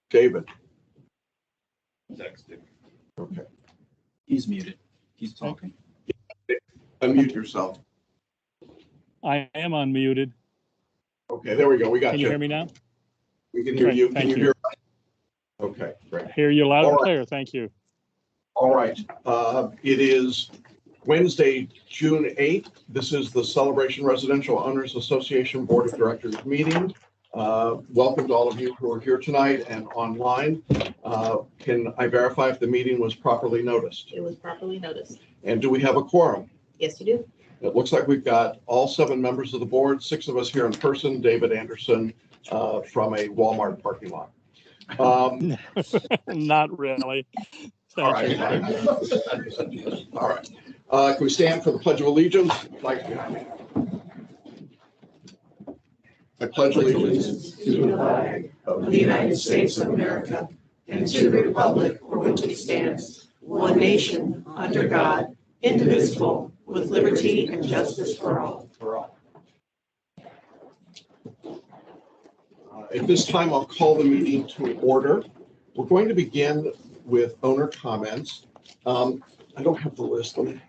David. Texting. Okay. He's muted. He's talking. Unmute yourself. I am unmuted. Okay, there we go. We got Can you hear me now? We can hear Great, you. thank Can you you. hear us? Okay, great. Hear you loud All and right. clear. Thank you. All right. It is Wednesday, June 8th. This is the Celebration Residential Owners Association Board of Directors meeting. Welcome to all of you who are here tonight and online. Can I verify if the meeting was properly noticed? It was properly noticed. And do we have a quorum? Yes, you do. It looks like we've got all 7 members of the board, 6 of us here in person, David Anderson from a Walmart parking lot. Not really. All Thank right. you. All right. Can we stand for the Pledge of Allegiance? Like behind me. I pledge allegiance to the flag of the United States of America and to the republic for which it stands, one nation, under God, indivisible, with liberty and justice for all. At this time, I'll call the meeting to order. We're going to begin with owner comments. I don't have the list. Let me.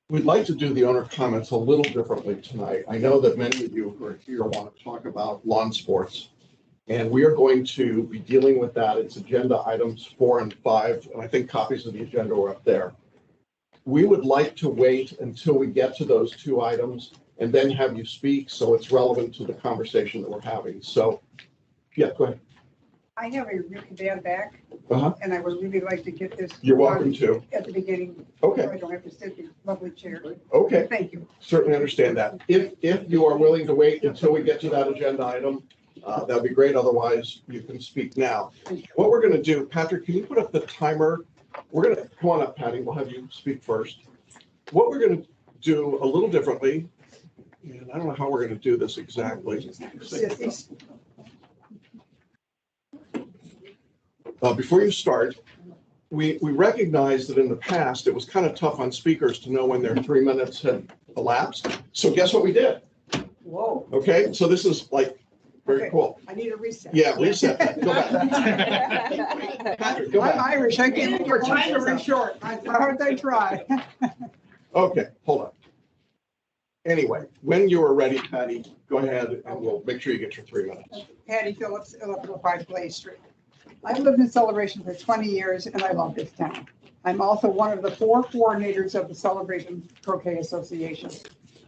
We'd like to do the owner comments a little differently tonight. I know that many of you who are here want to talk about lawn sports, and we are going to be dealing with that. It's agenda items 4 and 5, and I think copies of the agenda are up there. We would like to wait until we get to those 2 items and then have you speak so it's relevant to the conversation that we're having. So, yeah, go ahead. I have a really bad back, Uh-huh. and I would really like to get this. You're welcome to. At the beginning. Okay. So I don't have to sit in a lovely chair. Okay. Thank you. Certainly understand that. If you are willing to wait until we get to that agenda item, that'd be great. Otherwise, you can speak now. What we're going to do, Patrick, can you put up the timer? We're going to, come on up, Patty. We'll have you speak first. What we're going to do a little differently, and I don't know how we're going to do this exactly. Before you start, we recognize that in the past, it was kind of tough on speakers to know when their 3 minutes had elapsed. So guess what we did? Whoa. Okay, so this is like very Okay. cool. I need a reset. Yeah, reset that. Go back. Patrick, go I'm back. Irish. I can't keep your time very short. How hard I try. Okay, hold on. Anyway, when you are ready, Patty, go ahead and we'll make sure you get your 3 minutes. Patty Phillips, 1105 Clay Street. I've lived in Celebration for 20 years and I love this town. I'm also one of the 4 coordinators of the Celebration Croquet Association.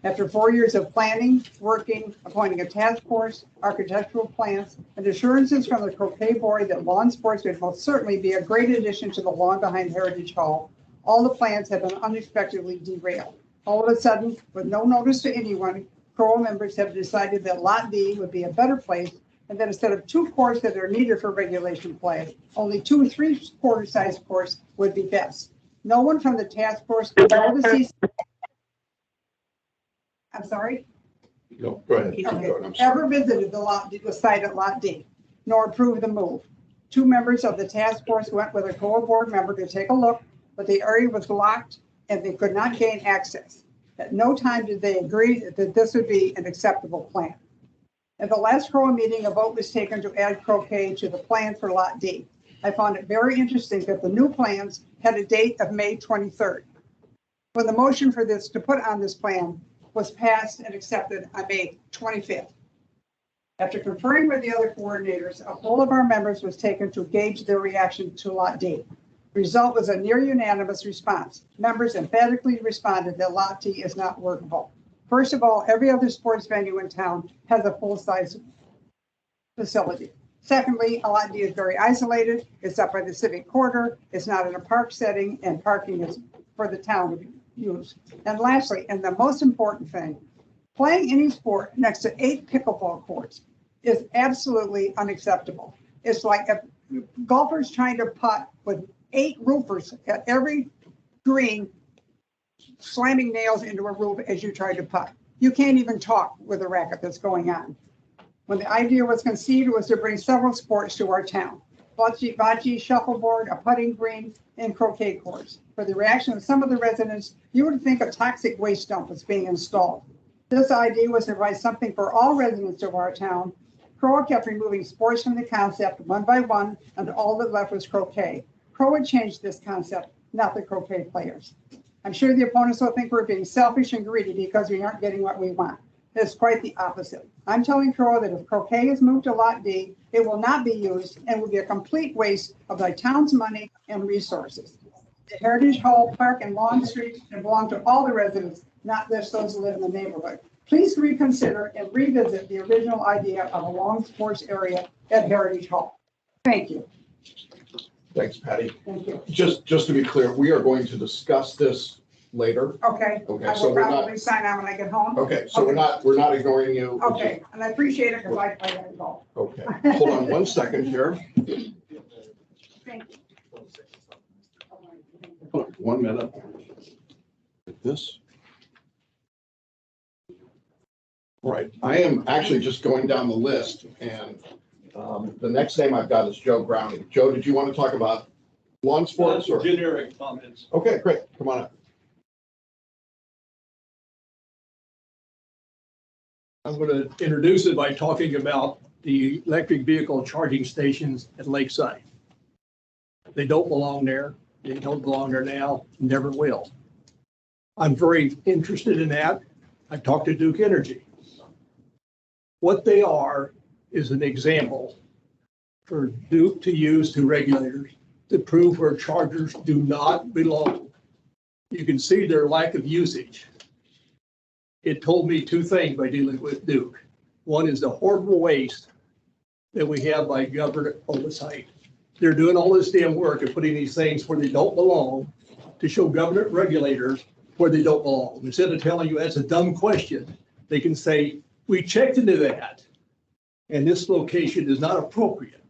After 4 years of planning, working, appointing a task force, architectural plans, and assurances from the croquet board that lawn sports would most certainly be a great addition to the lawn behind Heritage Hall, all the plans have been unexpectedly derailed. All of a sudden, with no notice to anyone, CROA members have decided that Lot D would be a better place, and that instead of 2 courts that are needed for regulation play, only 2 3/4 size courts would be best. No one from the task force could oversee. I'm sorry? No, go ahead. Keep Okay. going. I'm sorry. Ever visited the site at Lot D, nor approved the move. 2 members of the task force went with a CROA board member to take a look, but the area was locked and they could not gain access. At no time did they agree that this would be an acceptable plan. At the last CROA meeting, a vote was taken to add croquet to the plan for Lot D. I found it very interesting that the new plans had a date of May 23rd. When the motion for this to put on this plan was passed and accepted on May 25th. After conferring with the other coordinators, a poll of our members was taken to gauge their reaction to Lot D. Result was a near unanimous response. Members emphatically responded that Lot D is not workable. First of all, every other sports venue in town has a full-size facility. Secondly, Lot D is very isolated. It's up by the civic quarter. It's not in a park setting, and parking is for the town to use. And lastly, and the most important thing, playing any sport next to 8 pickleball courts is absolutely unacceptable. It's like if golfers trying to putt with 8 roofers at every green, slamming nails into a roof as you try to putt. You can't even talk with the racket that's going on. When the idea was conceived, it was to bring several sports to our town. Bocce, shuffleboard, a putting green, and croquet courts. For the reaction of some of the residents, you would think a toxic waste dump was being installed. This idea was to provide something for all residents of our town. CROA kept removing sports from the concept one by one, and all that left was croquet. CROA changed this concept, not the croquet players. I'm sure the opponents will think we're being selfish and greedy because we aren't getting what we want. It's quite the opposite. I'm telling CROA that if croquet is moved to Lot D, it will not be used and will be a complete waste of the town's money and resources. The Heritage Hall, Park, and Lawn Street belong to all the residents, not just those who live in the neighborhood. Please reconsider and revisit the original idea of a lawn sports area at Heritage Hall. Thank you. Thanks, Patty. Thank you. Just to be clear, we are going to discuss this later. Okay. Okay, I so will we're not- probably sign on when I get home. Okay, so we're not ignoring you. Okay, and I appreciate it because I gotta go. Okay, hold on one second here. Thank you. Hold on 1 minute. This. All right, I am actually just going down the list, and the next name I've got is Joe Browning. Joe, did you want to talk about lawn sports or? Generic comments. Okay, great, come on up. I'm going to introduce it by talking about the electric vehicle charging stations at Lakeside. They don't belong there. They don't belong there now, never will. I'm very interested in that. I talked to Duke Energy. What they are is an example for Duke to use to regulators to prove where chargers do not belong. You can see their lack of usage. It told me two things by dealing with Duke. One is the horrible waste that we have by government oversight. They're doing all this damn work and putting these things where they don't belong to show government regulators where they don't belong. Instead of telling you that's a dumb question, they can say, we checked into that and this location is not appropriate.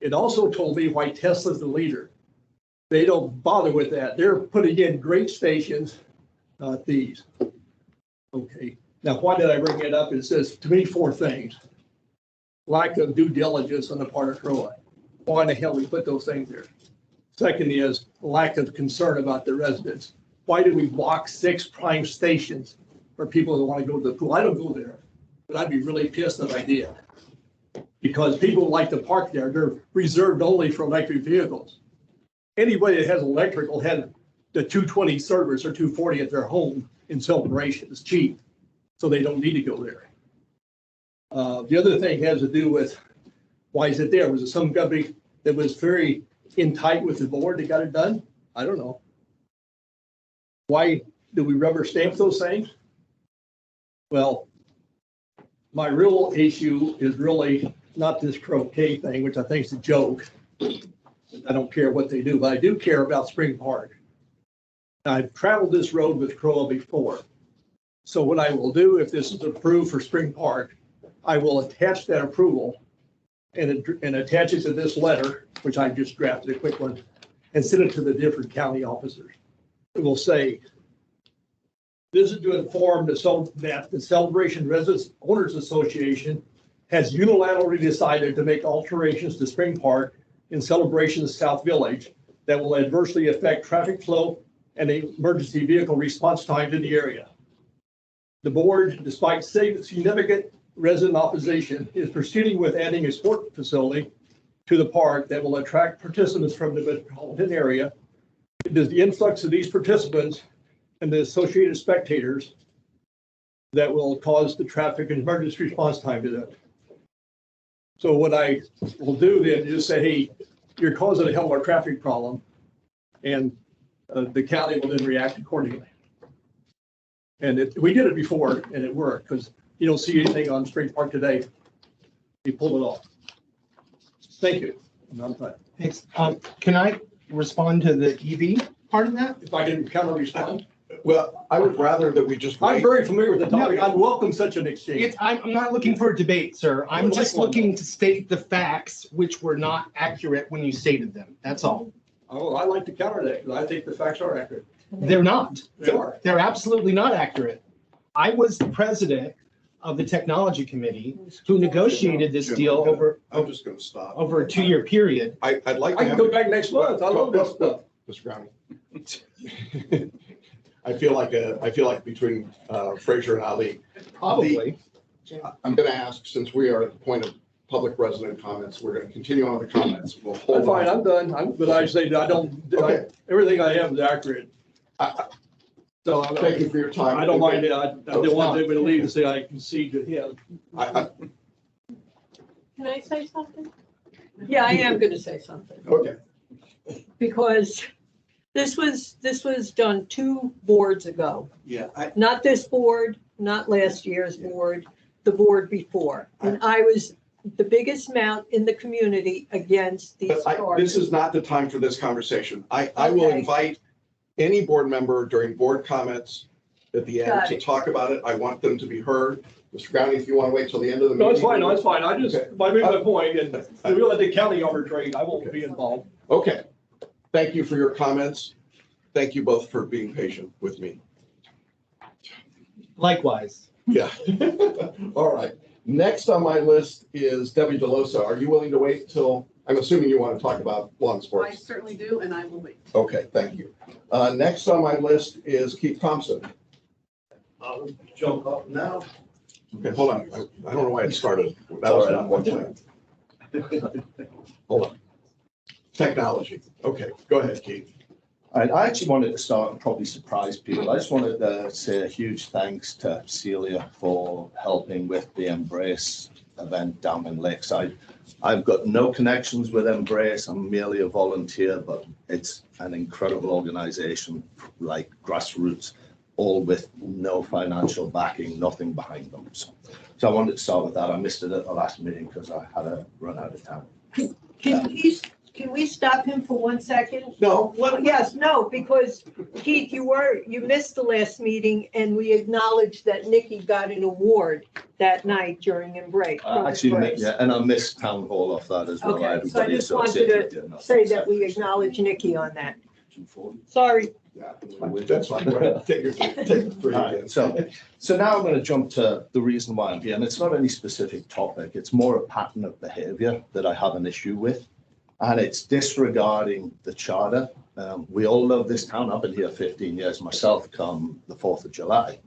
It also told me why Tesla's the leader. They don't bother with that. They're putting in great stations, not these. Okay, now why did I bring it up? It says to me 4 things. Lack of due diligence on the part of CROA. Why in the hell we put those things there? Second is lack of concern about the residents. Why did we block 6 prime stations for people that want to go to the pool? I don't go there, but I'd be really pissed if I did. Because people like to park there. They're reserved only for electric vehicles. Anybody that has electric will have the 220 service or 240 at their home in Celebration. It's cheap, so they don't need to go there. The other thing has to do with why is it there? Was it some company that was very in tight with the board that got it done? I don't know. Why do we rubber stamp those things? Well, my real issue is really not this croquet thing, which I think is a joke. I don't care what they do, but I do care about Spring Park. I've traveled this road with CROA before. So what I will do, if this is approved for Spring Park, I will attach that approval and attach it to this letter, which I just drafted a quick one, and send it to the different county officers. It will say, this is to inform that the Celebration Residents Owners Association has unilaterally decided to make alterations to Spring Park in Celebration South Village that will adversely affect traffic flow and emergency vehicle response times in the area. The board, despite significant resident opposition, is proceeding with adding a sport facility to the park that will attract participants from the metropolitan area. It is the influx of these participants and the associated spectators that will cause the traffic and emergency response time to that. So what I will do then is say, hey, you're causing a hell of a traffic problem, and the county will then react accordingly. And we did it before and it worked, because you don't see anything on Spring Park today. You pull it off. Thank you. I'm done. Thanks. Can I respond to the EV part of that? If I can counter respond. Well, I would rather that we just I'm wait. very familiar with the topic. I welcome such an exchange. I'm not looking for a debate, sir. I'm just looking to state the facts, which were not accurate when you stated them. That's all. Oh, I like to counter that, because I think the facts are accurate. They're not. They are. They're absolutely not accurate. I was the president of the technology committee who negotiated this Jim, deal I'm just going to stop. over a 2-year period. I'd like I to can have. go back next month. I love this stuff. Mr. Browning? I feel like between Fraser and Ali, Probably. I'm going to ask, since we are at the point of public resident comments, we're going to continue on the comments. We'll I'm hold fine, on. I'm done. But I say I don't, Okay. everything I have is accurate. I- So Thank you for your time. I don't mind it. I don't want anybody to leave and say I concede to him. Can I say something? Yeah, I am gonna say something, Okay, because this was done 2 boards ago. yeah, Not this board, not last year's board, the board before. And I was the biggest mouth in the community against these but this charges. is not the time for this conversation. I will Okay. invite any board member during board comments at the end Got to it. talk about it. I want them to be heard. Mr. Browning, if you want to wait till the end of the No, meeting. it's fine, no, it's fine. I just, Okay. I made my point, and we'll let the county arbitrate. I won't be involved. Okay, thank you for your comments. Thank you both for being patient with me. Likewise. Yeah. All right. Next on my list is Debbie DeLosa. Are you willing to wait till, I'm assuming you want to talk about lawn I sports? certainly do, and I will wait. Okay, thank you. Next on my list is Keith Thompson. I'll jump up now. Okay, hold on. I don't know why it started. That was not one time. Hold on. Technology. Okay, go ahead, Keith. All right, I actually wanted to start and probably surprise people. I just wanted to say a huge thanks to Celia for helping with the Embrace event down in Lakeside. I've got no connections with Embrace. I'm merely a volunteer, but it's an incredible organization, like grassroots, all with no financial backing, nothing behind them. So I wanted to start with that. I missed it at the last meeting because I had to run out of time. Can we stop him for 1 second? No, Well, yes, no, because Keith, you missed the last meeting and we acknowledged that Nikki got an award that night during Embrace. Yeah, and I missed town hall off that as well. Okay, so I Everybody just wanted associated to with it. say that we acknowledge Nikki on that. Sorry. yeah, that's fine. Go ahead. Take your three All right, again. so now I'm going to jump to the reason why I'm here, and it's not any specific topic. It's more a pattern of behavior that I have an issue with, and it's disregarding the charter. We all love this town. I've been here 15 years myself come the 4th of July.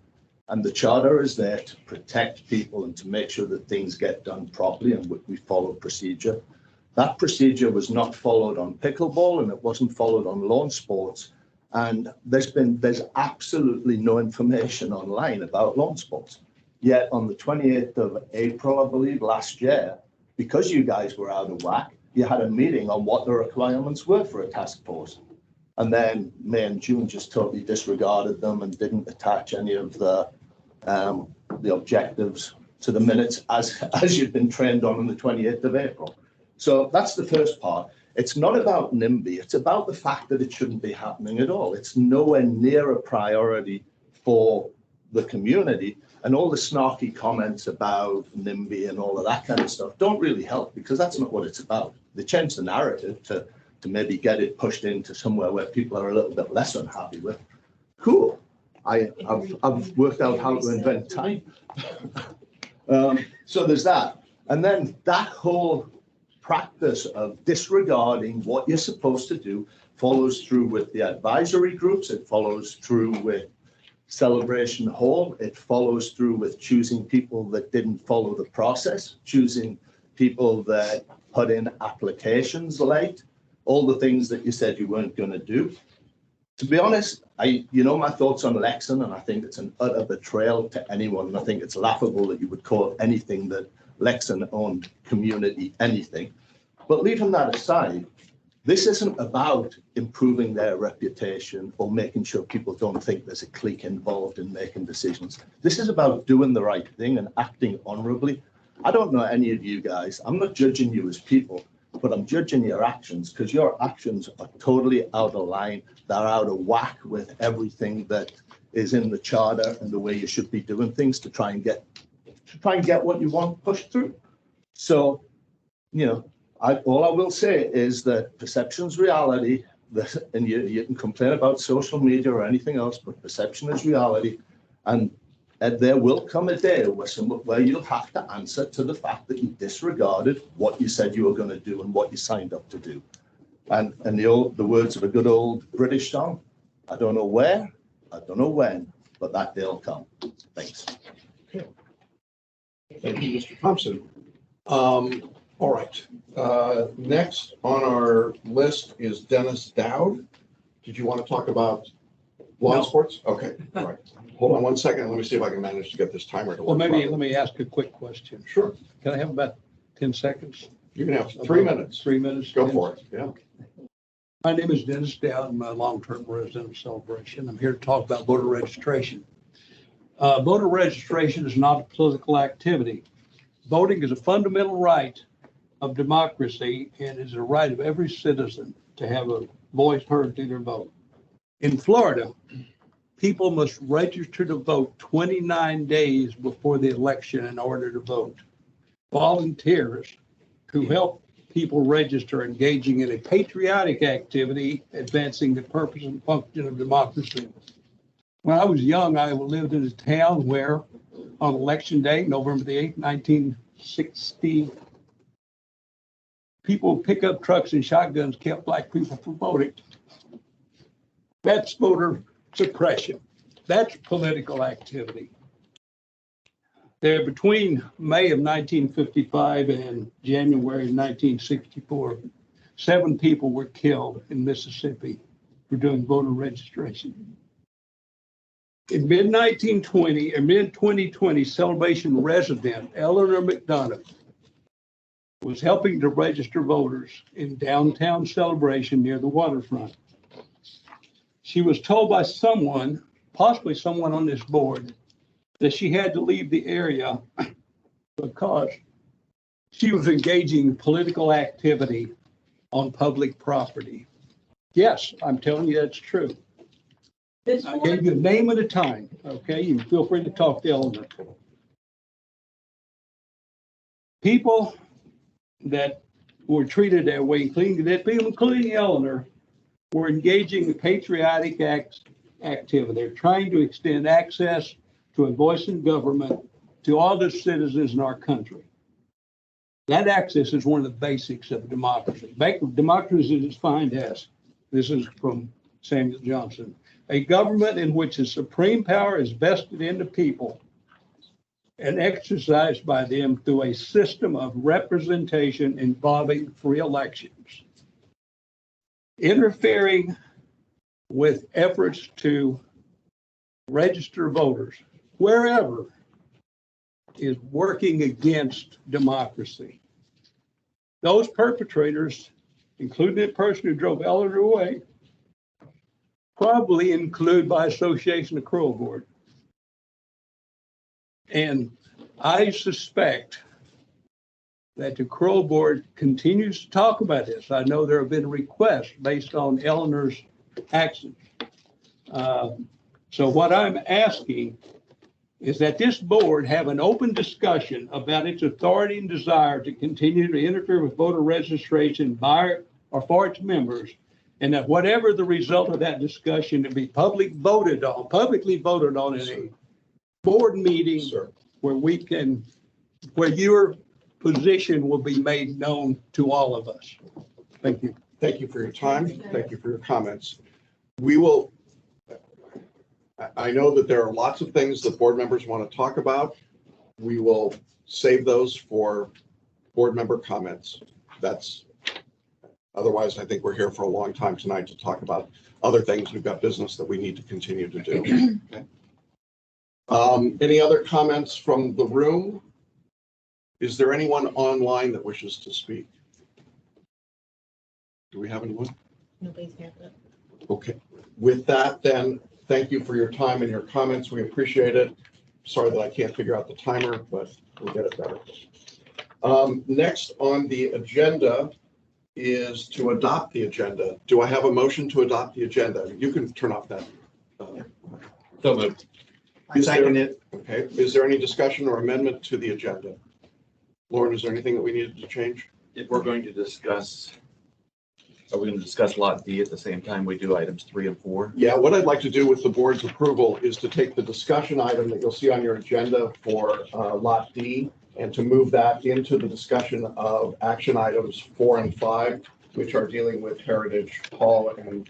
And the charter is there to protect people and to make sure that things get done properly and we follow procedure. That procedure was not followed on pickleball and it wasn't followed on lawn sports. And there's absolutely no information online about lawn sports. Yet on the 28th of April, I believe, last year, because you guys were out of whack, you had a meeting on what the requirements were for a task force. And then May and June just totally disregarded them and didn't attach any of the objectives to the minutes as you'd been trained on the 28th of April. So that's the first part. It's not about NIMBY. It's about the fact that it shouldn't be happening at all. It's nowhere near a priority for the community. And all the snarky comments about NIMBY and all of that kind of stuff don't really help because that's not what it's about. They change the narrative to maybe get it pushed into somewhere where people are a little bit less unhappy with. Cool. I've worked out how to invent time. So there's that. And then that whole practice of disregarding what you're supposed to do follows through with the advisory groups. It follows through with Celebration Hall. It follows through with choosing people that didn't follow the process, choosing people that put in applications late, all the things that you said you weren't going to do. To be honest, you know my thoughts on Lexan, and I think it's an utter betrayal to anyone. And I think it's laughable that you would call anything that Lexan-owned community anything. But leaving that aside, this isn't about improving their reputation or making sure people don't think there's a clique involved in making decisions. This is about doing the right thing and acting honorably. I don't know any of you guys. I'm not judging you as people, but I'm judging your actions because your actions are totally out of line. They're out of whack with everything that is in the charter and the way you should be doing things to try and get what you want pushed through. So, you know, all I will say is that perception's reality, and you can complain about social media or anything else, but perception is reality. And there will come a day where you'll have to answer to the fact that you disregarded what you said you were going to do and what you signed up to do. And the words of a good old British song, I don't know where, I don't know when, but that day'll come. Thanks. Thank you, Mr. Thompson. All right. Next on our list is Dennis Dowd. Did you want to talk about lawn No. sports? Okay, all right. Hold on one second. Let me see if I can manage to get this timer to work. Well, maybe properly. let me ask a quick question. Sure. Can I have about 10 seconds? You can have 3 minutes. 3 minutes? Go for it. Yeah. My name is Dennis Dowd. I'm a long-term resident of Celebration. I'm here to talk about voter registration. Voter registration is not a political activity. Voting is a fundamental right of democracy and is a right of every citizen to have a voice heard through their vote. In Florida, people must register to vote 29 days before the election in order to vote. Volunteers who help people register engaging in a patriotic activity advancing the purpose and function of democracy. When I was young, I lived in a town where on election day, November the 8th, 1960, people with pickup trucks and shotguns kept black people from voting. That's voter suppression. That's political activity. There, between May of 1955 and January of 1964, 7 people were killed in Mississippi for doing voter registration. In mid-1920 or mid-2020, Celebration resident Eleanor McDonough was helping to register voters in downtown Celebration near the waterfront. She was told by someone, possibly someone on this board, that she had to leave the area because she was engaging in political activity on public property. Yes, I'm telling you that's true. I gave you a name and a time, okay? You can feel free to talk to Eleanor. People that were treated that way, including Eleanor, were engaging in patriotic activity. They're trying to extend access to a voice in government to all the citizens in our country. That access is one of the basics of democracy. Democracy is defined as, this is from Samuel Johnson, a government in which the supreme power is vested in the people and exercised by them through a system of representation involving free elections. Interfering with efforts to register voters wherever is working against democracy. Those perpetrators, including the person who drove Eleanor away, probably include by association the CROA board. And I suspect that the CROA board continues to talk about this. I know there have been requests based on Eleanor's actions. So what I'm asking is that this board have an open discussion about its authority and desire to continue to interfere with voter registration by or for its members, and that whatever the result of that discussion to be publicly voted on in a board meeting Sir. where your position will be made known to all of us. Thank you. Thank you for your time. Thank you for your comments. We will, I know that there are lots of things that board members want to talk about. We will save those for board member comments. Otherwise, I think we're here for a long time tonight to talk about other things. We've got business that we need to continue to do. Okay. Any other comments from the room? Is there anyone online that wishes to speak? Do we have anyone? Nobody's here. Okay. With that, then, thank you for your time and your comments. We appreciate it. Sorry that I can't figure out the timer, but we'll get it better. Next on the agenda is to adopt the agenda. Do I have a motion to adopt the agenda? You can turn off that. So moved. I second it. Okay. Is there any discussion or amendment to the agenda? Lauren, is there anything that we needed to change? If we're going to discuss, are we going to discuss Lot D at the same time we do items 3 and 4? Yeah, what I'd like to do with the board's approval is to take the discussion item that you'll see on your agenda for Lot D and to move that into the discussion of action items 4 and 5. which are dealing with Heritage Hall and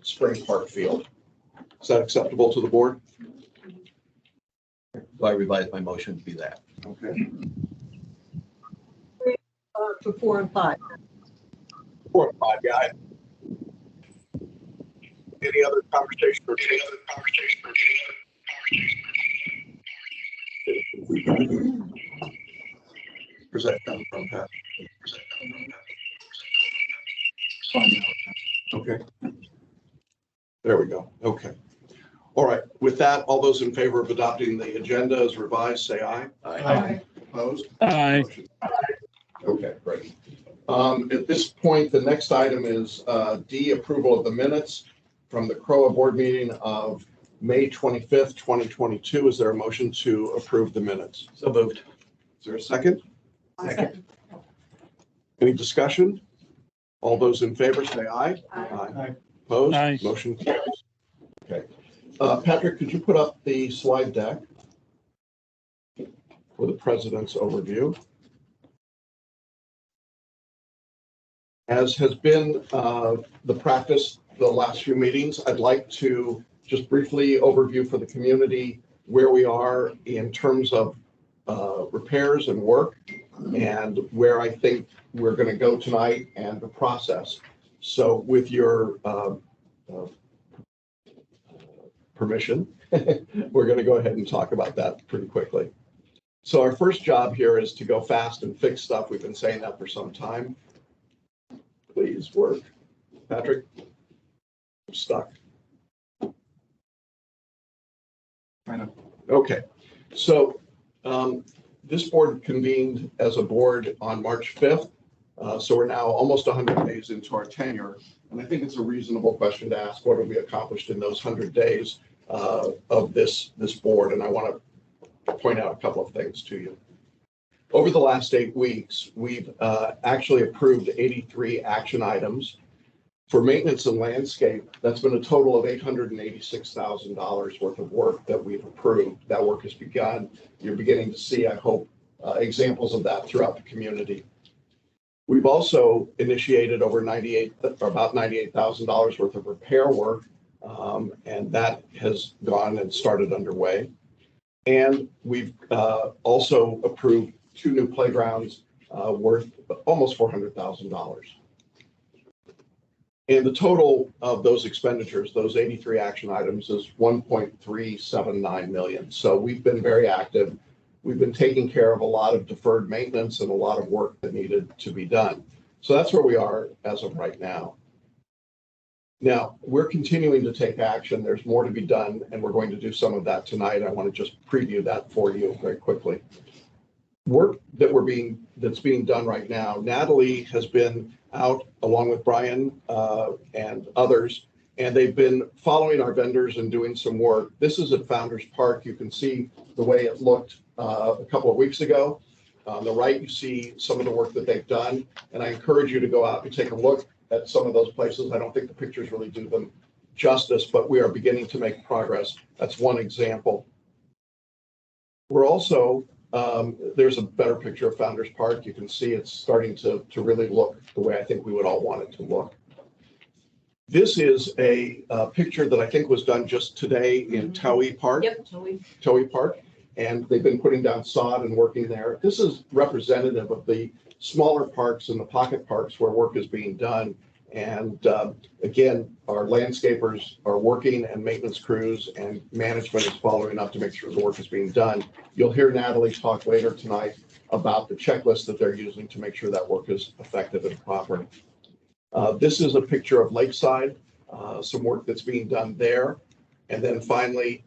Spring Park Field. Is that acceptable to the board? So I revised my motion to be that. Okay. For 4 and 5. 4 and 5, yeah. Any other conversation or change? Where's that coming from, Pat? Okay. There we go. Okay. All right. With that, all those in favor of adopting the agenda as revised, say aye. Aye. Opposed? Aye. Okay, great. At this point, the next item is D, approval of the minutes from the CROA board meeting of May 25th, 2022. Is there a motion to approve the minutes? So moved. Is there a second? Second. Any discussion? All those in favor say aye. Aye. Opposed? Aye. Motion carries. Okay. Patrick, could you put up the slide deck for the president's overview? As has been the practice the last few meetings, I'd like to just briefly overview for the community where we are in terms of repairs and work and where I think we're going to go tonight and the process. So with your permission, we're going to go ahead and talk about that pretty quickly. So our first job here is to go fast and fix stuff. We've been saying that for some time. Please work. Patrick, I'm stuck. Okay, so this board convened as a board on March 5th. So we're now almost 100 days into our tenure. And I think it's a reasonable question to ask, what have we accomplished in those 100 days of this board? And I want to point out a couple of things to you. Over the last 8 weeks, we've actually approved 83 action items. For maintenance and landscape, that's been a total of $886,000 worth of work that we've approved. That work has begun. You're beginning to see, I hope, examples of that throughout the community. We've also initiated over about $98,000 worth of repair work, and that has gone and started underway. And we've also approved 2 new playgrounds worth almost $400,000. And the total of those expenditures, those 83 action items, is $1.379 million. So we've been very active. We've been taking care of a lot of deferred maintenance and a lot of work that needed to be done. So that's where we are as of right now. Now, we're continuing to take action. There's more to be done, and we're going to do some of that tonight. I want to just preview that for you very quickly. Work that's being done right now. Natalie has been out along with Brian and others, and they've been following our vendors and doing some work. This is at Founders Park. You can see the way it looked a couple of weeks ago. On the right, you see some of the work that they've done, and I encourage you to go out and take a look at some of those places. I don't think the pictures really do them justice, but we are beginning to make progress. That's one example. We're also there's a better picture of Founders Park. You can see it's starting to really look the way I think we would all want it to look. This is a picture that I think was done just today in Towey Park. Yep, Towey Park. And they've been putting down sod and working there. This is representative of the smaller parks and the pocket parks where work is being done. And again, our landscapers are working and maintenance crews and management is following up to make sure the work is being done. You'll hear Natalie talk later tonight about the checklist that they're using to make sure that work is effective and proper. This is a picture of Lakeside, some work that's being done there. And then finally,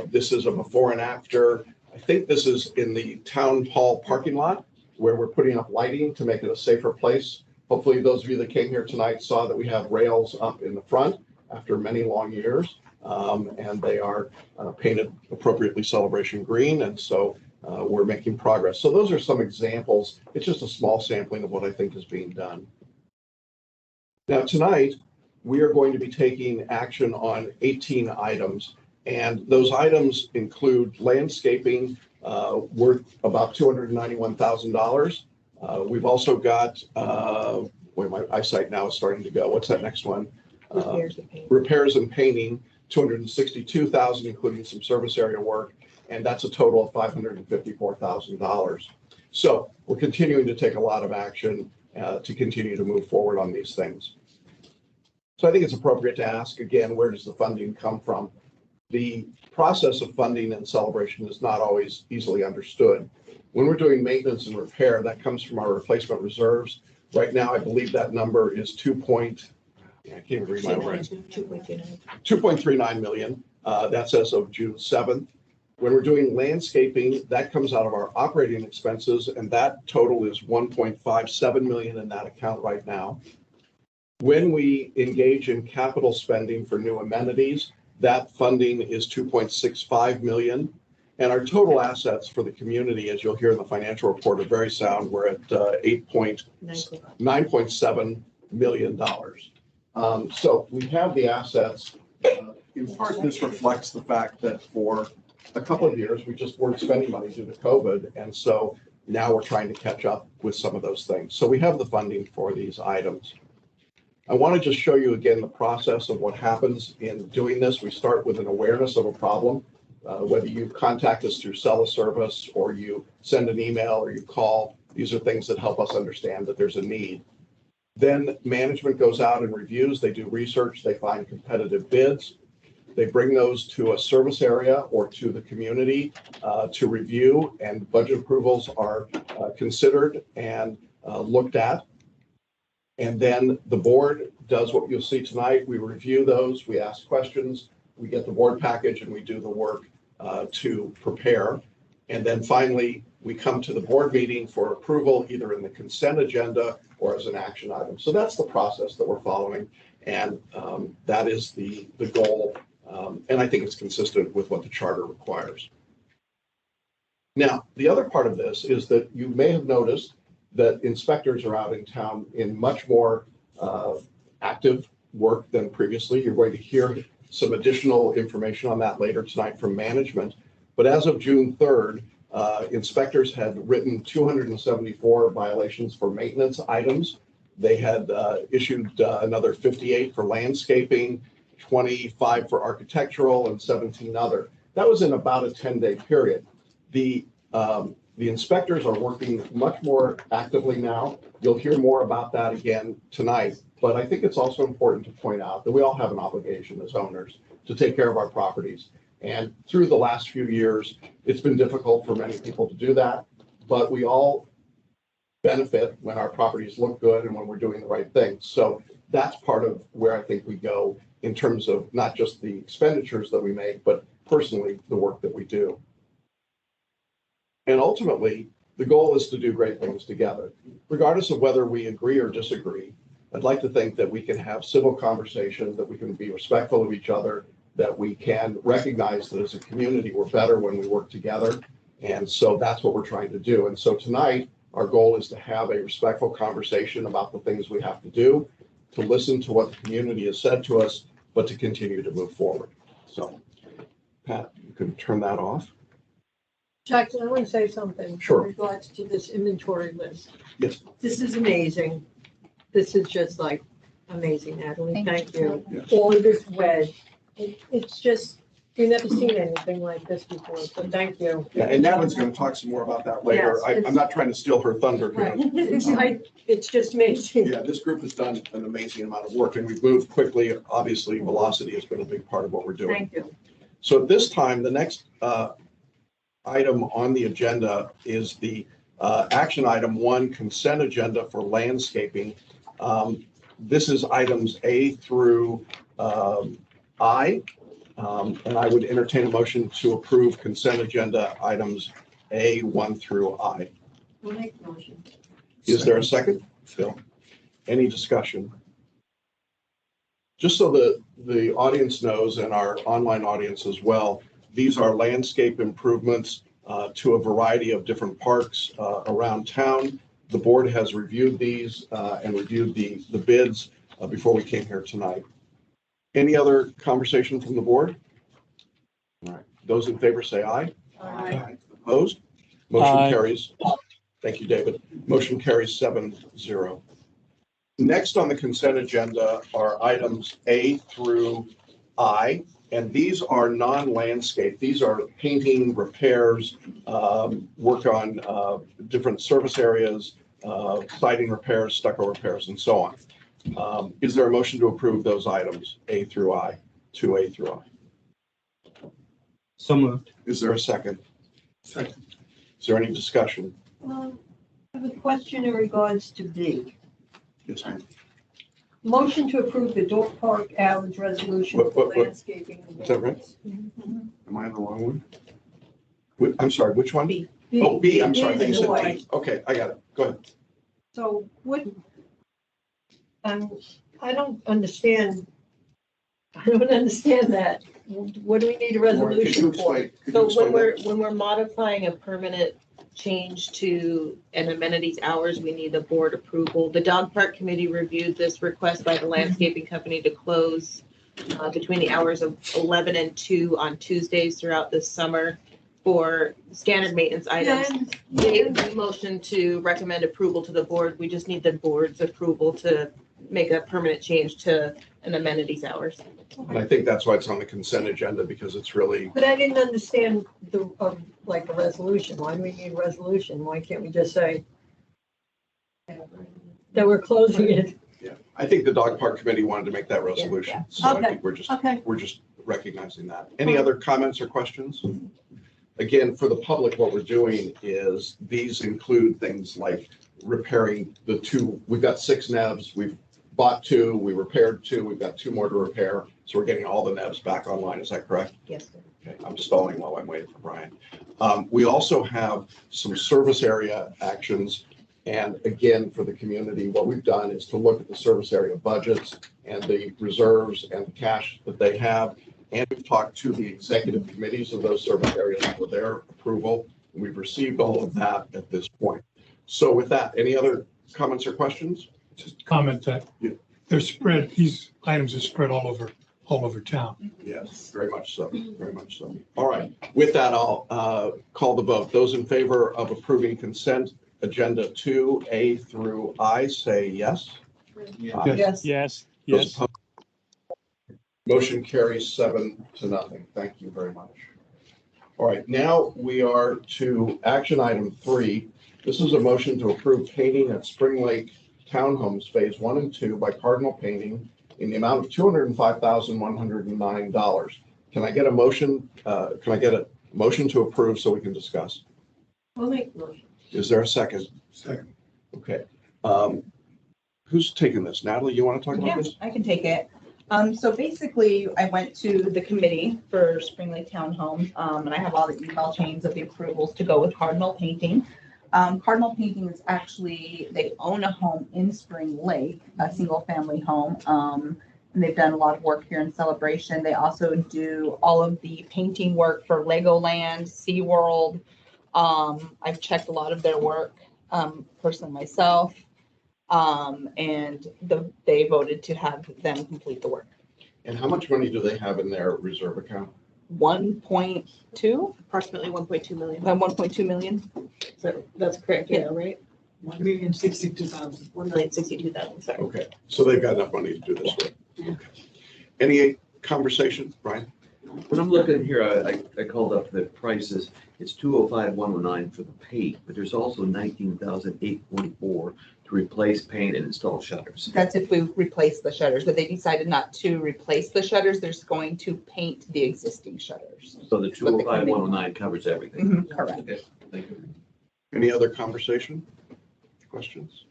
this is a before and after. I think this is in the town hall parking lot where we're putting up lighting to make it a safer place. Hopefully those of you that came here tonight saw that we have rails up in the front after many long years, and they are painted appropriately celebration green. And so we're making progress. So those are some examples. It's just a small sampling of what I think is being done. Now tonight, we are going to be taking action on 18 items. And those items include landscaping worth about $291,000. We've also got boy, my eyesight now is starting to go. What's that next one? Repairs and paint. Repairs and painting, 262,000, including some service area work, and that's a total of $554,000. So we're continuing to take a lot of action to continue to move forward on these things. So I think it's appropriate to ask again, where does the funding come from? The process of funding and celebration is not always easily understood. When we're doing maintenance and repair, that comes from our replacement reserves. Right now, I believe that number is I can't even read my words. 2.39 million. That's as of June 7th. When we're doing landscaping, that comes out of our operating expenses, and that total is 1.57 million in that account right now. When we engage in capital spending for new amenities, that funding is 2.65 million. And our total assets for the community, as you'll hear in the financial report, are very sound. We're at $9.7 million. So we have the assets. In part, this reflects the fact that for a couple of years, we just weren't spending money due to COVID. And so now we're trying to catch up with some of those things. So we have the funding for these items. I want to just show you again the process of what happens in doing this. We start with an awareness of a problem. Whether you contact us through cell service or you send an email or you call, these are things that help us understand that there's a need. Then management goes out and reviews. They do research. They find competitive bids. They bring those to a service area or to the community to review, and budget approvals are considered and looked at. And then the board does what you'll see tonight. We review those, we ask questions, we get the board package, and we do the work to prepare. And then finally, we come to the board meeting for approval, either in the consent agenda or as an action item. So that's the process that we're following. And that is the goal. And I think it's consistent with what the charter requires. Now, the other part of this is that you may have noticed that inspectors are out in town in much more active work than previously. You're going to hear some additional information on that later tonight from management. But as of June 3rd, inspectors had written 274 violations for maintenance items. They had issued another 58 for landscaping, 25 for architectural, and 17 other. That was in about a 10-day period. The inspectors are working much more actively now. You'll hear more about that again tonight. But I think it's also important to point out that we all have an obligation as owners to take care of our properties. And through the last few years, it's been difficult for many people to do that. But we all benefit when our properties look good and when we're doing the right things. So that's part of where I think we go in terms of not just the expenditures that we make, but personally the work that we do. And ultimately, the goal is to do great things together. Regardless of whether we agree or disagree, I'd like to think that we can have civil conversation, that we can be respectful of each other, that we can recognize that as a community, we're better when we work together. And so that's what we're trying to do. And so tonight, our goal is to have a respectful conversation about the things we have to do, to listen to what the community has said to us, but to continue to move forward. So, Pat, you can turn that off. Jackson, I want to say something. Sure. In regards to this inventory list. Yes. This is amazing. This is just like amazing, Natalie. Thank you. Yes. All of this red. It's just, we've never seen anything like this before, so thank you. Yeah, and Natalie's going to talk some more about that later. Yes, I'm not trying to steal her thunder here. Right. It's just amazing. Yeah, this group has done an amazing amount of work, and we've moved quickly. Obviously, velocity has been a big part of what we're doing. Thank you. So at this time, the next item on the agenda is the action item 1, consent agenda for landscaping. This is items A through I, and I would entertain a motion to approve consent agenda items A, 1 through I. We'll make the motion. Is there a second? Phil? Any discussion? Just so the audience knows, and our online audience as well, these are landscape improvements to a variety of different parks around town. The board has reviewed these and reviewed the bids before we came here tonight. Any other conversation from the board? All right. Those in favor say aye. Aye. Opposed? Motion Aye. carries. Thank you, David. Motion carries 7-0. Next on the consent agenda are items A through I, and these are non-landscape. These are painting, repairs, work on different service areas, siding repairs, stucco repairs, and so on. Is there a motion to approve those items, A through I, 2A through I? So moved. Is there a second? Second. Is there any discussion? I have a question in regards to B. Yes, ma'am. Motion to approve the dog park hours resolution What- for what- landscaping. Is that right? Am I on the wrong one? I'm sorry, which one? B. Oh, B, I'm sorry. I think you said Boy. D. Okay, I got it. Go ahead. So what, I don't understand. I don't understand that. What do we need a Lauren, could you resolution for? explain- could you So explain that? when we're modifying a permanent change to an amenities hours, we need the board approval. The dog park committee reviewed this request by the landscaping company to close between the hours of 11 and 2 on Tuesdays throughout the summer for standard maintenance items. They motion to recommend approval to the board. We just need the board's approval to make a permanent change to an amenities hours. And I think that's why it's on the consent agenda, because it's really, But I didn't understand like a resolution. Why do we need a resolution? Why can't we just say that we're closing it? yeah. I think the dog park committee wanted to make that resolution. So I Okay. think Okay. we're just recognizing that. Any other comments or questions? Again, for the public, what we're doing is these include things like repairing the two, we've got 6 NEVs, we've bought 2, we repaired 2, we've got 2 more to repair. So we're getting all the NEVs back online. Is that correct? Yes. Okay, I'm stalling while I'm waiting for Brian. We also have some service area actions. And again, for the community, what we've done is to look at the service area budgets and the reserves and the cash that they have. And we've talked to the executive committees of those service areas for their approval. And we've received all of that at this point. So with that, any other comments or questions? Just comment that Yeah. they're spread, these items are spread all over town. Yes, very much so, very much so. All right, with that, I'll call the vote. Those in favor of approving consent agenda 2A through I, say yes. Aye. Yes. Yes, Those yes. opposed? Motion carries 7-0. Thank you very much. All right, now we are to action item 3. This is a motion to approve painting at Spring Lake Townhomes Phase 1 and 2 by Cardinal Painting in the amount of $205,109. Can I get a motion? Can I get a motion to approve so we can discuss? We'll make the motion. Is there a second? Second. Okay. Who's taking this? Natalie, you want to talk about Yeah, this? I can take it. So basically, I went to the committee for Spring Lake Townhome, and I have all the email chains of the approvals to go with Cardinal Painting. Cardinal Painting is actually, they own a home in Spring Lake, a single family home. And they've done a lot of work here in Celebration. They also do all of the painting work for Legoland, SeaWorld. I've checked a lot of their work, personally myself. And they voted to have them complete the work. And how much money do they have in their reserve account? 1.2, Approximately 1.2 million. 1.2 million. So that's correct, yeah, right? 1,062,000. 1,062,000, sorry. Okay, so they've got enough money to do this with. Okay. Any conversation, Brian? When I'm looking here, I called up the prices. It's 205,109 for the paint, but there's also 19,844 to replace paint and install shutters. That's if we replace the shutters, but they decided not to replace the shutters. They're just going to paint the existing shutters. So the 205,109 covers everything. Mhm, correct. Okay, thank you. Any other conversation? Questions?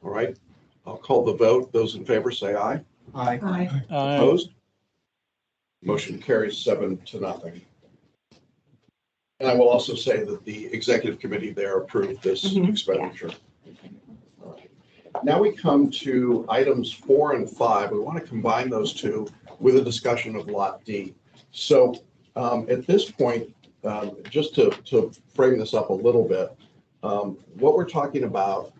All right, I'll call the vote. Those in favor say aye. Aye. Aye. Opposed? Motion carries 7-0. And I will also say that the executive committee there approved this expenditure. All right. Now we come to items 4 and 5. We want to combine those two with a discussion of Lot D. So at this point, just to frame this up a little bit, what we're talking about,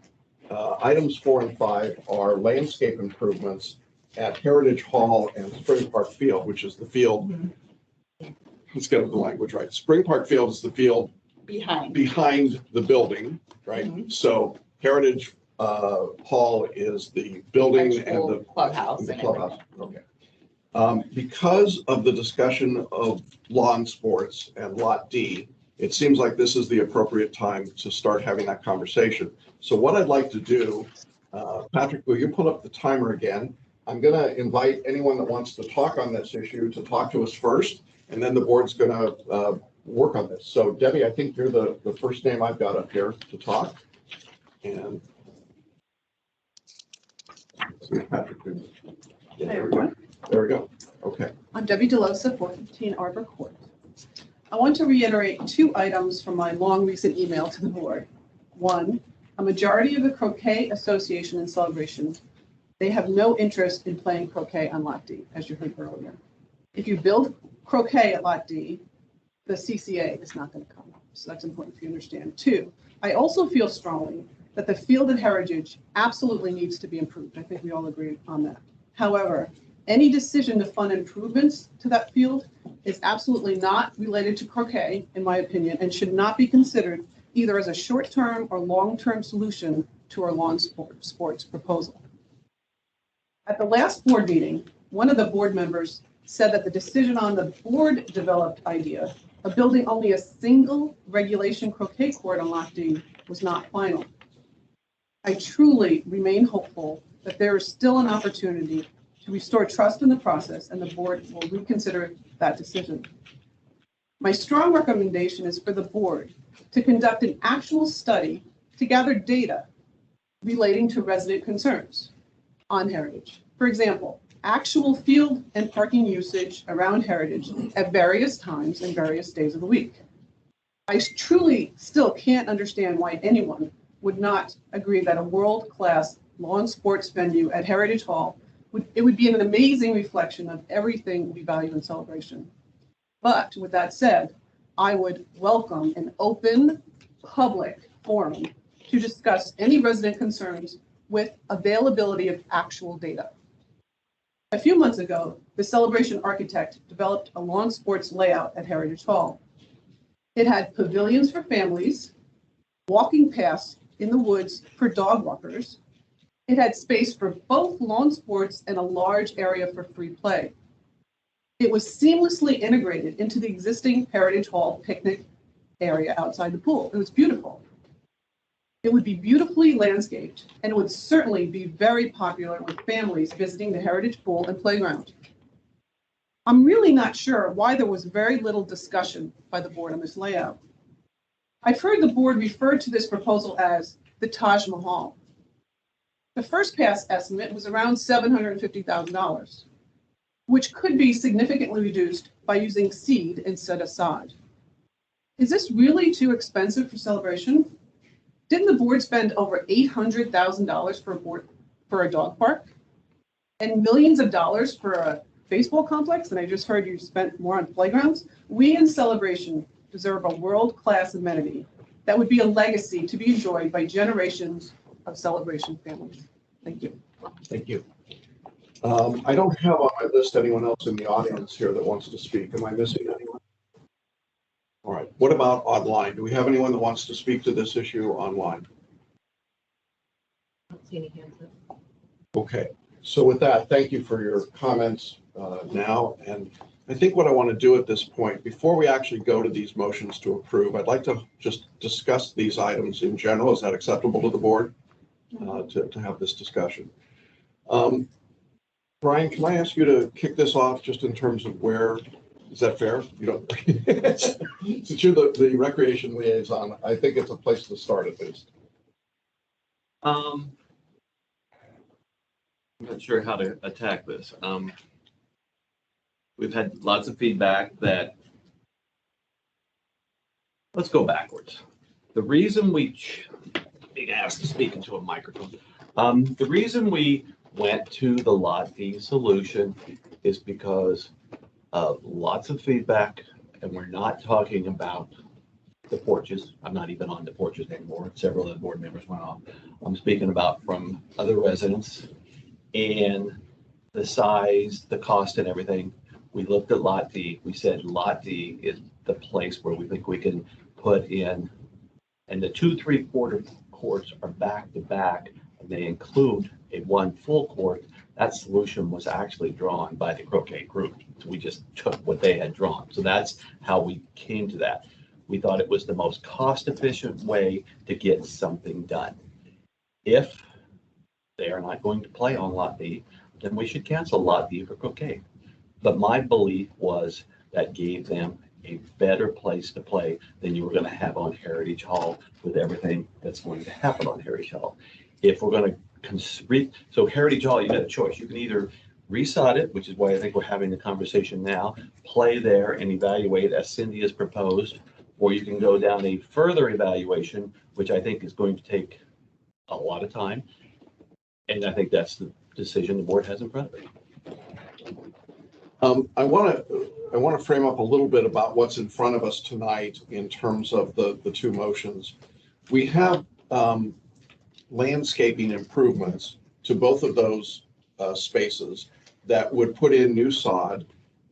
items 4 and 5 are landscape improvements at Heritage Hall and Spring Park Field, which is the field. Let's get the language right. Spring Park Field is the field Behind. behind the building, right? So Heritage hall is the building and Actual the clubhouse the and clubhouse. everything. Okay. Because of the discussion of lawn sports and Lot D, it seems like this is the appropriate time to start having that conversation. So what I'd like to do, Patrick, will you pull up the timer again? I'm going to invite anyone that wants to talk on this issue to talk to us first, and then the board's going to work on this. So Debbie, I think you're the first name I've got up here to talk. And see if Patrick can. Yeah, there we go. There we go. Okay. I'm Debbie DeLosa, 415 Arbor Court. I want to reiterate 2 items from my long recent email to the board. 1, a majority of the Croquet Association and Celebration, they have no interest in playing croquet on Lot D, as you heard earlier. If you build croquet at Lot D, the CCA is not going to come. So that's important for you to understand. 2, I also feel strongly that the field at Heritage absolutely needs to be improved. I think we all agree on that. However, any decision to fund improvements to that field is absolutely not related to croquet, in my opinion, and should not be considered either as a short-term or long-term solution to our lawn sports proposal. At the last board meeting, one of the board members said that the decision on the board-developed idea of building only a single regulation croquet court on Lot D was not final. I truly remain hopeful that there is still an opportunity to restore trust in the process, and the board will reconsider that decision. My strong recommendation is for the board to conduct an actual study to gather data relating to resident concerns on Heritage. For example, actual field and parking usage around Heritage at various times and various days of the week. I truly still can't understand why anyone would not agree that a world-class lawn sports venue at Heritage Hall would be an amazing reflection of everything we value in Celebration. But with that said, I would welcome an open public forum to discuss any resident concerns with availability of actual data. A few months ago, the Celebration architect developed a lawn sports layout at Heritage Hall. It had pavilions for families, walking paths in the woods for dog walkers. It had space for both lawn sports and a large area for free play. It was seamlessly integrated into the existing Heritage Hall picnic area outside the pool. It was beautiful. It would be beautifully landscaped, and it would certainly be very popular with families visiting the Heritage Pool and playground. I'm really not sure why there was very little discussion by the board on this layout. I've heard the board refer to this proposal as the Taj Mahal. The first pass estimate was around $750,000, which could be significantly reduced by using seed instead of sod. Is this really too expensive for Celebration? Didn't the board spend over $800,000 for a dog park and millions of dollars for a baseball complex? And I just heard you spent more on playgrounds. We in Celebration deserve a world-class amenity that would be a legacy to be enjoyed by generations of Celebration families. Thank you. Thank you. I don't have on my list anyone else in the audience here that wants to speak. Am I missing anyone? All right. What about online? Do we have anyone that wants to speak to this issue online? I don't see any hands up. Okay. So with that, thank you for your comments now. And I think what I want to do at this point, before we actually go to these motions to approve, I'd like to just discuss these items in general. Is that acceptable to the board to have this discussion? Brian, can I ask you to kick this off just in terms of where, is that fair? You don't, since you're the recreation liaison, I think it's a place to start at least. I'm not sure how to attack this. We've had lots of feedback that, let's go backwards. The reason being asked to speak into a microphone, the reason we went to the Lot D solution is because of lots of feedback, and we're not talking about the porches. I'm not even on the porches anymore. Several of the board members went off. I'm speaking about from other residents and the size, the cost and everything. We looked at Lot D. We said Lot D is the place where we think we can put in, and the 2 3/4 courts are back to back and they include a one full court, that solution was actually drawn by the croquet group. So we just took what they had drawn. So that's how we came to that. We thought it was the most cost-efficient way to get something done. If they are not going to play on Lot B, then we should cancel Lot B for croquet. But my belief was that gave them a better place to play than you were going to have on Heritage Hall with everything that's going to happen on Heritage Hall. If we're going to, so Heritage Hall, you got a choice. You can either resod it, which is why I think we're having the conversation now, play there and evaluate as Cindy has proposed, or you can go down a further evaluation, which I think is going to take a lot of time. And I think that's the decision the board has in front of it. I want to frame up a little bit about what's in front of us tonight in terms of the two motions. We have landscaping improvements to both of those spaces that would put in new sod,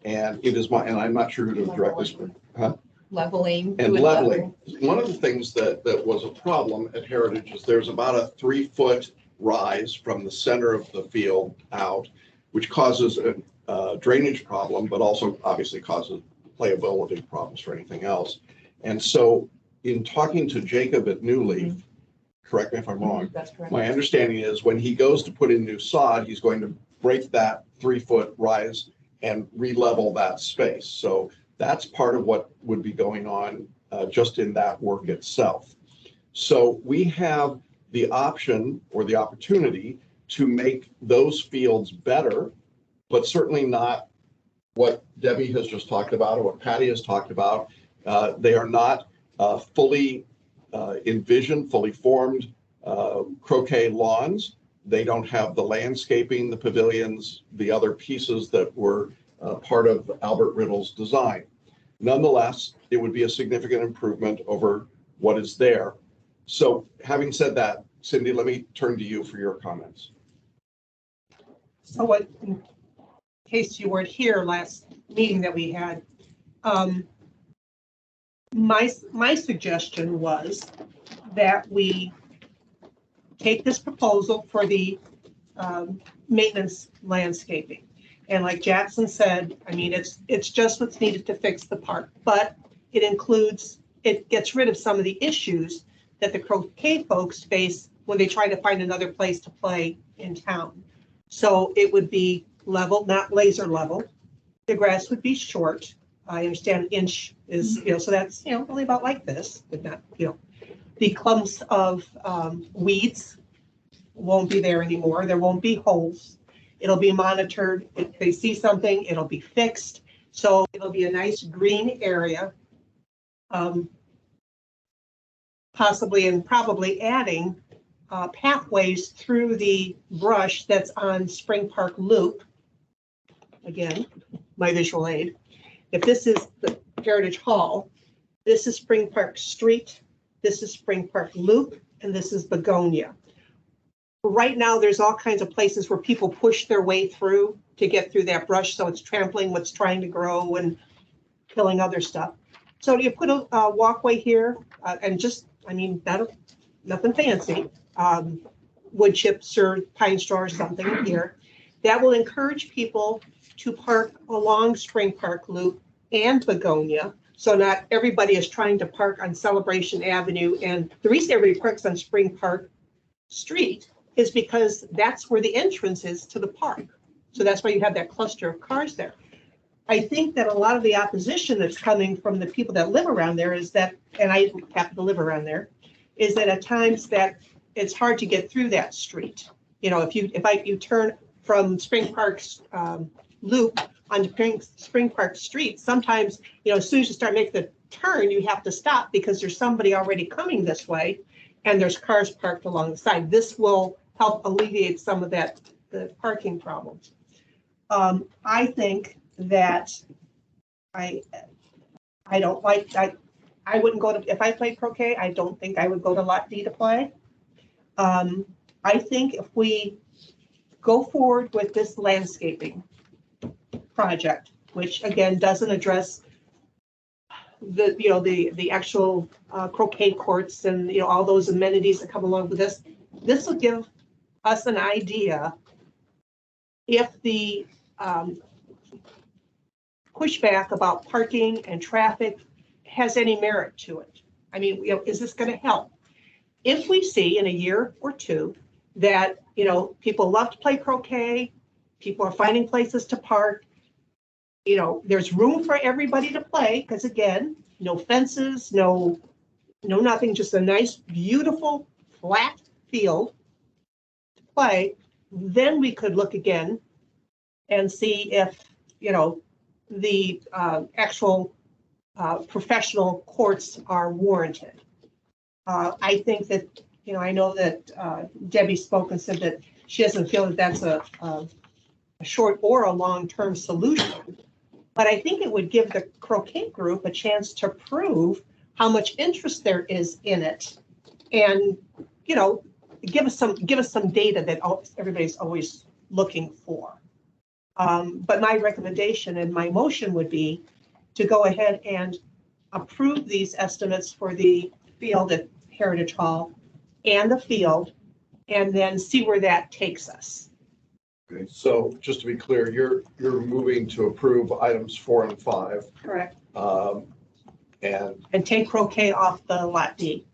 and it is and I'm not sure who to direct this, huh? Leveling. And leveling. One of the things that was a problem at Heritage is there's about a 3-foot rise from the center of the field out, which causes a drainage problem, but also obviously causes playability problems for anything else. And so in talking to Jacob at New Leaf, correct me if I'm wrong, That's correct. my understanding is when he goes to put in new sod, he's going to break that 3-foot rise and re-level that space. So that's part of what would be going on just in that work itself. So we have the option or the opportunity to make those fields better, but certainly not what Debbie has just talked about or what Patty has talked about. They are not fully envisioned, fully formed croquet lawns. They don't have the landscaping, the pavilions, the other pieces that were part of Albert Riddle's design. Nonetheless, it would be a significant improvement over what is there. So having said that, Cindy, let me turn to you for your comments. So what, in case you weren't here last meeting that we had, my suggestion was that we take this proposal for the maintenance landscaping. And like Jackson said, I mean, it's just what's needed to fix the park, but it gets rid of some of the issues that the croquet folks face when they try to find another place to play in town. So it would be level, not laser level. The grass would be short. I understand an inch is, so that's, only about like this, but not, the clumps of weeds won't be there anymore. There won't be holes. It'll be monitored. If they see something, it'll be fixed. So it'll be a nice green area. Possibly and probably adding pathways through the brush that's on Spring Park Loop. Again, my visual aid. If this is the Heritage Hall, this is Spring Park Street, this is Spring Park Loop, and this is Begonia. Right now, there's all kinds of places where people push their way through to get through that brush, so it's trampling what's trying to grow and killing other stuff. So you put a walkway here, and just, nothing fancy, wood chips or pine straw or something here. That will encourage people to park along Spring Park Loop and Begonia. So not everybody is trying to park on Celebration Avenue. And the reason everybody parks on Spring Park Street is because that's where the entrance is to the park. So that's why you have that cluster of cars there. I think that a lot of the opposition that's coming from the people that live around there is that, and I happen to live around there, is that at times that it's hard to get through that street. If you turn from Spring Park's Loop onto Spring Park Street, sometimes, as soon as you start making the turn, you have to stop because there's somebody already coming this way and there's cars parked along the side. This will help alleviate some of the parking problems. I think that I don't like, I wouldn't go to, if I played croquet, I don't think I would go to Lot D to play. I think if we go forward with this landscaping project, which again doesn't address the actual croquet courts and all those amenities that come along with this will give us an idea if the pushback about parking and traffic has any merit to it. I mean, is this going to help? If we see in a year or two that, people love to play croquet, people are finding places to park, there's room for everybody to play, because again, no fences, no nothing, just a nice, beautiful, flat field to play, then we could look again and see if, the actual professional courts are warranted. I think that, I know that Debbie spoke and said that she doesn't feel that that's a short or a long-term solution. But I think it would give the croquet group a chance to prove how much interest there is in it, and give us some data that everybody's always looking for. But my recommendation and my motion would be to go ahead and approve these estimates for the field at Heritage Hall and the field, and then see where that takes us. Okay, so just to be clear, you're moving to approve items 4 and 5. Correct. And take croquet off the Lot D.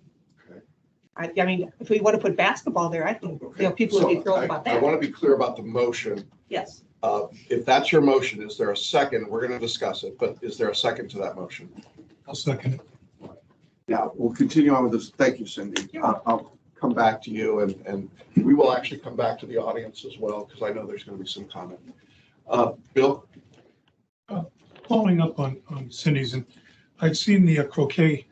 Okay. I mean, if we want to put basketball there, I think people would be thrilled about I that. want to be clear about the motion. Yes. If that's your motion, is there a second? We're going to discuss it, but is there a second to that motion? I'll second it. Yeah, we'll continue on with this. Thank you, Cindy. I'll come back to you, and we will actually come back to the audience as well, because I know there's going to be some comment. Bill? Following up on Cindy's, and I'd seen the croquet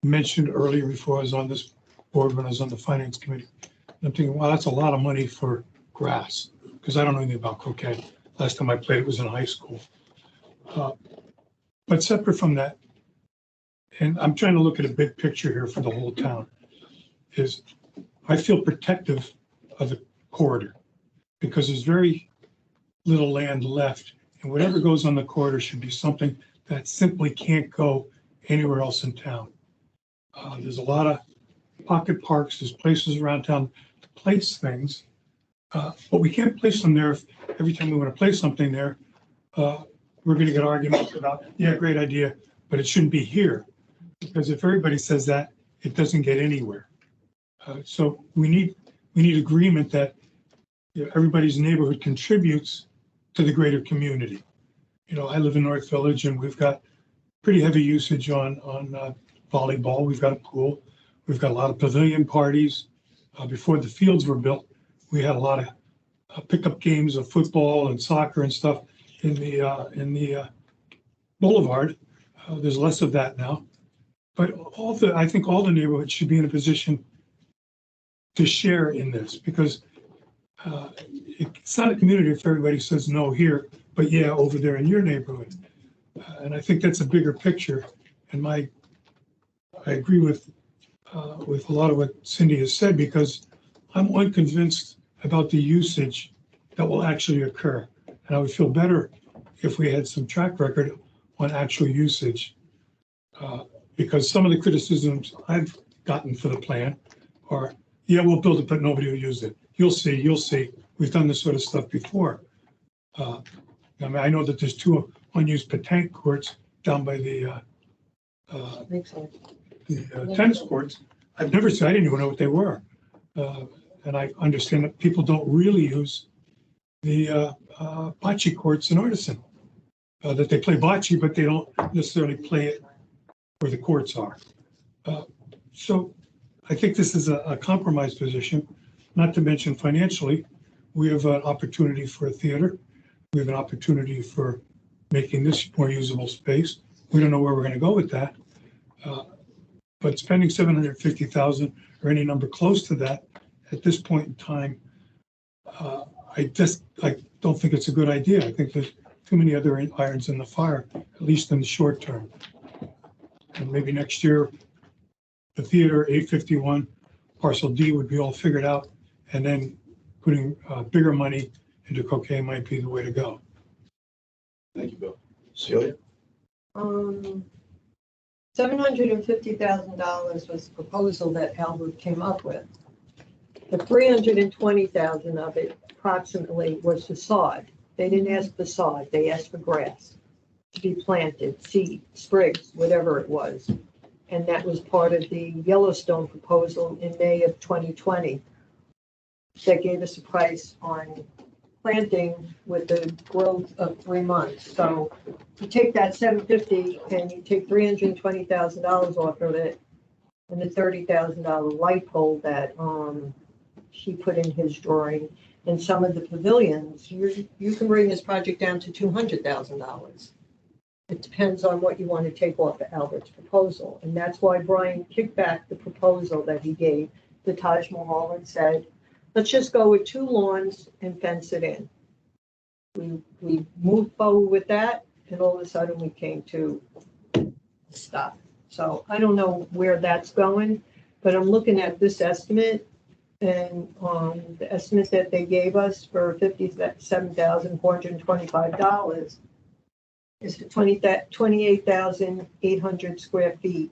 mentioned earlier before I was on this board when I was on the finance committee. And I'm thinking, wow, that's a lot of money for grass, because I don't know anything about croquet. Last time I played it was in high school. But separate from that, and I'm trying to look at a big picture here for the whole town, is I feel protective of the corridor because there's very little land left, and whatever goes on the corridor should be something that simply can't go anywhere else in town. There's a lot of pocket parks, there's places around town to place things, but we can't place them there if every time we want to place something there, we're going to get arguments about, yeah, great idea, but it shouldn't be here. Because if everybody says that, it doesn't get anywhere. So we need agreement that everybody's neighborhood contributes to the greater community. I live in North Village, and we've got pretty heavy usage on volleyball. We've got a pool. We've got a lot of pavilion parties. Before the fields were built, we had a lot of pickup games of football and soccer and stuff in the boulevard. There's less of that now. But I think all the neighborhoods should be in a position to share in this, because it's not a community if everybody says no here, but yeah, over there in your neighborhood. And I think that's a bigger picture. And I agree with a lot of what Cindy has said, because I'm unconvinced about the usage that will actually occur. And I would feel better if we had some track record on actual usage. Because some of the criticisms I've gotten for the plan are, yeah, we'll build it, but nobody will use it. You'll see. We've done this sort of stuff before. I know that there's 2 unused petanque courts down by the tennis courts. I didn't even know what they were. And I understand that people don't really use the bocce courts in Artisan. That they play bocce, but they don't necessarily play it where the courts are. So I think this is a compromise position, not to mention financially, we have an opportunity for a theater. We have an opportunity for making this more usable space. We don't know where we're going to go with that. But spending $750,000 or any number close to that at this point in time, I don't think it's a good idea. I think there's too many other irons in the fire, at least in the short term. And maybe next year, the theater, 851, parcel D would be all figured out, and then putting bigger money into croquet might be the way to go. Thank you, Bill. Celia? $750,000 was the proposal that Albert came up with. The 320,000 of it approximately was the sod. They didn't ask for sod, they asked for grass to be planted, seed, sprigs, whatever it was. And that was part of the Yellowstone proposal in May of 2020. That gave us a price on planting with the growth of 3 months. So you take that 750 and you take $320,000 off of it, and the $30,000 light pole that he put in his drawing, and some of the pavilions, you can bring this project down to $200,000. It depends on what you want to take off of Albert's proposal, and that's why Brian kicked back the proposal that he gave the Taj Mahal and said, let's just go with 2 lawns and fence it in. We moved forward with that, and all of a sudden we came to stop. So I don't know where that's going, but I'm looking at this estimate, and the estimate that they gave us for $57,425 is 28,800 square feet.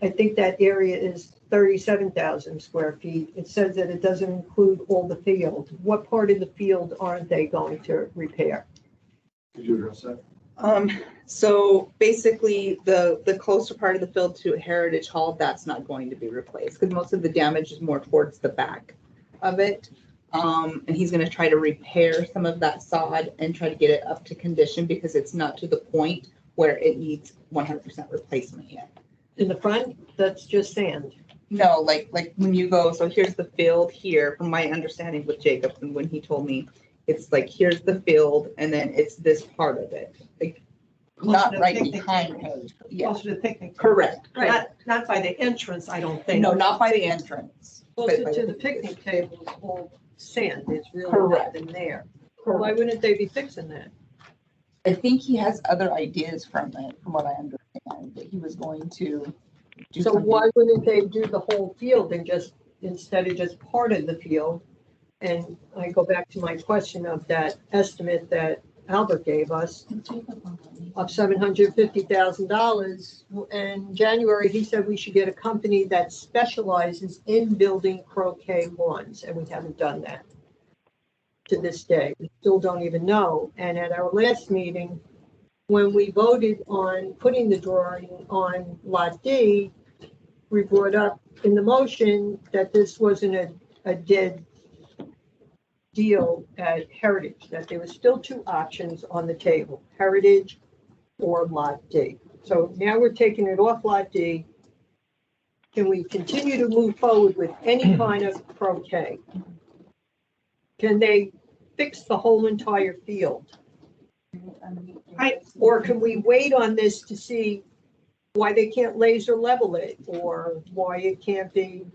I think that area is 37,000 square feet. It says that it doesn't include all the field. What part of the field aren't they going to repair? Could you address that? So basically, the closer part of the field to Heritage Hall, that's not going to be replaced because most of the damage is more towards the back of it. And he's going to try to repair some of that sod and try to get it up to condition because it's not to the point where it needs 100% replacement yet. In the front, that's just sand. No, like when you go, so here's the field here, from my understanding with Jacob, and when he told me, it's like, here's the field, and then it's this part of it. Like, not right behind him. Yeah, Closer to the picnic. correct. Not by the entrance, I don't think. No, not by the entrance. Closer to the picnic table is all sand. It's really Correct. nothing there. Why wouldn't they be fixing that? I think he has other ideas from it, from what I understand, that he was going to do So something. why wouldn't they do the whole field and just, instead of just part of the field? And I go back to my question of that estimate that Albert gave us of $750,000. In January, he said we should get a company that specializes in building croquet lawns, and we haven't done that to this day. We still don't even know. And at our last meeting, when we voted on putting the drawing on Lot D, we brought up in the motion that this wasn't a dead deal at Heritage, that there was still 2 options on the table, Heritage or Lot D. So now we're taking it off Lot D. Can we continue to move forward with any kind of croquet? Can they fix the whole entire field? Or can we wait on this to see why they can't laser level it, or why it can't be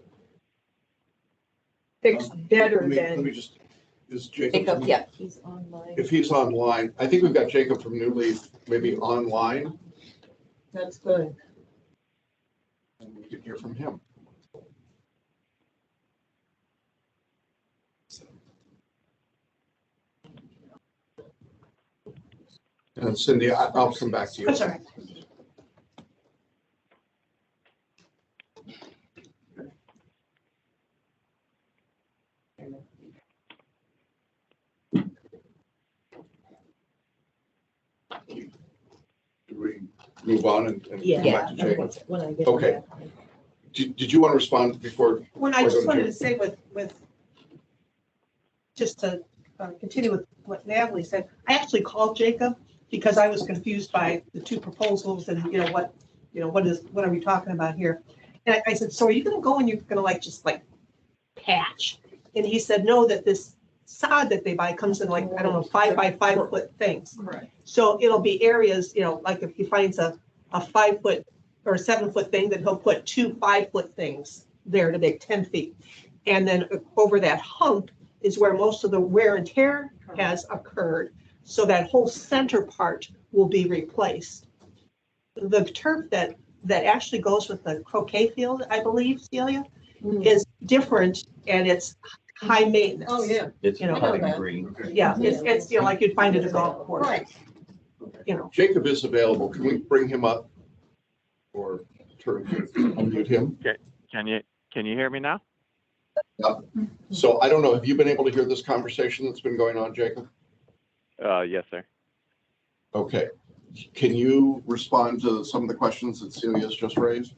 fixed better Let me than? just, is Jacob? Jacob, yeah. He's online. If he's online, I think we've got Jacob from New Leaf, maybe online, That's good. and we can hear from him. And Cindy, I'll come back to you. That's all right. Do we move on and come Yeah. back to Jacob? When I get Okay. back. Did you want to respond before? When I just wanted to say just to continue with what Natalie said, I actually called Jacob because I was confused by the 2 proposals and, what are we talking about here? And I said, so are you gonna go and you're gonna just patch? And he said, no, that this sod that they buy comes in 5 by 5 foot things. Right. So it'll be areas, like if he finds a 5 foot or 7 foot thing, then he'll put 2 5-foot things there to make 10 feet. And then over that hump is where most of the wear and tear has occurred. So that whole center part will be replaced. The turf that actually goes with the croquet field, I believe, Celia, is different and it's high maintenance. Oh, yeah. It's You know, cutting green. Yeah, it's like you'd find it at a golf course. Right. Jacob is available. Can we bring him up? Or unmute him? Can you hear me now? So I don't know, have you been able to hear this conversation that's been going on, Jacob? Yes, sir. Okay. Can you respond to some of the questions that Celia's just raised?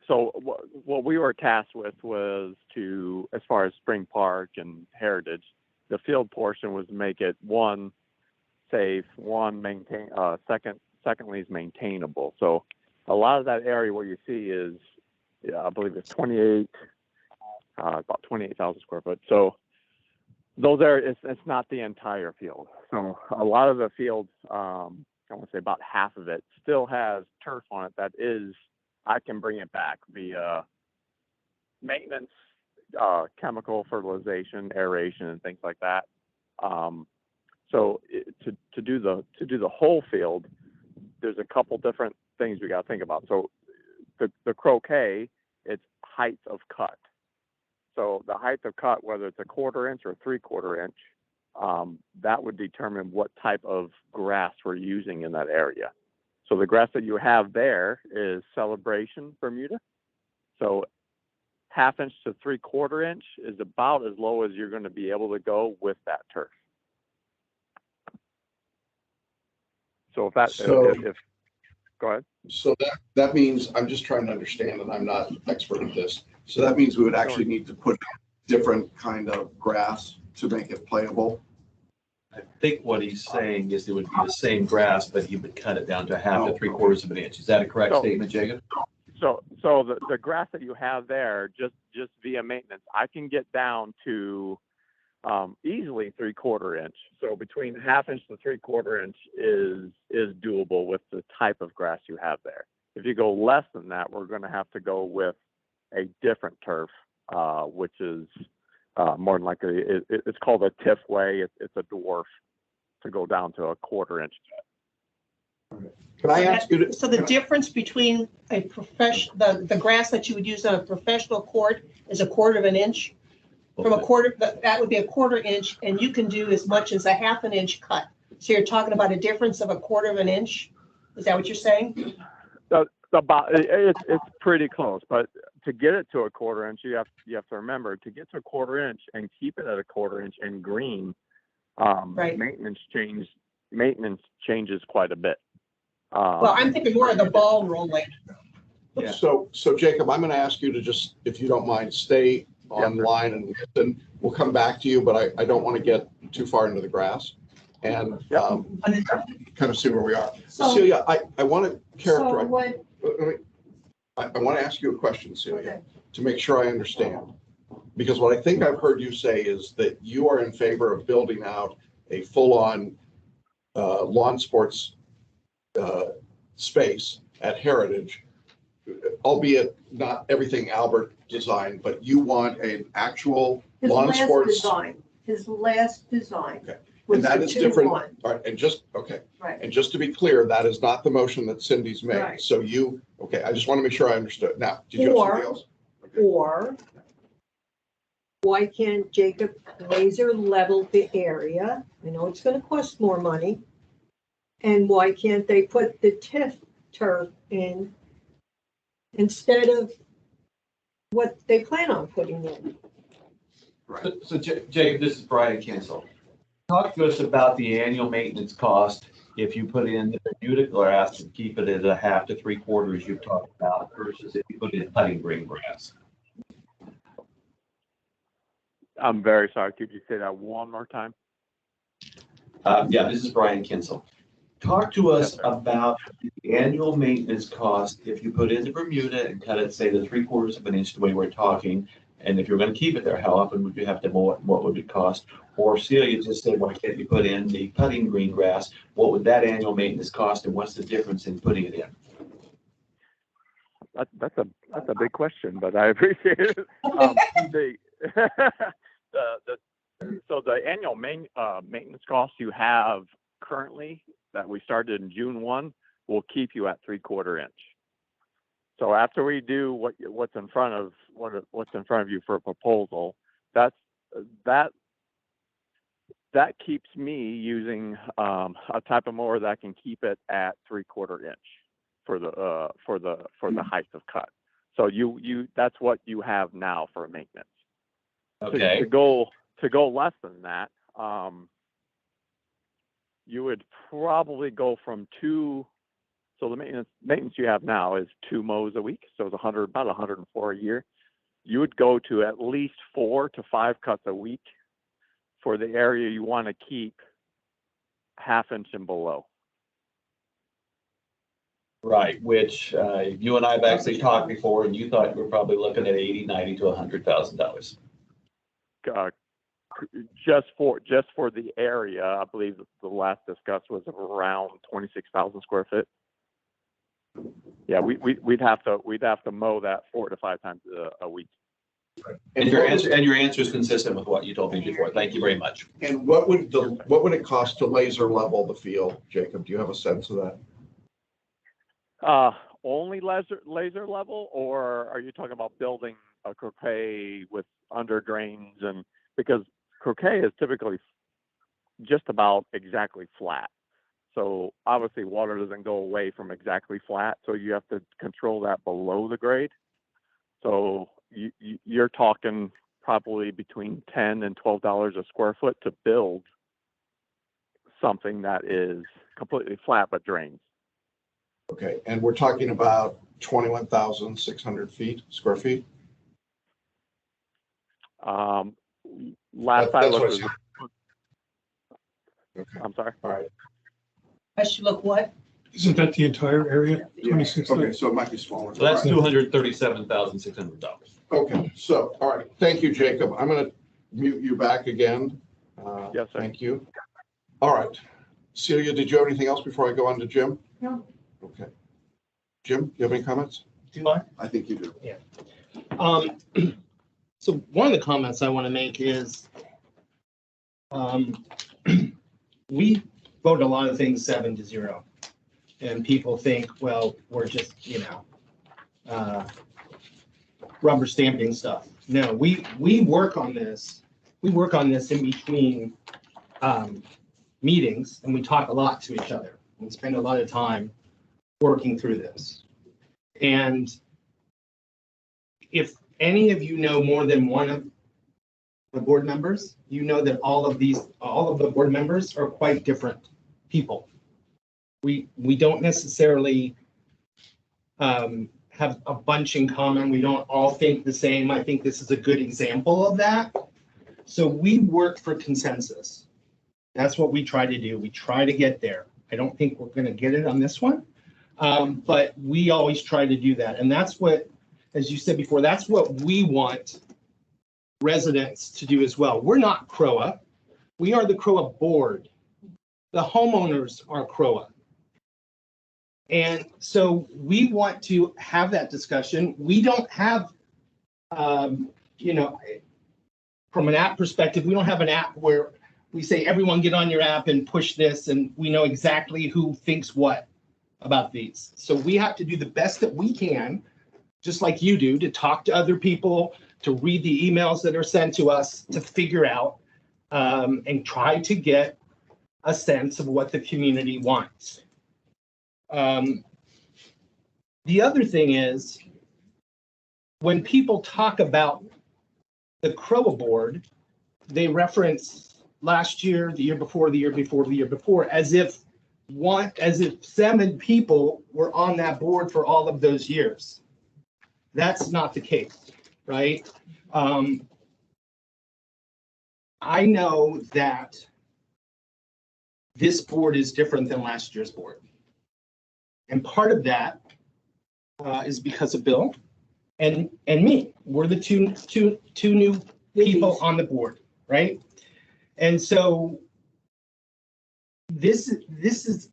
So what we were tasked with was to, as far as Spring Park and Heritage, the field portion was make it one, safe, one, maintain, secondly is maintainable. So a lot of that area what you see is, I believe it's 28, about 28,000 square foot. So those areas, it's not the entire field. So a lot of the field, I want to say about half of it still has turf on it that is, I can bring it back via maintenance, chemical fertilization, aeration, and things like that. To do the whole field, there's a couple different things we got to think about. So the croquet, it's height of cut. So the height of cut, whether it's a 1/4 inch or 3/4 inch, that would determine what type of grass we're using in that area. So the grass that you have there is Celebration Bermuda. So 1/2 inch to 3/4 inch is about as low as you're going to be able to go with that turf. So if that, if go ahead. So that means, I'm just trying to understand, and I'm not expert at this. So that means we would actually need to put different kind of grass to make it playable. I think what he's saying is it would be the same grass, but he would cut it down to 1/2 to 3/4 of an inch. Is that a correct statement, Jacob? So the grass that you have there, just via maintenance, I can get down to easily 3/4 inch. So between 1/2 inch to 3/4 inch is doable with the type of grass you have there. If you go less than that, we're going to have to go with a different turf, which is more than likely, it's called a Tifway. It's a dwarf to go down to a 1/4 inch. Can I ask you to? So the difference between a the grass that you would use on a professional court is a 1/4 of an inch? From a 1/4, that would be a 1/4 inch, and you can do as much as a 1/2 inch cut. So you're talking about a difference of a 1/4 of an inch? Is that what you're saying? It's pretty close, but to get it to a 1/4 inch, you have to remember to get to a 1/4 inch and keep it at a 1/4 inch in green. Right. Maintenance changes quite a bit. Well, I'm thinking more of the ball rolling. Yeah. So Jacob, I'm going to ask you to just, if you don't mind, stay online and listen. We'll come back to you, but I don't want to get too far into the grass and kind of see where we are. Celia, I want to characterize. I want to ask you a question, Celia, to make sure I understand. Because what I think I've heard you say is that you are in favor of building out a full-on lawn sports space at Heritage, albeit not everything Albert designed, but you want an actual lawn sports. His last design. Okay. And that is different. All right. And just, okay. Right. And just to be clear, that is not the motion that Cindy's made. Right. So okay, I just want to make sure I understood. Now, did you have something else? Okay. Or why can't Jacob laser level the area? I know it's gonna cost more money. And why can't they put the turf in instead of what they plan on putting in? Right. So Jacob, this is Brian Kinsel. Talk to us about the annual maintenance cost if you put in the Bermuda grass and keep it at a 1/2 to 3/4 you've talked about versus if you put in putting green grass. I'm very sorry. Could you say that one more time? Yeah, this is Brian Kinsel. Talk to us about the annual maintenance cost if you put in the Bermuda and cut it, say, to 3/4 of an inch the way we're talking. And if you're going to keep it there, how often would you have to mow it? What would it cost? Or Celia just said, why can't you put in the putting green grass? What would that annual maintenance cost, and what's the difference in putting it in? That's a big question, but I appreciate it. So the annual maintenance costs you have currently that we started in June 1 will keep you at 3/4 inch. So after we do what's in front of you for a proposal, that keeps me using a type of mower that can keep it at 3/4 inch for the height of cut. So that's what you have now for maintenance. Okay. To go less than that, you would probably go from 2. So the maintenance you have now is 2 mows a week. So it's about 104 a year. You would go to at least 4 to 5 cuts a week for the area you want to keep 1/2 inch and below. Right, which you and I have actually talked before, and you thought you were probably looking at 80, 90 to $100,000. Just for the area, I believe the last discussed was around 26,000 square feet. Yeah, we'd have to mow that 4 to 5 times a week. And your answer is consistent with what you told me before. Thank you very much. And what would it cost to laser level the field, Jacob? Do you have a sense of that? Only laser level, or are you talking about building a croquet with under drains? And because croquet is typically just about exactly flat. So obviously water doesn't go away from exactly flat. So you have to control that below the grade. So you're talking probably between $10 and $12 a square foot to build something that is completely flat but drains. Okay, and we're talking about 21,600 square feet? Last I looked was, okay. I'm sorry. All right. I should look what? Isn't that the entire area? Yeah. 26. Okay, so it might be smaller. So that's All right. $237,600. Okay, so, all right, thank you, Jacob. I'm going to mute you back again. Yes, sir. Thank you. All right. Celia, did you have anything else before I go on to Jim? No. Okay. Jim, you have any comments? Do I? I think you do. Yeah. So one of the comments I want to make is we vote a lot of things 7-0. And people think, well, we're just, rubber stamping stuff. No, we work on this. We work on this in between meetings, and we talk a lot to each other. We spend a lot of time working through this. And if any of you know more than one of the board members, you know that all of the board members are quite different people. We don't necessarily have a bunch in common. We don't all think the same. I think this is a good example of that. So we work for consensus. That's what we try to do. We try to get there. I don't think we're going to get it on this one, but we always try to do that. And that's what, as you said before, that's what we want residents to do as well. We're not CROA. We are the CROA board. The homeowners are CROA. And so we want to have that discussion. We don't have, from an app perspective, we don't have an app where we say, everyone get on your app and push this, and we know exactly who thinks what about these. So we have to do the best that we can, just like you do, to talk to other people, to read the emails that are sent to us, to figure out and try to get a sense of what the community wants. The other thing is, when people talk about the CROA board, they reference last year, the year before, the year before, the year before, as if 7 people were on that board for all of those years. That's not the case, right? I know that this board is different than last year's board. And part of that is because of Bill and me. We're the two new people on the board, right? And so this is,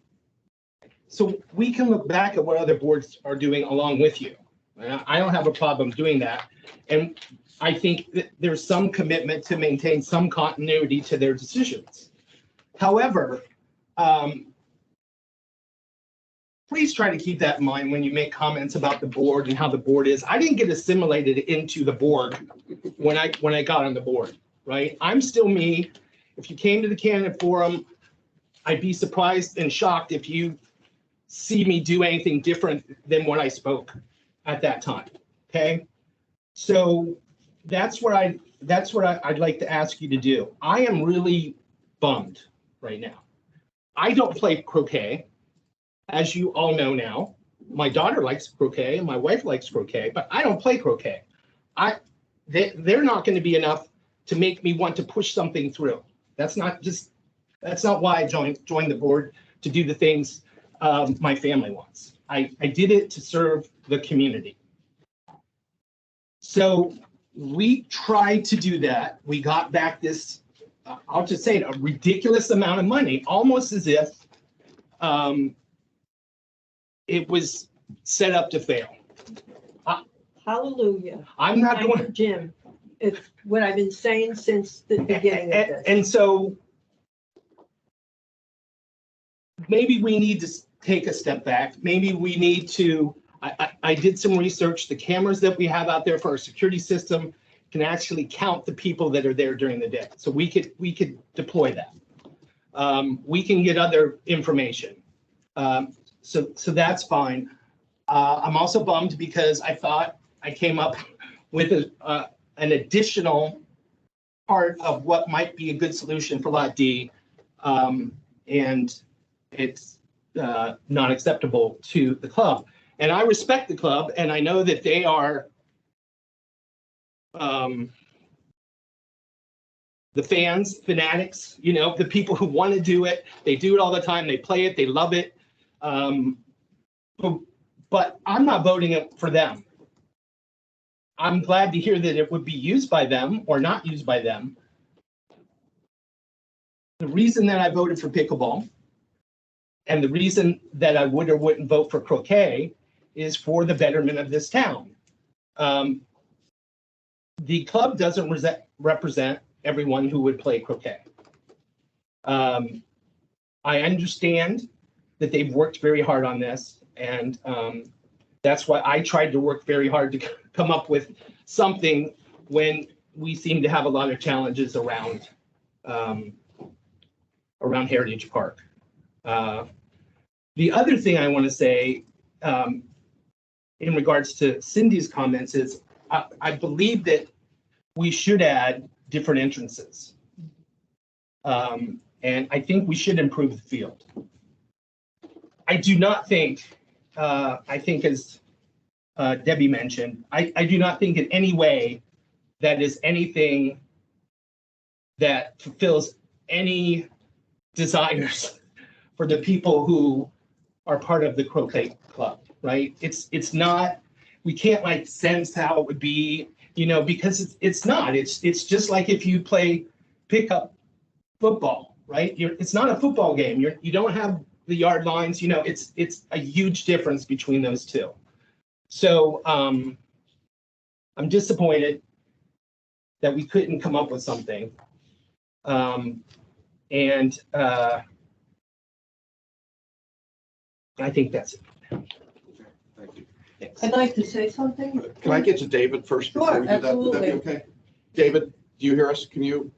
so we can look back at what other boards are doing along with you. I don't have a problem doing that. And I think that there's some commitment to maintain some continuity to their decisions. However, please try to keep that in mind when you make comments about the board and how the board is. I didn't get assimilated into the board when I got on the board, right? I'm still me. If you came to the candidate forum, I'd be surprised and shocked if you see me do anything different than what I spoke at that time. Okay? So that's what I'd like to ask you to do. I am really bummed right now. I don't play croquet, as you all know now. My daughter likes croquet and my wife likes croquet, but I don't play croquet. They're not going to be enough to make me want to push something through. That's not why I joined the board, to do the things my family wants. I did it to serve the community. So we tried to do that. We got back this, I'll just say it, a ridiculous amount of money, almost as if it was set up to fail. Hallelujah. I'm not Thank going. you, Jim. It's what I've been saying since the beginning of this. And so maybe we need to take a step back. Maybe we need to, I did some research. The cameras that we have out there for our security system can actually count the people that are there during the day. So we could deploy that. We can get other information. So that's fine. I'm also bummed because I thought I came up with an additional part of what might be a good solution for Lot D. And it's not acceptable to the club. And I respect the club, and I know that they are the fans, fanatics, the people who want to do it. They do it all the time. They play it. They love it. But I'm not voting for them. I'm glad to hear that it would be used by them or not used by them. The reason that I voted for pickleball and the reason that I would or wouldn't vote for croquet is for the betterment of this town. The club doesn't represent everyone who would play croquet. I understand that they've worked very hard on this, and that's why I tried to work very hard to come up with something when we seem to have a lot of challenges around Heritage Park. The other thing I want to say in regards to Cindy's comments is I believe that we should add different entrances. And I think we should improve the field. I do not think, I think as Debbie mentioned, I do not think in any way that is anything that fulfills any desires for the people who are part of the croquet club, right? It's not, we can't like sense how it would be, because it's not. It's just like if you play pickup football, right? It's not a football game. You don't have the yard lines. It's a huge difference between those two. So I'm disappointed that we couldn't come up with something. And I think that's it. Thank you. Thanks. I'd like to say something. Can I get to David first before Sure, we do that? Would that be absolutely. okay? David, do you hear us? Can you?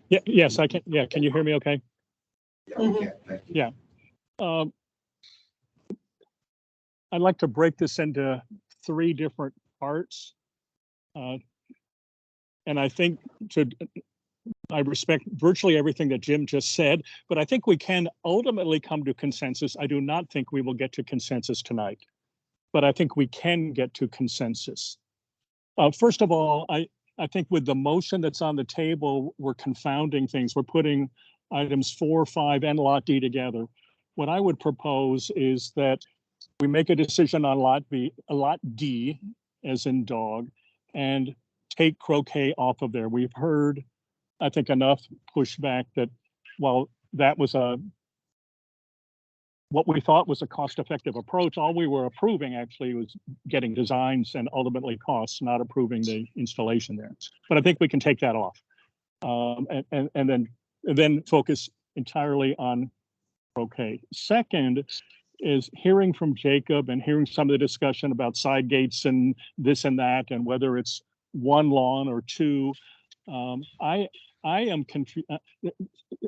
Yes, I can. Yeah, can you hear me okay? Yeah, we can. Thank you. Yeah. I'd like to break this into 3 different parts. And I think I respect virtually everything that Jim just said, but I think we can ultimately come to consensus. I do not think we will get to consensus tonight, but I think we can get to consensus. First of all, I think with the motion that's on the table, we're confounding things. We're putting items 4, 5, and Lot D together. What I would propose is that we make a decision on Lot D, as in dog, and take croquet off of there. We've heard, I think, enough pushback that while that was what we thought was a cost-effective approach, all we were approving actually was getting designs and ultimately costs, not approving the installation there. But I think we can take that off, and then focus entirely on croquet. Second is hearing from Jacob and hearing some of the discussion about side gates and this and that, and whether it's 1 lawn or 2. I am confused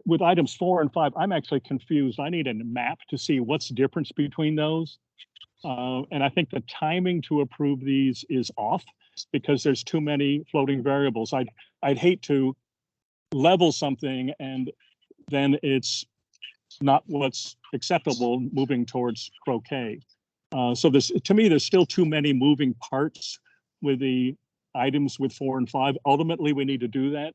with items 4 and 5. I'm actually confused. I need a map to see what's the difference between those. And I think the timing to approve these is off because there's too many floating variables. I'd hate to level something and then it's not what's acceptable moving towards croquet. So to me, there's still too many moving parts with the items with 4 and 5. Ultimately, we need to do that.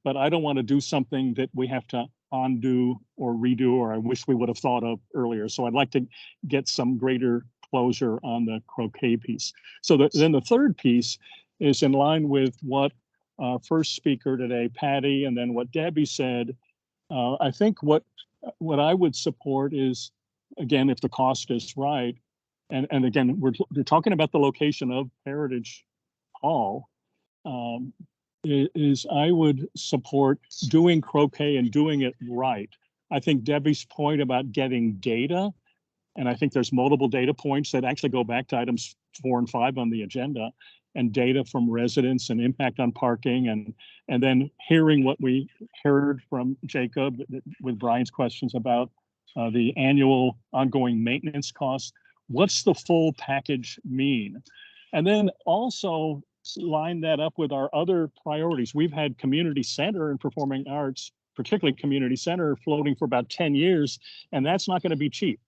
But I don't want to do something that we have to undo or redo, or I wish we would have thought of earlier. So I'd like to get some greater closure on the croquet piece. So then the third piece is in line with what first speaker today, Patty, and then what Debbie said. I think what I would support is, again, if the cost is right, and again, we're talking about the location of Heritage Hall, is I would support doing croquet and doing it right. I think Debbie's point about getting data, and I think there's multiple data points that actually go back to items 4 and 5 on the agenda, and data from residents and impact on parking, and then hearing what we heard from Jacob with Brian's questions about the annual ongoing maintenance costs. What's the full package mean? And then also line that up with our other priorities. We've had community center and performing arts, particularly community center, floating for about 10 years, and that's not going to be cheap.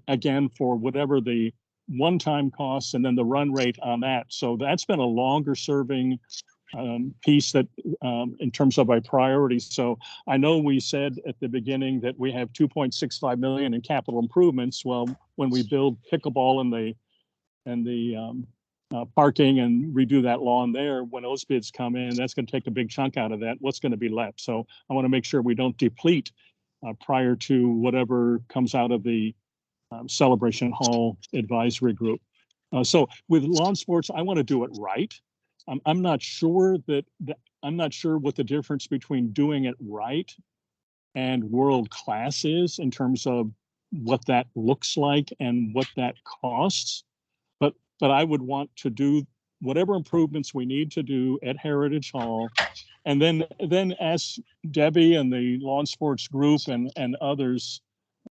Again, for whatever the one-time costs and then the run rate on that. So that's been a longer serving piece that in terms of our priorities. So I know we said at the beginning that we have 2.65 million in capital improvements. Well, when we build pickleball and the parking and redo that lawn there, when those bids come in, that's going to take a big chunk out of that. What's going to be left? So I want to make sure we don't deplete prior to whatever comes out of the Celebration Hall advisory group. So with lawn sports, I want to do it right. I'm not sure I'm not sure what the difference between doing it right and world class is in terms of what that looks like and what that costs. But I would want to do whatever improvements we need to do at Heritage Hall, and then ask Debbie and the lawn sports group and others.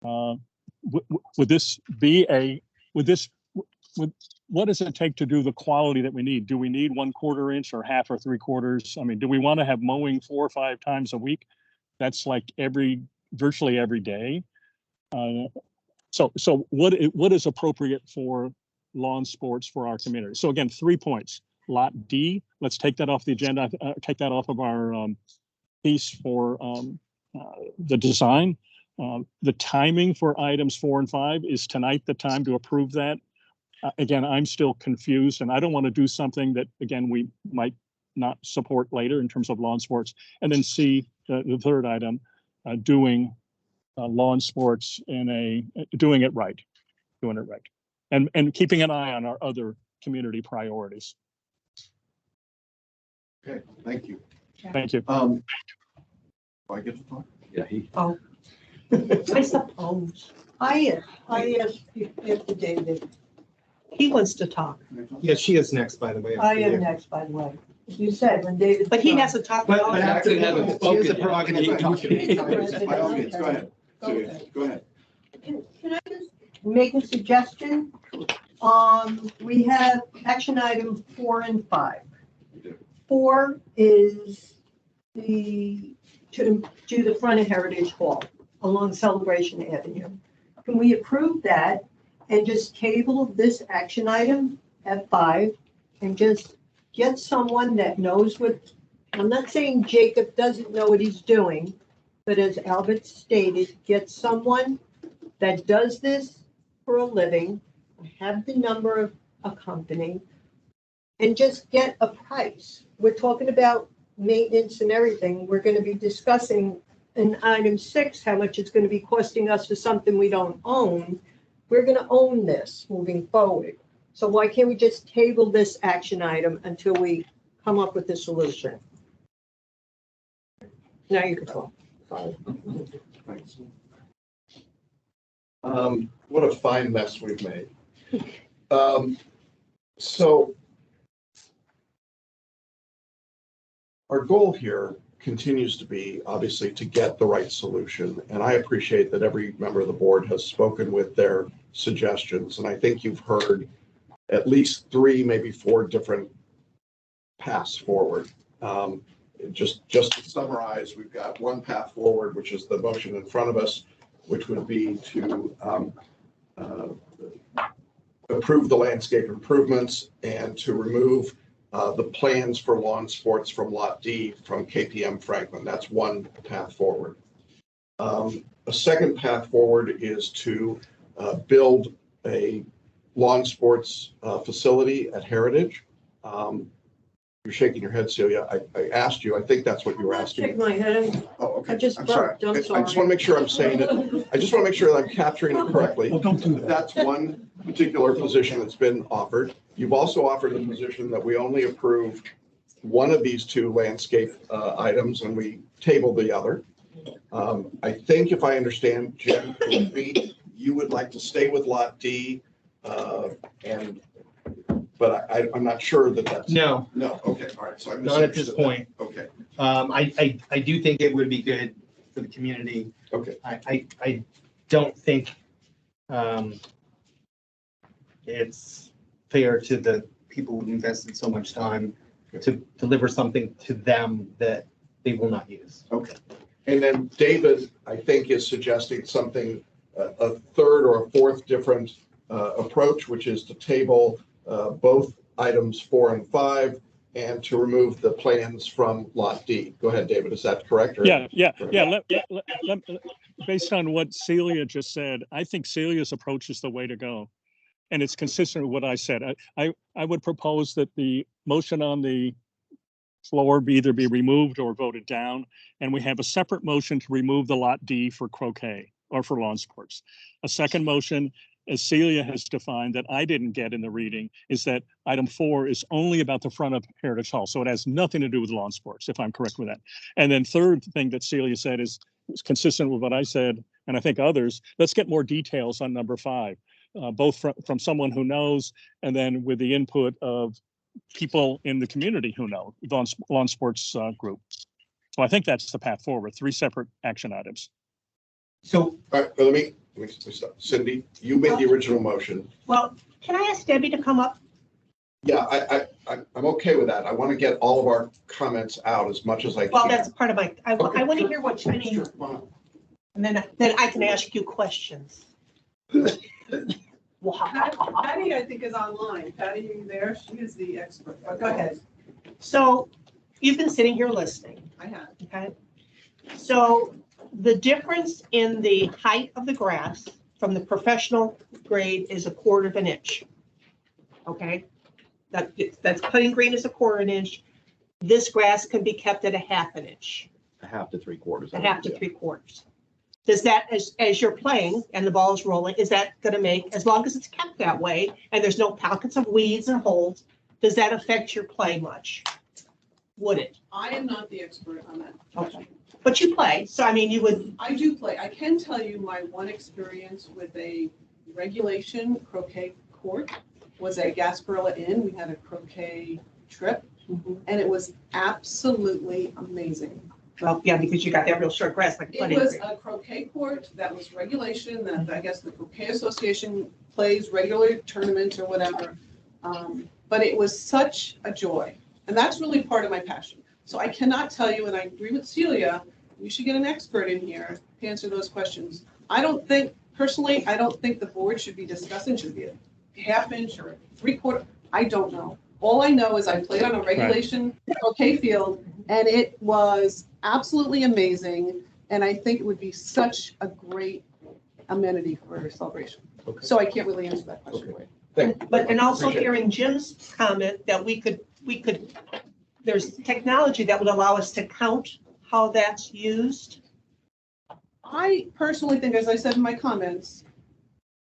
Would this be what does it take to do the quality that we need? Do we need 1/4 inch or half or 3/4? I mean, do we want to have mowing 4 or 5 times a week? That's like virtually every day. So what is appropriate for lawn sports for our community? So again, 3 points. Lot D, let's take that off the agenda, take that off of our piece for the design. The timing for items 4 and 5, is tonight the time to approve that? Again, I'm still confused, and I don't want to do something that, again, we might not support later in terms of lawn sports. And then C, the third item, doing lawn sports doing it right, and keeping an eye on our other community priorities. Okay, thank you. Thank you. Do I get to talk? Yeah, Oh, I suppose. I asked if David, he wants to talk. Yeah, she is next, by the way. I am next, by the way. You said when David. But he hasn't talked. But about after it. that, she has a prerogative to talk to me. By all means, go ahead. Go ahead. Can I just make a suggestion? We have action item 4 and 5. 4 is to do the front of Heritage Hall along Celebration Avenue. Can we approve that and just table this action item at 5 and just get someone that knows what, I'm not saying Jacob doesn't know what he's doing, but as Albert stated, get someone that does this for a living, have the number of a company, and just get a price. We're talking about maintenance and everything. We're going to be discussing in item 6 how much it's going to be costing us for something we don't own. We're going to own this moving forward. So why can't we just table this action item until we come up with a solution? Now you can talk. Thanks. What a fine mess we've made. So our goal here continues to be, obviously, to get the right solution. And I appreciate that every member of the board has spoken with their suggestions, and I think you've heard at least 3, maybe 4 different paths forward. Just to summarize, we've got one path forward, which is the motion in front of us, which would be to approve the landscape improvements and to remove the plans for lawn sports from Lot D from KPM Franklin. That's one path forward. A second path forward is to build a lawn sports facility at Heritage. You're shaking your head, Celia. I asked you, I think that's what you were asking. Shake my head. Oh, okay. I just I'm sorry. burped. I'm I just sorry. want to make sure I'm saying it. I just want to make sure that I'm capturing it correctly. Well, don't do that. That's one particular position that's been offered. You've also offered a position that we only approved one of these 2 landscape items and we tabled the other. I think if I understand, Jim, you would like to stay with Lot D, but I'm not sure that that's. No, No, okay, all right, so I not at this misunderstood that. point. Okay, I do think it would be good for the community. okay. I don't think it's fair to the people who've invested so much time to deliver something to them that they will not use. Okay. And then David, I think, is suggesting something, a third or a fourth different approach, which is to table both items 4 and 5 and to remove the plans from Lot D. Go ahead, David. Is that correct? Yeah. Based on what Celia just said, I think Celia's approach is the way to go. And it's consistent with what I said. I would propose that the motion on the floor either be removed or voted down. And we have a separate motion to remove the Lot D for croquet or for lawn sports. A second motion, as Celia has defined, that I didn't get in the reading, is that item 4 is only about the front of Heritage Hall. So it has nothing to do with lawn sports, if I'm correct with that. And then third thing that Celia said is consistent with what I said, and I think others. Let's get more details on number 5, both from someone who knows, and then with the input of people in the community who know, lawn sports group. So I think that's the path forward, 3 separate action items. So All right, let me stop. Cindy, you made the original motion. Well, can I ask Debbie to come up? Yeah, I'm okay with that. I want to get all of our comments out as much as I can. Well, that's part of my, I Okay, want to sure. hear what you mean, Sure, come on up. and then I can ask you questions. Patty, I think, is online. Patty, are you there? She is the expert. But go ahead. So you've been sitting here listening, I have. okay? So the difference in the height of the grass from the professional grade is 1/4 inch. Okay? That's putting green is 1/4 inch. This grass can be kept at 1/2 inch, 1/2 to 3/4. 1/2 to 3/4. Does that, as you're playing and the ball is rolling, is that going to make, as long as it's kept that way and there's no pockets of weeds and holes, does that affect your play much? Would it? I am not the expert on that. Okay. But you play, so I mean, you would, I do play. I can tell you my one experience with a regulation croquet court was at Gasparilla Inn. We had a croquet trip and it was absolutely amazing. well, yeah, because you got that real short grass like It putting was green. a croquet court that was regulation that I guess the Croquet Association plays regular tournaments or whatever. But it was such a joy. And that's really part of my passion. So I cannot tell you, and I agree with Celia, we should get an expert in here to answer those questions. Personally, I don't think the board should be discussing, should be a 1/2 inch or 3/4. I don't know. All I know is I played on a regulation croquet field and it was absolutely amazing. And I think it would be such a great amenity for a celebration. Okay. So I can't really answer that question. Okay. Thank you. But, and also Appreciate it. hearing Jim's comment that we could, there's technology that would allow us to count how that's used. I personally think, as I said in my comments,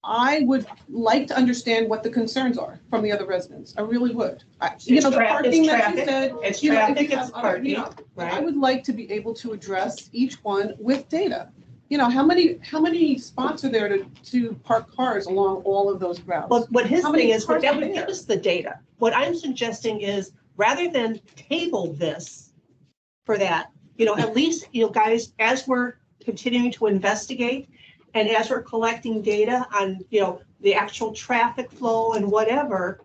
I would like to understand what the concerns are from the other residents. I really would. The It's parking that you traffic, said. it's you know, if traffic, you it's have other- parking, you know, I right? would like to be able to address each one with data. You know, how many spots are there to park cars along all of those routes? Well, what his How many thing is, cars that are would give there? us the data. What I'm suggesting is, rather than table this for that, at least, guys, as we're continuing to investigate, And as we're collecting data on, the actual traffic flow and whatever,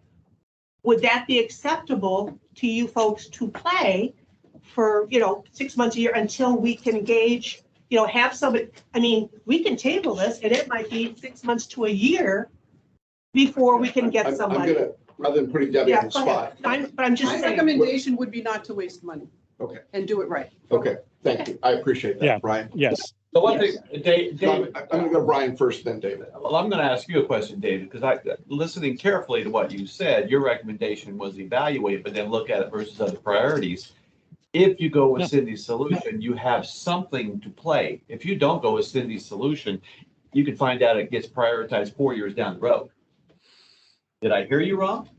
would that be acceptable to you folks to play for, 6 months a year until we can gauge, have somebody, we can table this and it might be 6 months to a year before we can get I'm somebody. gonna, rather than putting Debbie on the Yeah, go ahead. spot. But I'm just My saying. recommendation would be not to waste money. Okay. And do it right. Okay, thank you. I appreciate Yeah. that, Brian. Yes. The one thing, So David, I'm gonna go to Brian first, then David. well, I'm gonna ask you a question, David, because listening carefully to what you said, your recommendation was evaluate, but then look at it versus other priorities. If you go with Yeah. Cindy's solution, you have something to play. If you don't go with Cindy's solution, you can find out it gets prioritized 4 years down the road. Did I hear you wrong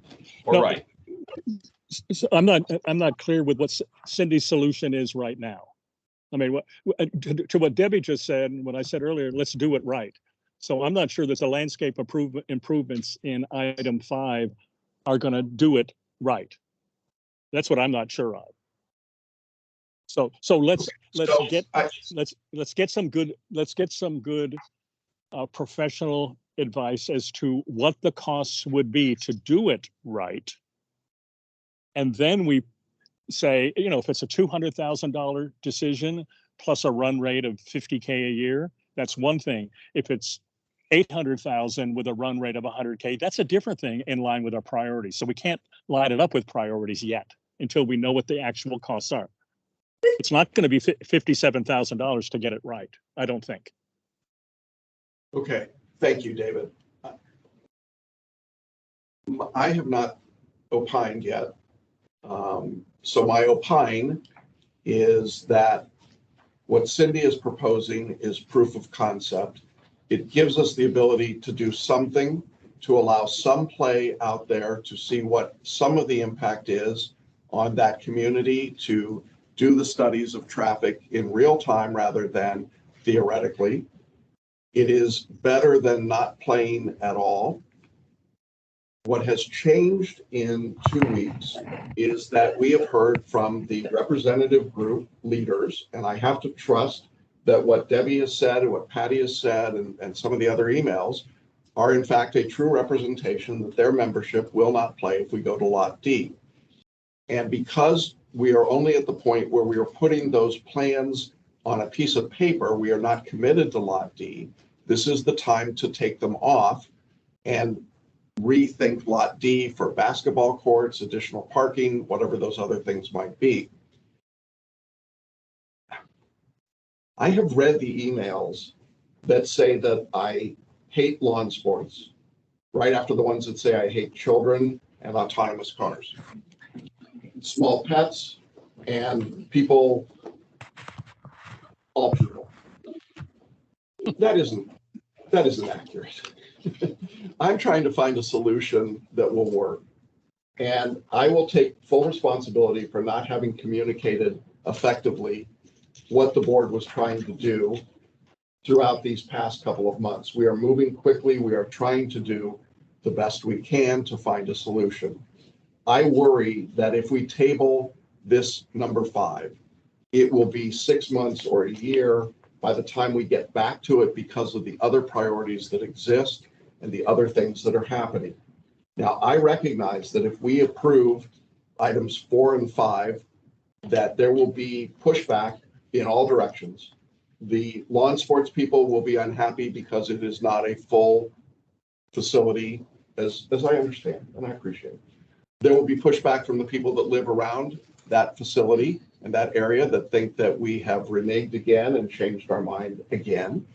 or No. right? So I'm not clear with what Cindy's solution is right now. I mean, to what Debbie just said, and what I said earlier, let's do it right. So I'm not sure that the landscape improvements in item 5 are going to do it right. That's what I'm not sure of. So let's get some good professional advice as to what the costs would be to do it right. And then we say, if it's a $200,000 decision plus a run rate of 50K a year, that's one thing. If it's 800,000 with a run rate of 100K, that's a different thing in line with our priorities. So we can't line it up with priorities yet until we know what the actual costs are. It's not going to be $57,000 to get it right, I don't think. Okay, thank you, David. I have not opined yet. So my opine is that what Cindy is proposing is proof of concept. It gives us the ability to do something to allow some play out there to see what some of the impact is on that community, to do the studies of traffic in real time rather than theoretically. It is better than not playing at all. What has changed in 2 weeks is that we have heard from the representative group leaders, and I have to trust that what Debbie has said and what Patty has said and some of the other emails are in fact a true representation that their membership will not play if we go to Lot D. And because we are only at the point where we are putting those plans on a piece of paper, we are not committed to Lot D. This is the time to take them off and rethink Lot D for basketball courts, additional parking, whatever those other things might be. I have read the emails that say that I hate lawn sports, right after the ones that say I hate children and autonomous cars, small pets, and people, all people. That isn't accurate. I'm trying to find a solution that will work. And I will take full responsibility for not having communicated effectively what the board was trying to do throughout these past couple of months. We are moving quickly. We are trying to do the best we can to find a solution. I worry that if we table this number 5, it will be 6 months or a year by the time we get back to it because of the other priorities that exist and the other things that are happening. Now, I recognize that if we approve items 4 and 5, that there will be pushback in all directions. The lawn sports people will be unhappy because it is not a full facility, as I understand, and I appreciate it. There will be pushback from the people that live around that facility and that area that think that we have reneged again and changed our mind again.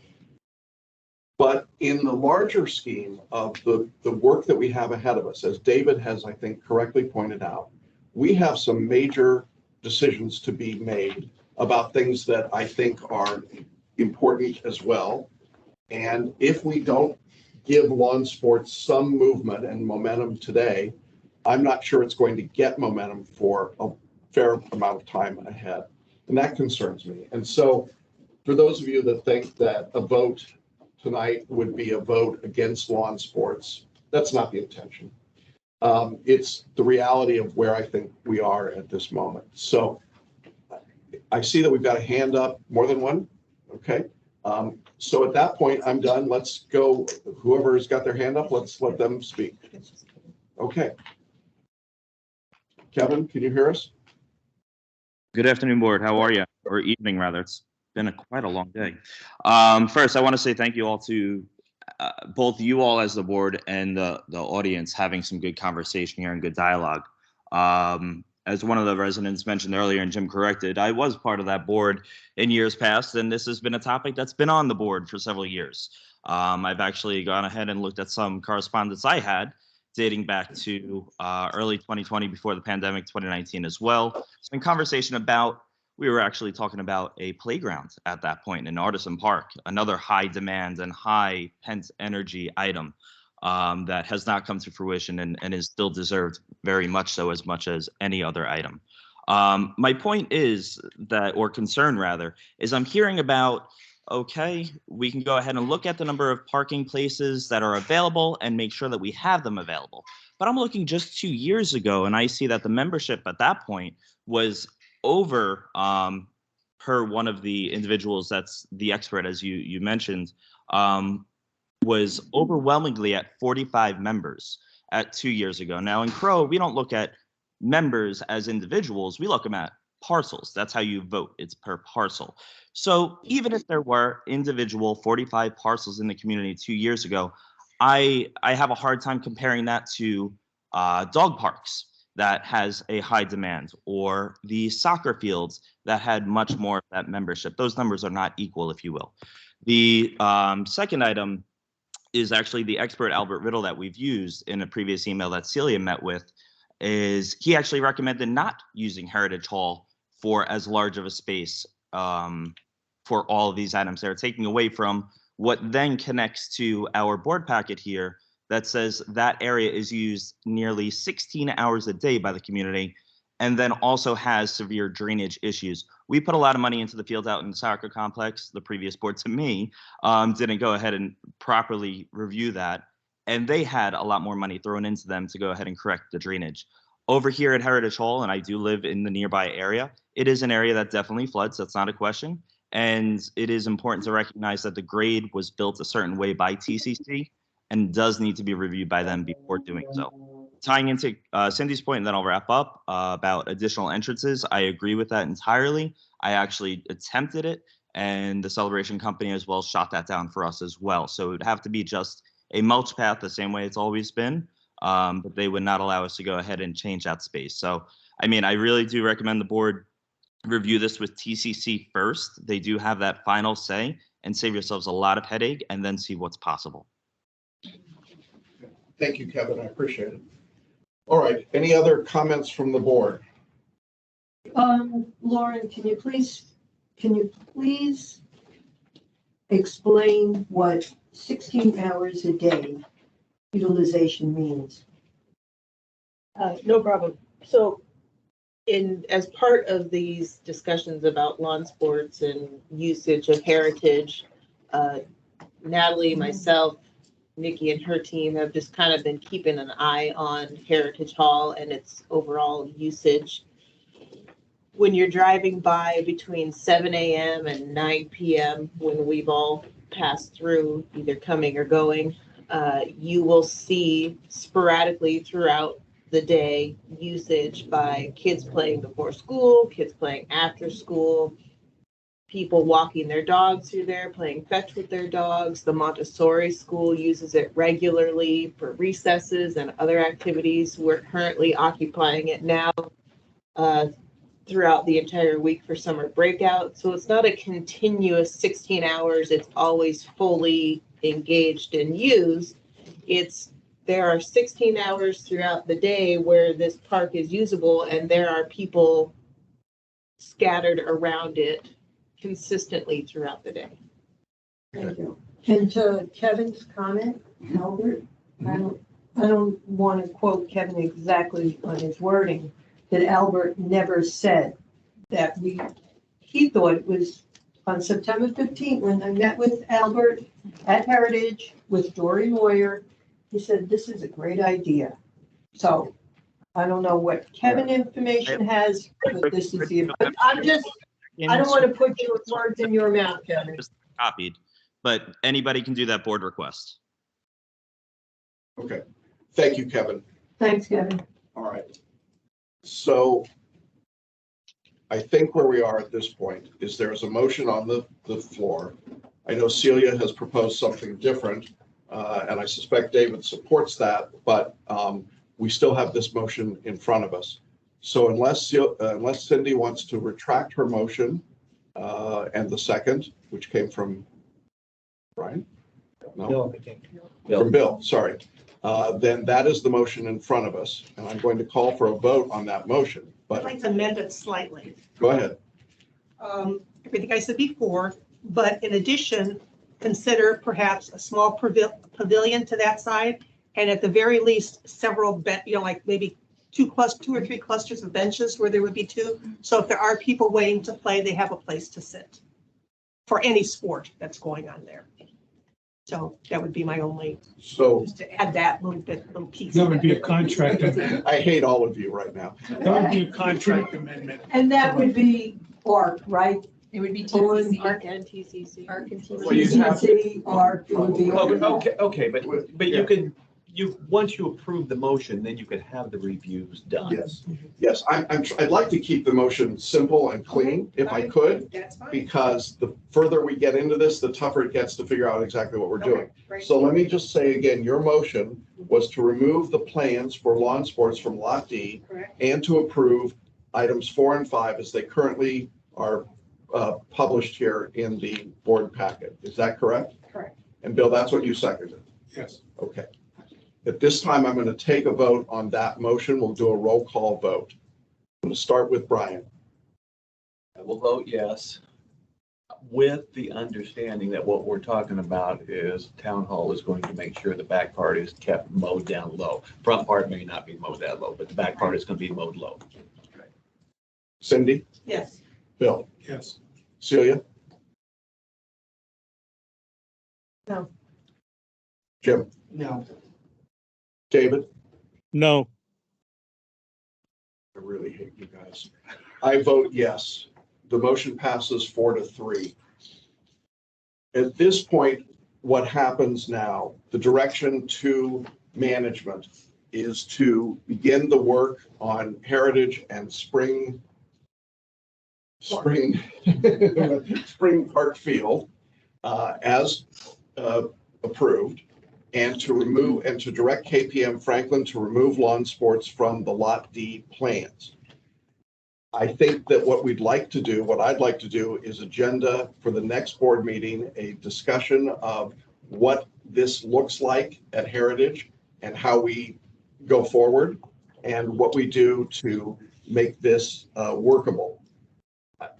But in the larger scheme of the work that we have ahead of us, as David has, I think, correctly pointed out, we have some major decisions to be made about things that I think are important as well. And if we don't give lawn sports some movement and momentum today, I'm not sure it's going to get momentum for a fair amount of time ahead. And that concerns me. And so for those of you that think that a vote tonight would be a vote against lawn sports, that's not the intention. It's the reality of where I think we are at this moment. So I see that we've got a hand up, more than one. Okay. So at that point, I'm done. Let's go. Whoever's got their hand up, let's let them speak. Okay. Kevin, can you hear us? Good afternoon, board. How are you? Or evening, rather. It's been quite a long day. First, I want to say thank you all to both you all as the board and the audience having some good conversation here and good dialogue. As one of the residents mentioned earlier, and Jim corrected, I was part of that board in years past, and this has been a topic that's been on the board for several years. I've actually gone ahead and looked at some correspondence I had dating back to early 2020, before the pandemic, 2019 as well. Some conversation about, we were actually talking about a playground at that point in Artisan Park, another high demand and high pent energy item that has not come to fruition and is still deserved very much so, as much as any other item. My point is that, or concern rather, is I'm hearing about, okay, we can go ahead and look at the number of parking places that are available and make sure that we have them available. But I'm looking just 2 years ago, and I see that the membership at that point was over, per one of the individuals that's the expert, as you mentioned, was overwhelmingly at 45 members at 2 years ago. Now in CROA, we don't look at members as individuals, we look them at parcels. That's how you vote. It's per parcel. So even if there were individual 45 parcels in the community 2 years ago, I have a hard time comparing that to dog parks that has a high demand, or the soccer fields that had much more of that membership. Those numbers are not equal, if you will. The second item is actually the expert Albert Riddle that we've used in a previous email that Celia met with. Is he actually recommended not using Heritage Hall for as large of a space for all of these items. They're taking away from what then connects to our board packet here that says that area is used nearly 16 hours a day by the community, and then also has severe drainage issues. We put a lot of money into the field out in the soccer complex. The previous board to me didn't go ahead and properly review that, and they had a lot more money thrown into them to go ahead and correct the drainage. Over here at Heritage Hall, and I do live in the nearby area, it is an area that definitely floods. That's not a question. And it is important to recognize that the grade was built a certain way by TCC and does need to be reviewed by them before doing so. Tying into Cindy's point, and then I'll wrap up about additional entrances. I agree with that entirely. I actually attempted it, and the Celebration Company as well shot that down for us as well. So it would have to be just a mulch path the same way it's always been, but they would not allow us to go ahead and change that space. So, I mean, I really do recommend the board review this with TCC first. They do have that final say, and save yourselves a lot of headache, and then see what's possible. Thank you, Kevin. I appreciate it. All right. Any other comments from the board? Lauren, can you please explain what 16 hours a day utilization means? No problem. So as part of these discussions about lawn sports and usage of heritage, Natalie, myself, Nikki and her team have just kind of been keeping an eye on Heritage Hall and its overall usage. When you're driving by between 7 a.m. and 9 p.m., when we've all passed through, either coming or going, you will see sporadically throughout the day usage by kids playing before school, kids playing after school, people walking their dogs through there, playing fetch with their dogs. The Montessori school uses it regularly for recesses and other activities. We're currently occupying it now throughout the entire week for summer breakout. So it's not a continuous 16 hours. It's always fully engaged and used. There are 16 hours throughout the day where this park is usable, and there are people scattered around it consistently throughout the day. Thank you. And to Kevin's comment, Albert, I don't want to quote Kevin exactly on his wording, that Albert never said that he thought it was on September 15th when I met with Albert at Heritage with Dory Moyer. He said, this is a great idea. So I don't know what Kevin information has, but this is the, but I don't want to put your words in your mouth, Kevin. copied, but anybody can do that board request. Okay, thank you, Kevin. Thanks, Kevin. All right. So I think where we are at this point is there's a motion on the floor. I know Celia has proposed something different, and I suspect David supports that, but we still have this motion in front of us. So unless Cindy wants to retract her motion and the second, which came from Brian? No, from Bill, sorry. Then that is the motion in front of us, and I'm going to call for a vote on that motion. I'd But like to amend it slightly. go ahead. Everything I said before, but in addition, consider perhaps a small pavilion to that side, and at the very least, several, like maybe two or three clusters of benches where there would be two. So if there are people waiting to play, they have a place to sit for any sport that's going on there. So that would be my only, So just to add that little piece. That would be a contract amendment. I hate all of you right now. That would be a contract amendment. And that would be ARC, right? It would be TCC. ARC and TCC. ARC and Well, you'd have- TCC, ARC would be. Okay, but once you approve the motion, then you could have the reviews done. Yes, I'd like to keep the motion simple and clean if I could, That's fine. because the further we get into this, the tougher it gets to figure out exactly what we're doing. Great. So let me just say again, your motion was to remove the plans for lawn sports from Lot D Correct. and to approve items 4 and 5 as they currently are published here in the board packet. Is that correct? Correct. And Bill, that's what you seconded? Yes. Okay. At this time, I'm going to take a vote on that motion. We'll do a roll call vote. I'm going to start with Brian. I will vote yes, with the understanding that what we're talking about is town hall is going to make sure the back part is kept mowed down low. Front part may not be mowed that low, but the back part is going to be mowed low. Cindy? Yes. Bill? Yes. Celia? No. Jim? No. David? No. I really hate you guys. I vote yes. The motion passes 4-3. At this point, what happens now, the direction to management is to begin the work on Heritage and Spring Park Field as approved, and to direct KPM Franklin to remove lawn sports from the Lot D plans. I think that what I'd like to do is agenda for the next board meeting, a discussion of what this looks like at Heritage and how we go forward and what we do to make this workable.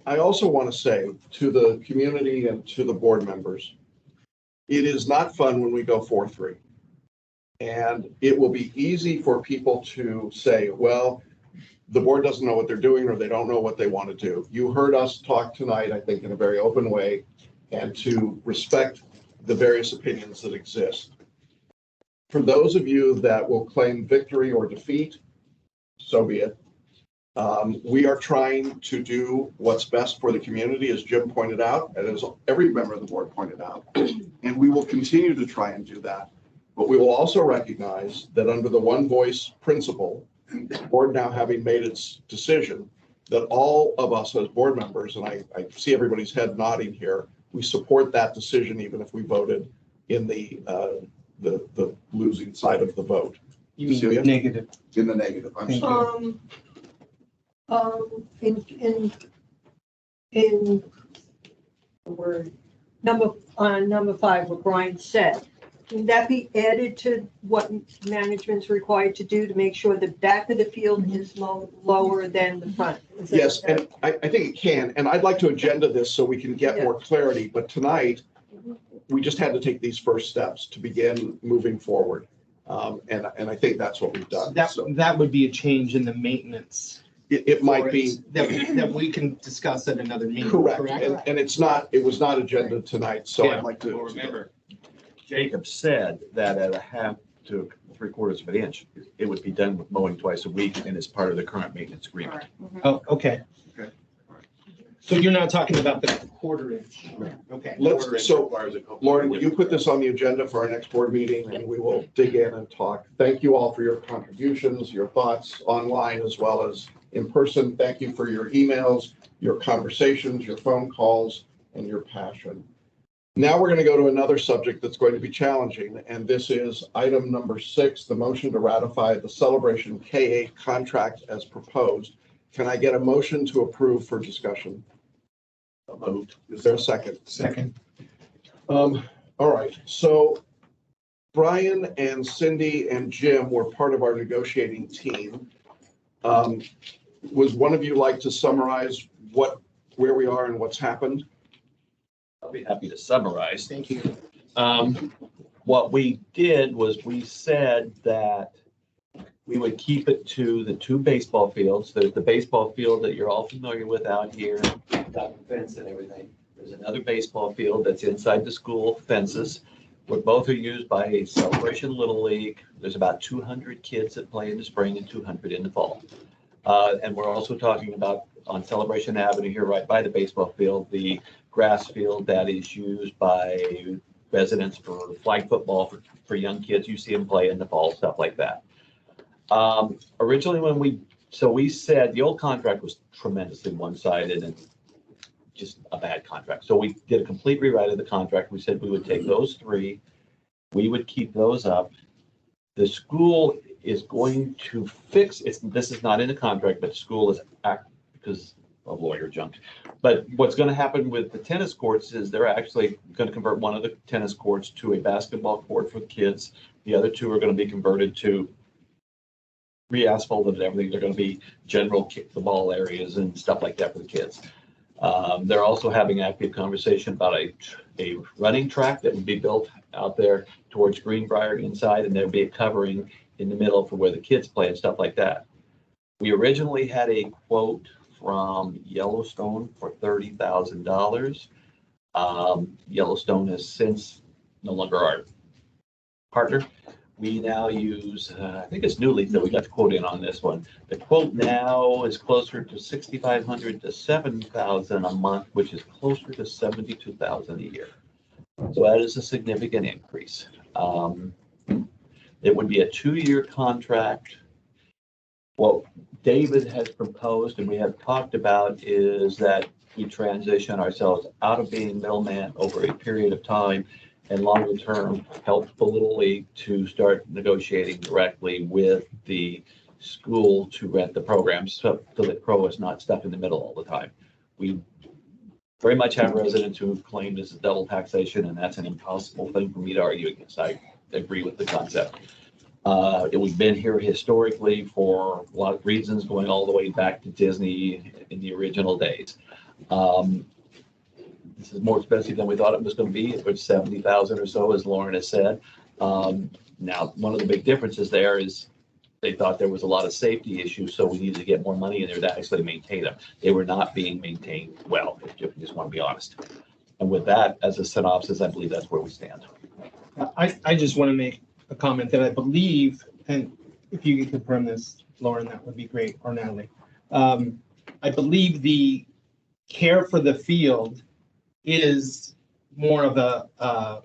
I also want to say to the community and to the board members, it is not fun when we go 4-3. And it will be easy for people to say, well, the board doesn't know what they're doing or they don't know what they want to do. You heard us talk tonight, I think, in a very open way, and to respect the various opinions that exist. For those of you that will claim victory or defeat, so be it. We are trying to do what's best for the community, as Jim pointed out, and as every member of the board pointed out. And we will continue to try and do that. But we will also recognize that under the one voice principle, the board now having made its decision, that all of us as board members, and I see everybody's head nodding here, we support that decision even if we voted in the losing side of the vote. You mean Celia? negative. In the negative, I'm sorry. In the word, number 5, what Brian said, can that be added to what management's required to do to make sure the back of the field is lower than the front? Is that- Yes, and I think it can, and I'd like to agenda this so we can get more clarity, but tonight, we just had to take these first steps to begin moving forward. And I think that's what we've done. That would be a change in the maintenance. It might be. That we can discuss at another meeting. Correct, and it was not agenda tonight, so I'd like to. Well, remember, Jacob said that at a 1/2 to 3/4 of an inch, it would be done with mowing twice a week and is part of the current maintenance agreement. Oh, okay. So you're not talking about the quarter inch? Okay. Lauren, will you put this on the agenda for our next board meeting and we will dig in and talk. Thank you all for your contributions, your thoughts online as well as in person. Thank you for your emails, your conversations, your phone calls, and your passion. Now we're going to go to another subject that's going to be challenging, and this is item number 6, the motion to ratify the Celebration K-8 contract as proposed. Can I get a motion to approve for discussion? Moved. Is there a second? Second. All right, so Brian and Cindy and Jim were part of our negotiating team. Was one of you like to summarize where we are and what's happened? I'll be happy to summarize. Thank you. What we did was we said that we would keep it to the 2 baseball fields. There's the baseball field that you're all familiar with out here, got the fence and everything. There's another baseball field that's inside the school fences, where both are used by a Celebration Little League. There's about 200 kids that play in the spring and 200 in the fall. And we're also talking about on Celebration Avenue here, right by the baseball field, the grass field that is used by residents for flag football for young kids. You see them play in the fall, stuff like that. Originally, we said the old contract was tremendously one-sided and just a bad contract. So we did a complete rewrite of the contract. We said we would take those 3, we would keep those up. The school is going to fix it. This is not in the contract, but the school is because of lawyer junk. But what's going to happen with the tennis courts is they're actually going to convert one of the tennis courts to a basketball court for the kids. The other 2 are going to be converted to re-asphalted and everything. They're going to be general kick the ball areas and stuff like that for the kids. They're also having active conversation about a running track that would be built out there towards Greenbrier inside, and there'd be a covering in the middle for where the kids play and stuff like that. We originally had a quote from Yellowstone for $30,000. Yellowstone has since no longer our partner. We now use, I think it's New Leaf that we got the quote in on this one. The quote now is closer to $6,500 to $7,000 a month, which is closer to $72,000 a year. So that is a significant increase. It would be a 2-year contract. What David has proposed and we have talked about is that we transition ourselves out of being middleman over a period of time and longer term help the Little League to start negotiating directly with the school to rent the programs so that CROA is not stuck in the middle all the time. We very much have residents who claim this is double taxation, and that's an impossible thing for me to argue against. I agree with the concept. We've been here historically for a lot of reasons, going all the way back to Disney in the original days. This is more expensive than we thought it was going to be. It was $70,000 or so, as Lauren has said. Now, one of the big differences there is they thought there was a lot of safety issues, so we needed to get more money in there to actually maintain them. They were not being maintained well, if you just want to be honest. And with that, as a synopsis, I believe that's where we stand. I just want to make a comment that I believe, and if you could confirm this, Lauren, that would be great, or Natalie. I believe the care for the field is more of a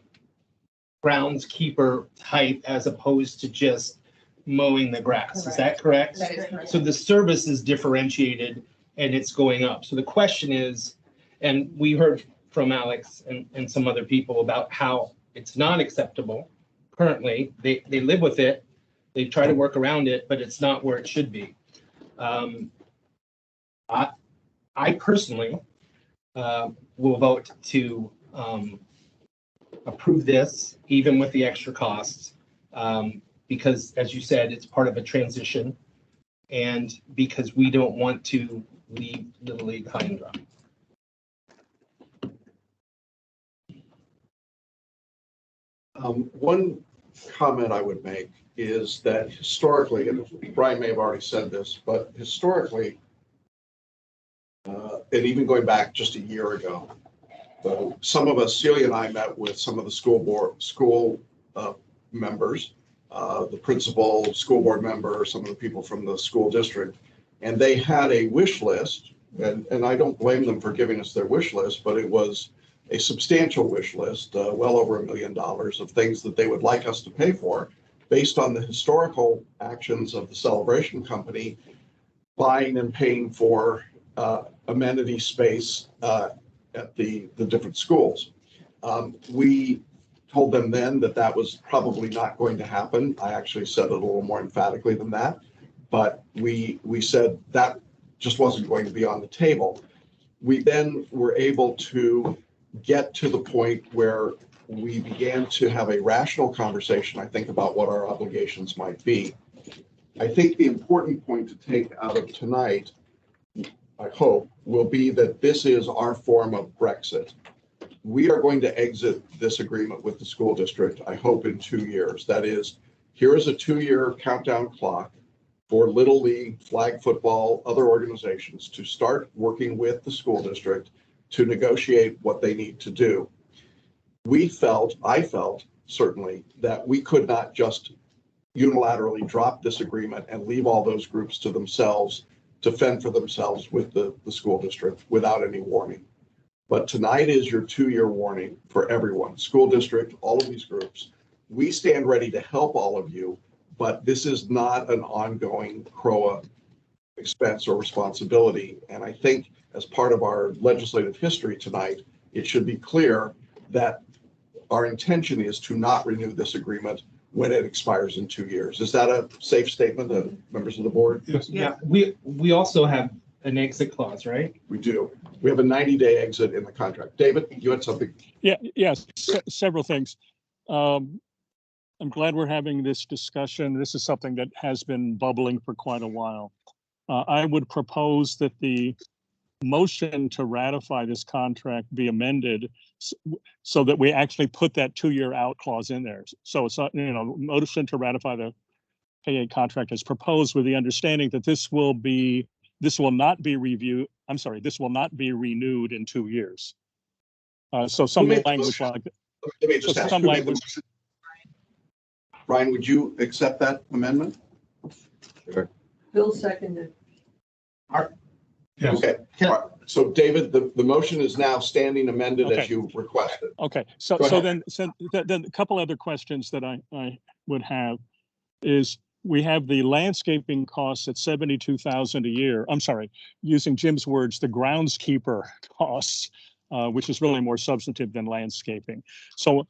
groundskeeper type as opposed to just mowing the grass. Is that correct? That is correct. So the service is differentiated and it's going up. So the question is, and we heard from Alex and some other people about how it's not acceptable currently. They live with it. They try to work around it, but it's not where it should be. I personally will vote to approve this, even with the extra costs, because, as you said, it's part of a transition, and because we don't want to leave Little League high and dry. One comment I would make is that historically, and Brian may have already said this, but historically, and even going back just a year ago, some of us, Celia and I, met with some of the school members, the principal, school board member, some of the people from the school district, and they had a wish list And I don't blame them for giving us their wish list, but it was a substantial wish list, well over $1 million of things that they would like us to pay for based on the historical actions of the Celebration Company buying and paying for amenity space at the different schools. We told them then that that was probably not going to happen. I actually said it a little more emphatically than that, but we said that just wasn't going to be on the table. We then were able to get to the point where we began to have a rational conversation, I think, about what our obligations might be. I think the important point to take out of tonight, I hope, will be that this is our form of Brexit. We are going to exit this agreement with the school district, I hope, in 2 years. That is, here is a 2-year countdown clock for Little League, flag football, other organizations to start working with the school district to negotiate what they need to do. I felt certainly that we could not just unilaterally drop this agreement and leave all those groups to themselves to fend for themselves with the school district without any warning. But tonight is your 2-year warning for everyone, school district, all of these groups. We stand ready to help all of you, but this is not an ongoing CROA expense or responsibility. And I think as part of our legislative history tonight, it should be clear that our intention is to not renew this agreement when it expires in 2 years. Is that a safe statement, members of the board? Yes. Yeah, we also have an exit clause, right? We do. We have a 90-day exit in the contract. David, you had something? Yes, several things. I'm glad we're having this discussion. This is something that has been bubbling for quite a while. I would propose that the motion to ratify this contract be amended so that we actually put that 2-year out clause in there. So it's not, motion to ratify the KA contract as proposed with the understanding that this will not be renewed in 2 years. So some language like that. Let me just ask, Brian, would you accept that amendment? Sure. Bill seconded. Yes. Okay. All right. So David, the motion is now standing amended Okay. as you requested. Okay, so then a couple other questions that I would have is, we have the landscaping costs at $72,000 a year. I'm sorry, using Jim's words, the groundskeeper costs, which is really more substantive than landscaping. So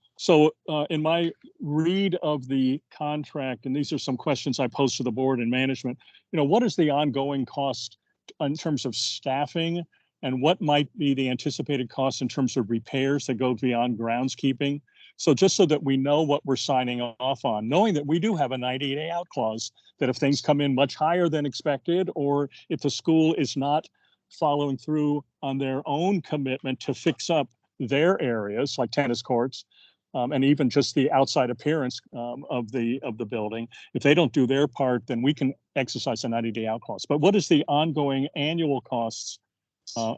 in my read of the contract, and these are some questions I posed to the board and management, what is the ongoing cost in terms of staffing, and what might be the anticipated cost in terms of repairs that go beyond groundskeeping? So just so that we know what we're signing off on, knowing that we do have a 90-day out clause, that if things come in much higher than expected, or if the school is not following through on their own commitment to fix up their areas like tennis courts, and even just the outside appearance of the building, if they don't do their part, then we can exercise a 90-day out clause. But what is the ongoing annual costs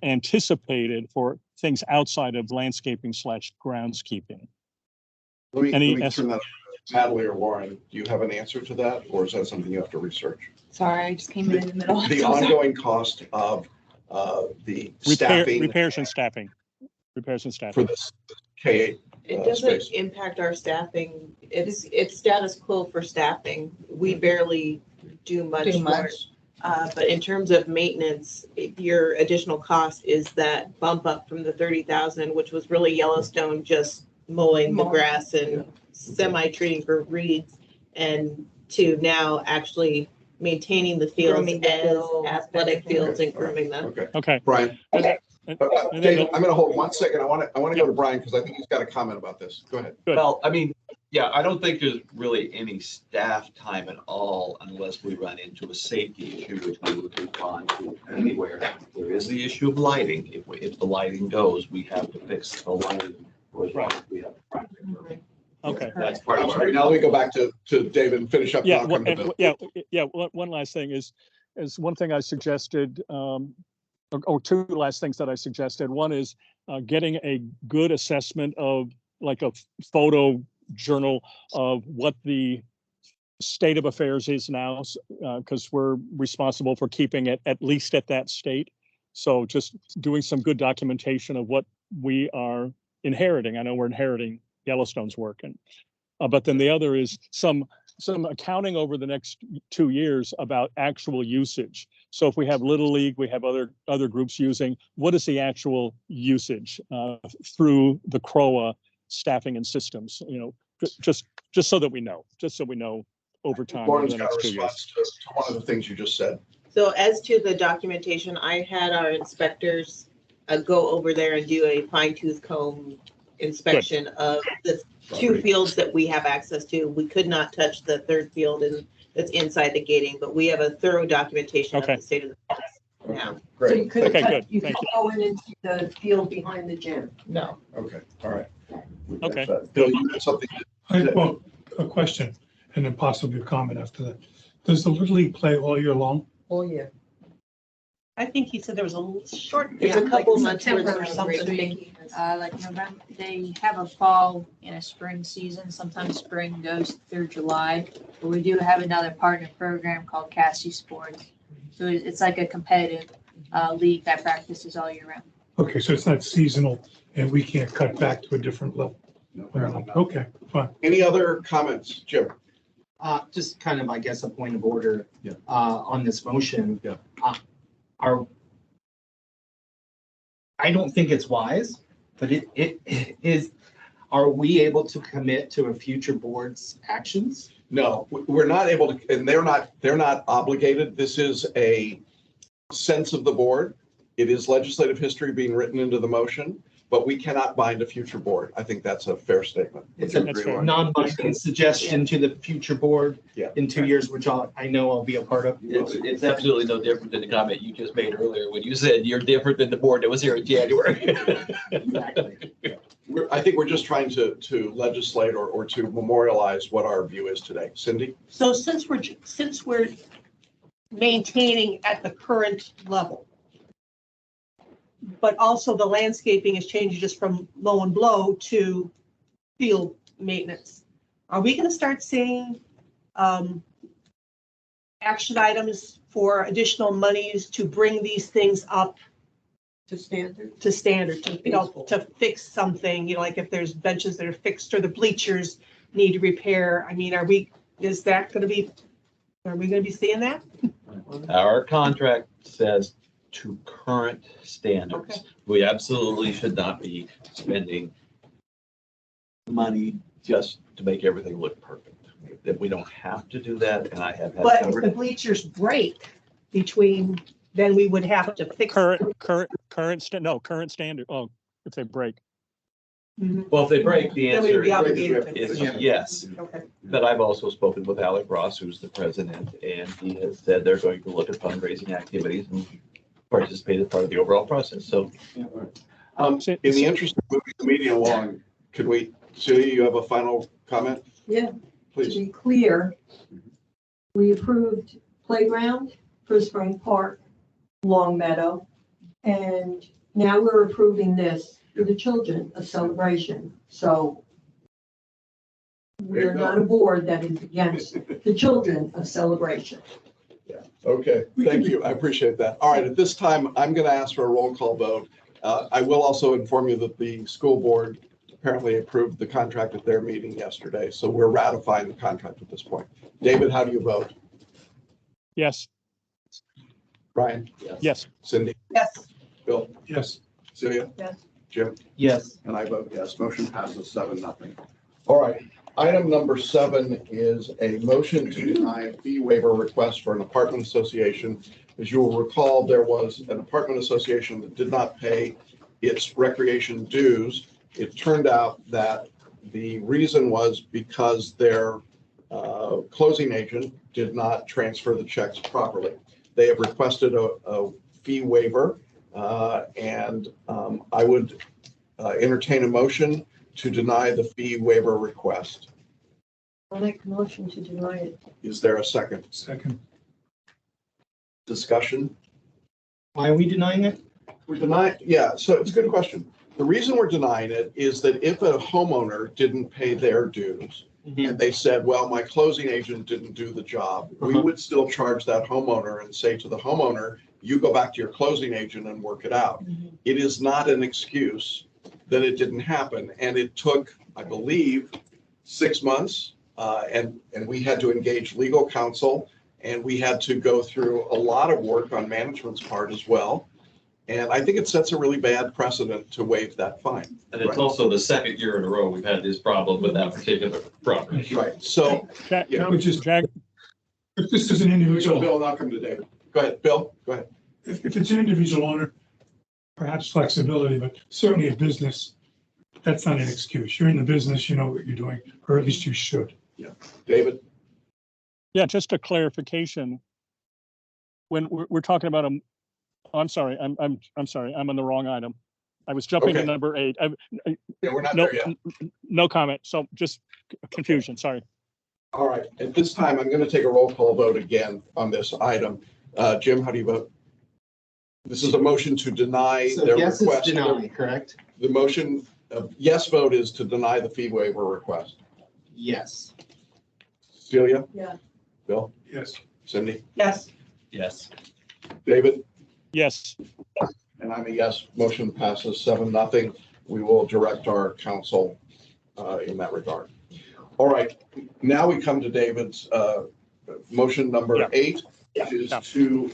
anticipated for things outside of landscaping / groundskeeping? Let me turn that to Natalie or Lauren. Do you have an answer to that, or is that something you have to research? Sorry, I just came in the middle. The ongoing cost of the staffing. Repairs and staffing. For this K8 It doesn't space. impact our staffing. It's status quo for staffing. We barely do much. But in terms of maintenance, your additional cost is that bump up from the 30,000, which was really Yellowstone just mowing the grass and semi-treating for weeds, and to now actually maintaining the fields as athletic fields and grooming them. Okay. Brian. David, I'm going to hold 1 second. I want to go to Brian because I think he's got a comment about this. Go ahead. Well, I mean, yeah, I don't think there's really any staff time at all unless we run into a safety issue, which we would respond to anywhere. There is the issue of lighting. If the lighting goes, we have to fix the lighting. Right. Okay. That's part of it. Now let me go back to David and finish up. One last thing is one thing I suggested, or two last things that I suggested. One is getting a good assessment of, like, a photo journal of what the state of affairs is now, because we're responsible for keeping it at least at that state. So just doing some good documentation of what we are inheriting. I know we're inheriting Yellowstone's work, and but then the other is some accounting over the next 2 years about actual usage. So if we have Little League, we have other groups using, what is the actual usage through the CROA staffing and systems? You know, just so that we know, over time over Lauren's the got a next 2 years. response to one of the things you just said. So as to the documentation, I had our inspectors go over there and do a fine tooth comb inspection of the two fields that we have access to. We could not touch the third field and that's inside the gating, but we have a thorough documentation of the state of the fields now. So Great. you couldn't, Okay, good. you Thank couldn't go into the field behind the gym. No. Okay, all right. Okay. Bill, you had something? I have a question and then possibly a comment after that. Does the Little League play all year long? Oh, yeah. I think he said there was a little short. It's a couple months worth September of or something. celebration. Like November, they have a fall and a spring season. Sometimes spring goes through July. But we do have another partner program called Cassie Sports. So it's like a competitive league that practices all year round. Okay, so it's not seasonal and we can't cut back to a different level. Okay, fine. Any other comments, Jim? Just kind of, I guess, a point of order Yeah. On this motion. Yeah. I don't think it's wise, but it is, are we able to commit to a future board's actions? No, we're not able to, and they're not obligated. This is a sense of the board. It is legislative history being written into the motion, but we cannot bind a future board. I think that's a fair statement. It's That's fair. a non-binding suggestion to the future board Yeah. in 2 years, which I know I'll be a part of. It's absolutely no different than the comment you just made earlier when you said you're different than the board that was here in January. Exactly. I think we're just trying to legislate or to memorialize what our view is today. Cindy? So since we're maintaining at the current level, but also the landscaping is changing just from mow and blow to field maintenance, are we going to start seeing action items for additional monies to bring these things up To standard. to standard, to fix something, like if there's benches that are fixed or the bleachers need repair? I mean, are we going to be seeing that? Our contract says to current standards. Okay. We absolutely should not be spending money just to make everything look perfect. That we don't have to do that, and I have had. But if the bleachers break then we would have to fix. Current standard. Oh, if they break. Mhm. Well, if they break, the Then we'd answer be obligated to is fix it. yes. Okay. But I've also spoken with Alec Ross, who's the president, and he has said they're going to look at fundraising activities and participate as part of the overall process. So In the interest of moving the meeting along, could we, Celia, you have a final comment? Yeah, to Please. be clear, we approved playground for Spring Park, Long Meadow, and now we're approving this for the children, a celebration. So we're not a board that is against the children of celebration. Okay, thank you. I appreciate that. All right, at this time, I'm going to ask for a roll call vote. I will also inform you that the school board apparently approved the contract at their meeting yesterday. So we're ratifying the contract at this point. David, how do you vote? Yes. Brian? Yes. Cindy? Yes. Bill? Yes. Celia? Yes. Jim? Yes. And I vote yes. Motion passes 7-0. All right. Item number 7 is a motion to deny a fee waiver request for an apartment association. As you will recall, there was an apartment association that did not pay its recreation dues. It turned out that the reason was because their closing agent did not transfer the checks properly. They have requested a fee waiver, and I would entertain a motion to deny the fee waiver request. I'll make a motion to deny it. Is there a second? Second. Discussion? Why are we denying it? We're denying, yeah, so it's a good question. The reason we're denying it is that if a homeowner didn't pay their dues and they said, well, my closing agent didn't do the job, we would still charge that homeowner and say to the homeowner, you go back to your closing agent and work it out. It is not an excuse that it didn't happen. And it took, I believe, 6 months. And we had to engage legal counsel, and we had to go through a lot of work on management's part as well. And I think it sets a really bad precedent to waive that fine. And it's also the second year in a row we've had this problem with that particular property. Right. So, Jack, yeah. Which is, Jack, if this is an individual, Bill, and I'll come to David. Go ahead, Bill, go ahead. if it's an individual owner, perhaps flexibility, but certainly a business, that's not an excuse. You're in the business, you know what you're doing, or at least you should. David? yeah, just a clarification. When we're talking about I'm sorry, I'm sorry, I'm on the wrong item. I was jumping to Okay. number 8. Yeah, we're not No, there yet. no comment. So just confusion, sorry. All right, at this time, I'm going to take a roll call vote again on this item. Jim, how do you vote? This is a motion to deny So their yes, it's request. deny, correct? The motion of yes vote is to deny the fee waiver request. Yes. Celia? Yeah. Bill? Yes. Cindy? Yes. Yes. David? Yes, And I'm a yes. Motion passes 7-0. We will direct our counsel in that regard. All right, now we come to David's motion number Yeah. 8, which is Yeah. to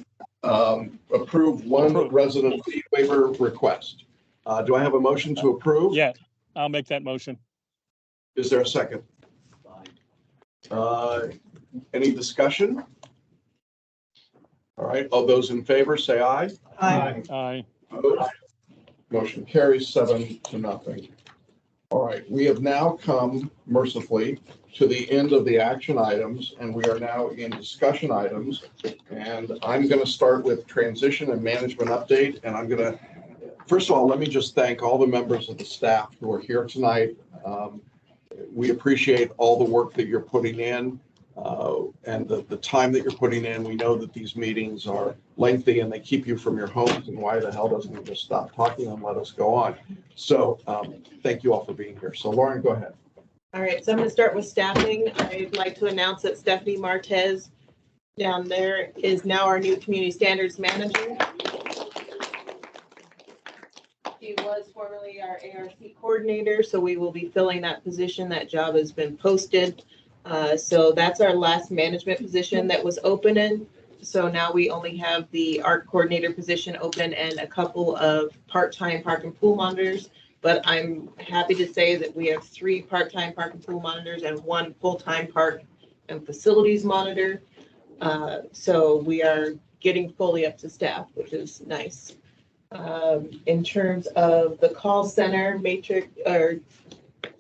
approve one resident fee waiver request. Do I have a motion to approve? yeah, I'll make that motion. Is there a second? Any discussion? All right, all those in favor, say aye. Aye. Opposed? Motion carries 7-0. All right, we have now come mercifully to the end of the action items, and we are now in discussion items. And I'm going to start with transition and management update. And I'm going to, first of all, let me just thank all the members of the staff who are here tonight. We appreciate all the work that you're putting in and the time that you're putting in. We know that these meetings are lengthy and they keep you from your homes, and why the hell doesn't he just stop talking and let us go on? So thank you all for being here. So Lauren, go ahead. All right, so I'm going to start with staffing. I'd like to announce that Stephanie Martez down there is now our new community standards manager. She was formerly our ARC coordinator, so we will be filling that position. That job has been posted. So that's our last management position that was open. So now we only have the ARC coordinator position open and a couple of part-time park and pool monitors. But I'm happy to say that we have 3 part-time park and pool monitors and 1 full-time park and facilities monitor. So we are getting fully up to staff, which is nice. In terms of the call center matrix or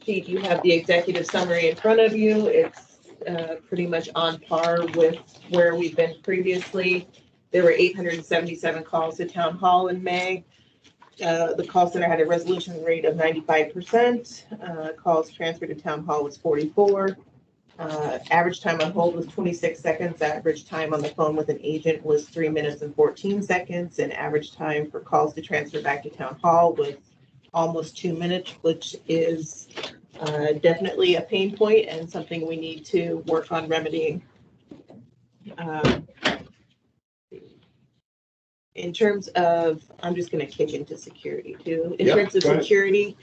sheet, you have the executive summary in front of you. It's pretty much on par with where we've been previously. There were 877 calls to town hall in May. The call center had a resolution rate of 95%. Calls transferred to town hall was 44. Average time on hold was 26 seconds. Average time on the phone with an agent was 3 minutes and 14 seconds. And average time for calls to transfer back to town hall was almost 2 minutes, which is definitely a pain point and something we need to work on remedying. In terms of, I'm just going to kick into security too. In terms of security,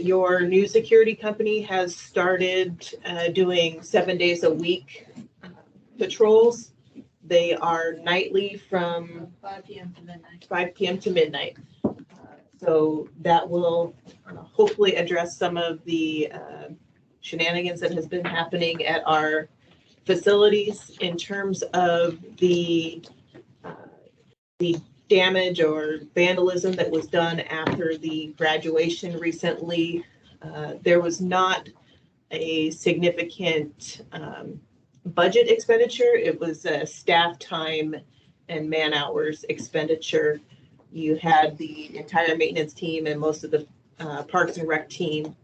your new security company has started doing 7 days a week patrols. They are nightly from 5 p.m. to midnight. 5 p.m. to midnight. So that will hopefully address some of the shenanigans that has been happening at our facilities in terms of the damage or vandalism that was done after the graduation recently. There was not a significant budget expenditure. It was a staff time and man hours expenditure. You had the entire maintenance team and most of the Parks and Rec team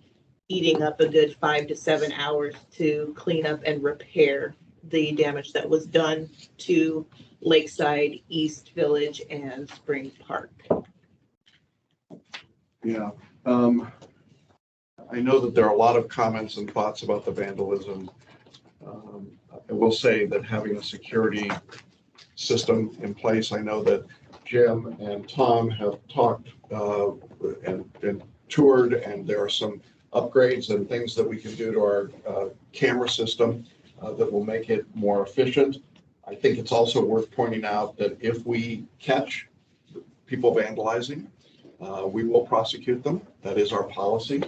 eating up a good 5 to 7 hours to clean up and repair the damage that was done to Lakeside, East Village, and Spring Park. Yeah. I know that there are a lot of comments and thoughts about the vandalism. I will say that having a security system in place, I know that Jim and Tom have talked and toured, and there are some upgrades and things that we can do to our camera system that will make it more efficient. I think it's also worth pointing out that if we catch people vandalizing, we will prosecute them. That is our policy.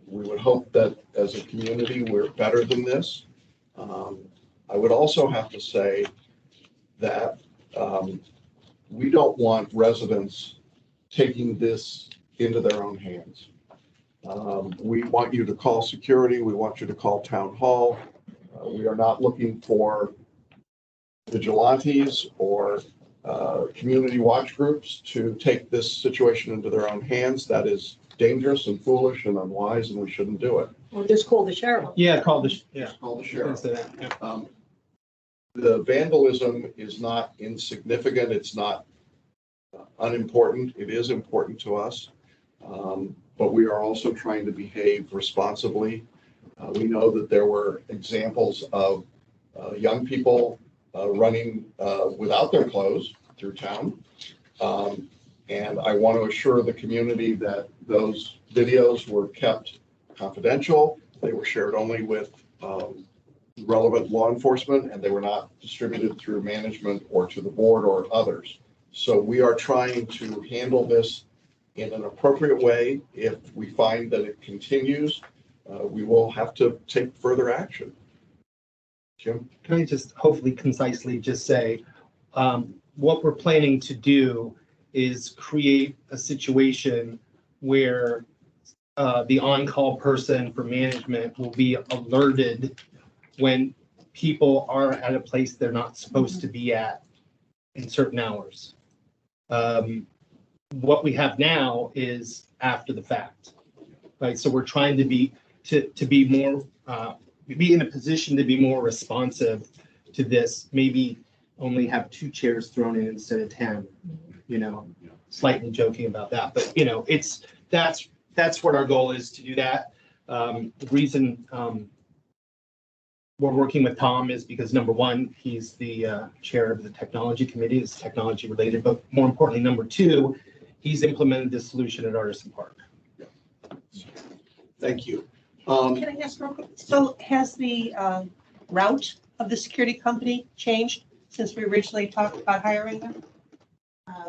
We would hope that as a community, we're better than this. I would also have to say that we don't want residents taking this into their own hands. We want you to call security. We want you to call town hall. We are not looking for vigilantes or community watch groups to take this situation into their own hands. That is dangerous and foolish and unwise, and we shouldn't do it. Or just call the sheriff. Yeah, call the, yeah. Just call the sheriff. Yeah. The vandalism is not insignificant. It's not unimportant. It is important to us. But we are also trying to behave responsibly. We know that there were examples of young people running without their clothes through town. And I want to assure the community that those videos were kept confidential. They were shared only with relevant law enforcement, and they were not distributed through management or to the board or others. So we are trying to handle this in an appropriate way. If we find that it continues, we will have to take further action. Jim? Can I just hopefully concisely just say, what we're planning to do is create a situation where the on-call person for management will be alerted when people are at a place they're not supposed to be at in certain hours. What we have now is after the fact, right? So we're trying to be more, be in a position to be more responsive to this, maybe only have 2 chairs thrown in instead of 10, slightly joking about that, but that's what our goal is, to do that. The reason we're working with Tom is because, number one, he's the chair of the technology committee. It's technology related, but more importantly, number 2, he's implemented this solution at Artisan Park. Thank you. Can I ask real quick? So has the route of the security company changed since we originally talked about hiring them?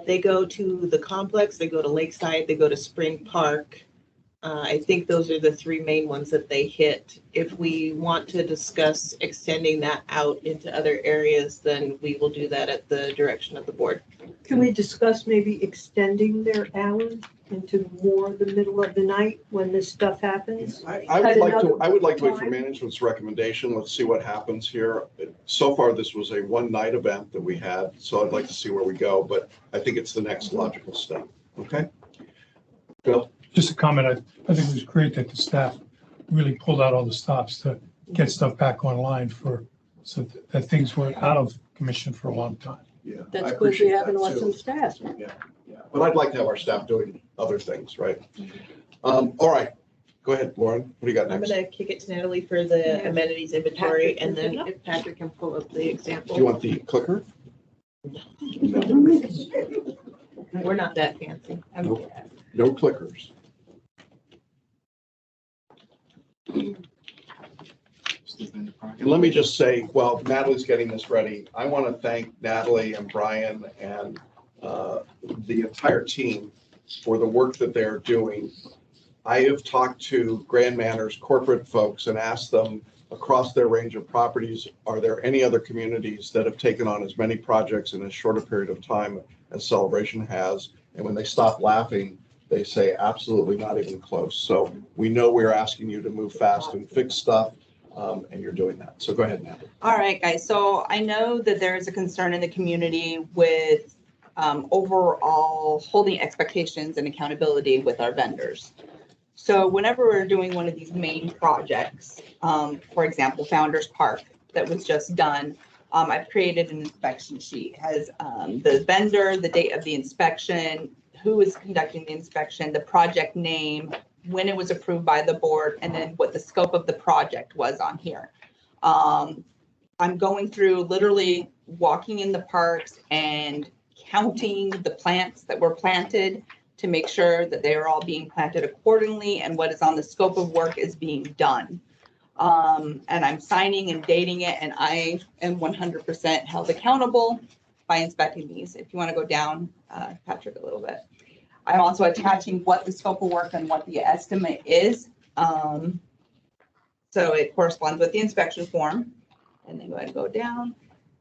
They go to the complex, they go to Lakeside, they go to Spring Park. I think those are the 3 main ones that they hit. If we want to discuss extending that out into other areas, then we will do that at the direction of the board. Can we discuss maybe extending their hours into more the middle of the night when this stuff happens? I would like to wait for management's recommendation. Let's see what happens here. So far, this was a one-night event that we had, so I'd like to see where we go, but I think it's the next logical step. Okay? Bill? Just a comment, I think it was great that the staff really pulled out all the stops to get stuff back online so that things were out of commission for a long time. Yeah. That's because we haven't elected staff. Yeah. But I'd like to have our staff doing other things, right? All right, go ahead, Lauren. What do you got I'm next? gonna kick it to Natalie for the amenities inventory, and then if Patrick can pull up the example. Do you want the clicker? We're not that fancy. No clickers. And let me just say, while Natalie's getting this ready, I want to thank Natalie and Brian and the entire team for the work that they're doing. I have talked to Grand Manor's corporate folks and asked them across their range of properties, are there any other communities that have taken on as many projects in as short a period of time as Celebration has? And when they stop laughing, they say absolutely not even close. So we know we're asking you to move fast and fix stuff, and you're doing that. So go ahead, Natalie. All right, guys. So I know that there is a concern in the community with overall holding expectations and accountability with our vendors. So whenever we're doing one of these main projects, for example, Founders Park that was just done, I've created an inspection sheet. It has the vendor, the date of the inspection, who is conducting the inspection, the project name, when it was approved by the board, and then what the scope of the project was on here. I'm going through literally walking in the parks and counting the plants that were planted to make sure that they are all being planted accordingly and what is on the scope of work is being done. And I'm signing and dating it, and I am 100% held accountable by inspecting these. If you want to go down, Patrick, a little bit. I'm also attaching what the scope of work and what the estimate is. So it corresponds with the inspection form. And then go ahead and go down.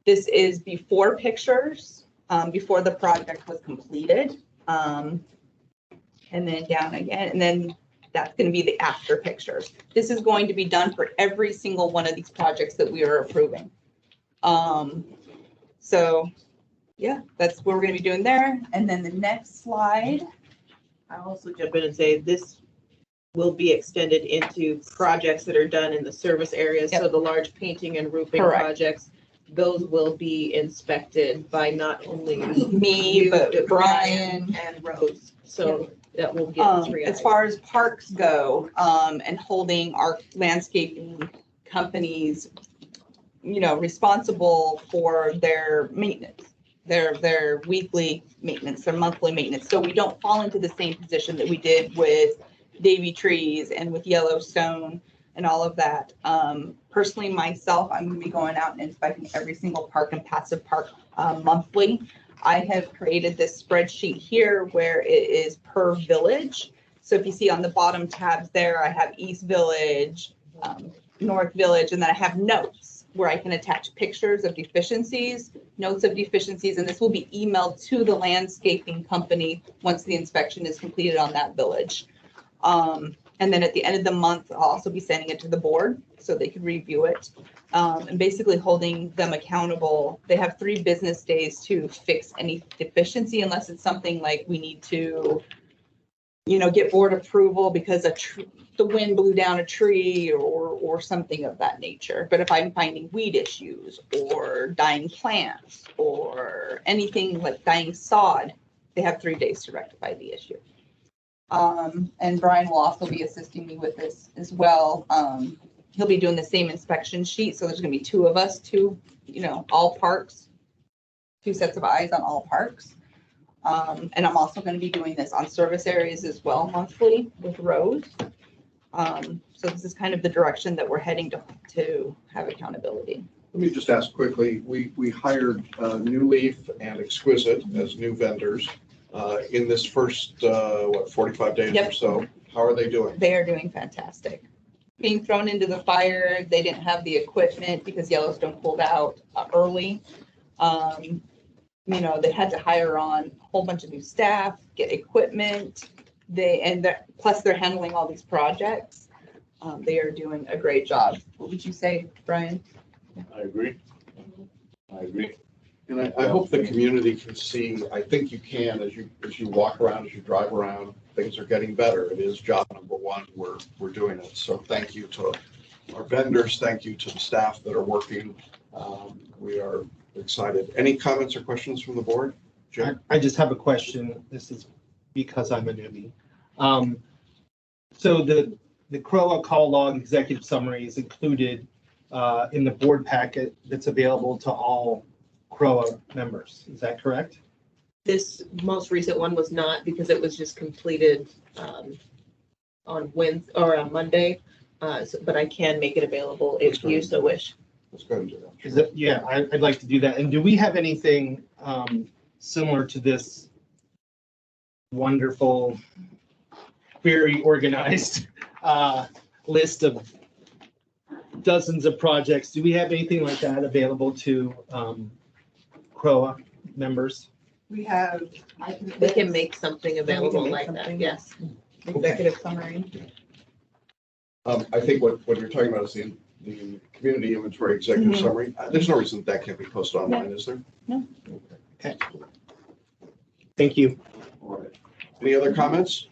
This is before pictures, before the project was completed. And then down again, and then that's going to be the after pictures. This is going to be done for every single one of these projects that we are approving. So yeah, that's what we're going to be doing there. And then the next slide. I'll also jump in and say this will be extended into projects that are done in the service areas. Yep. So the large painting and roofing Correct. projects, those will be inspected by not only Me, you, but Brian. and Rose. So that will get three As eyes. far as parks go, and holding our landscaping companies, you know, responsible for their maintenance, their weekly maintenance, their monthly maintenance. So we don't fall into the same position that we did with Davy Trees and with Yellowstone and all of that. Personally, myself, I'm gonna be going out and inspecting every single park and passive park monthly. I have created this spreadsheet here where it is per village. So if you see on the bottom tabs there, I have East Village, North Village, and then I have notes where I can attach pictures of deficiencies, notes of deficiencies, and this will be emailed to the landscaping company once the inspection is completed on that village. And then at the end of the month, I'll also be sending it to the board so they can review it. And basically holding them accountable. They have 3 business days to fix any deficiency unless it's something like we need to, you know, get board approval because the wind blew down a tree or something of that nature. But if I'm finding weed issues or dying plants or anything like dying sod, they have 3 days to rectify the issue. And Brian will also be assisting me with this as well. He'll be doing the same inspection sheet. So there's gonna be 2 of us, all parks, 2 sets of eyes on all parks. And I'm also gonna be doing this on service areas as well monthly with Rose. So this is kind of the direction that we're heading to have accountability. Let me just ask quickly, we hired New Leaf and Exquisite as new vendors in this first, 45 days Yep. or so. How are they doing? They are doing fantastic. Being thrown into the fire, they didn't have the equipment because Yellowstone pulled out early. They had to hire on a whole bunch of new staff, get equipment. Plus they're handling all these projects. They are doing a great job. What would you say, Brian? I agree. And I hope the community can see, I think you can, as you walk around, as you drive around, things are getting better. It is job number 1. We're doing it. So thank you to our vendors. Thank you to the staff that are working. We are excited. Any comments or questions from the board? Jim? I just have a question. This is because I'm a newbie. So the CROA call log executive summary is included in the board packet that's available to all CROA members. Is that correct? This most recent one was not because it was just completed on Wednesday or on Monday. But I can make it available if you so wish. Let's go ahead and do that. Yeah, I'd like to do that. And do we have anything similar to this wonderful, very organized list of dozens of projects? Do we have anything like that available to CROA members? We have. We can make something available like that, yes. Executive summary. I think what you're talking about is the community inventory executive Mhm. summary. There's no reason that can't be posted online, is there? No. Okay. Thank you. All right. Any other comments?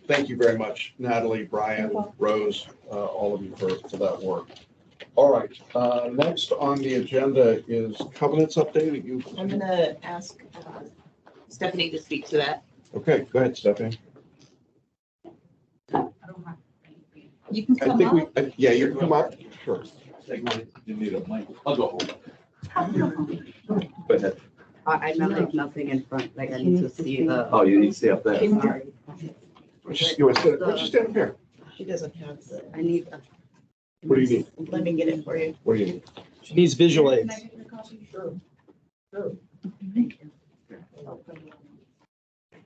Thank you very much, Natalie, Brian, Rose, all of you for that work. All right, next on the agenda is covenants update. I'm gonna ask Stephanie to speak to that. Okay, go ahead, Stephanie. You can I come think up. yeah, you can come up. Sure. You need a mic. I'll go home. Go ahead. I meant like nothing in front, like I need to see the. Oh, you need to stay up there. Sorry. You want to stand up here? She doesn't have the, I need. What do you need? let me get it for you. What do you need? She needs visual aids. You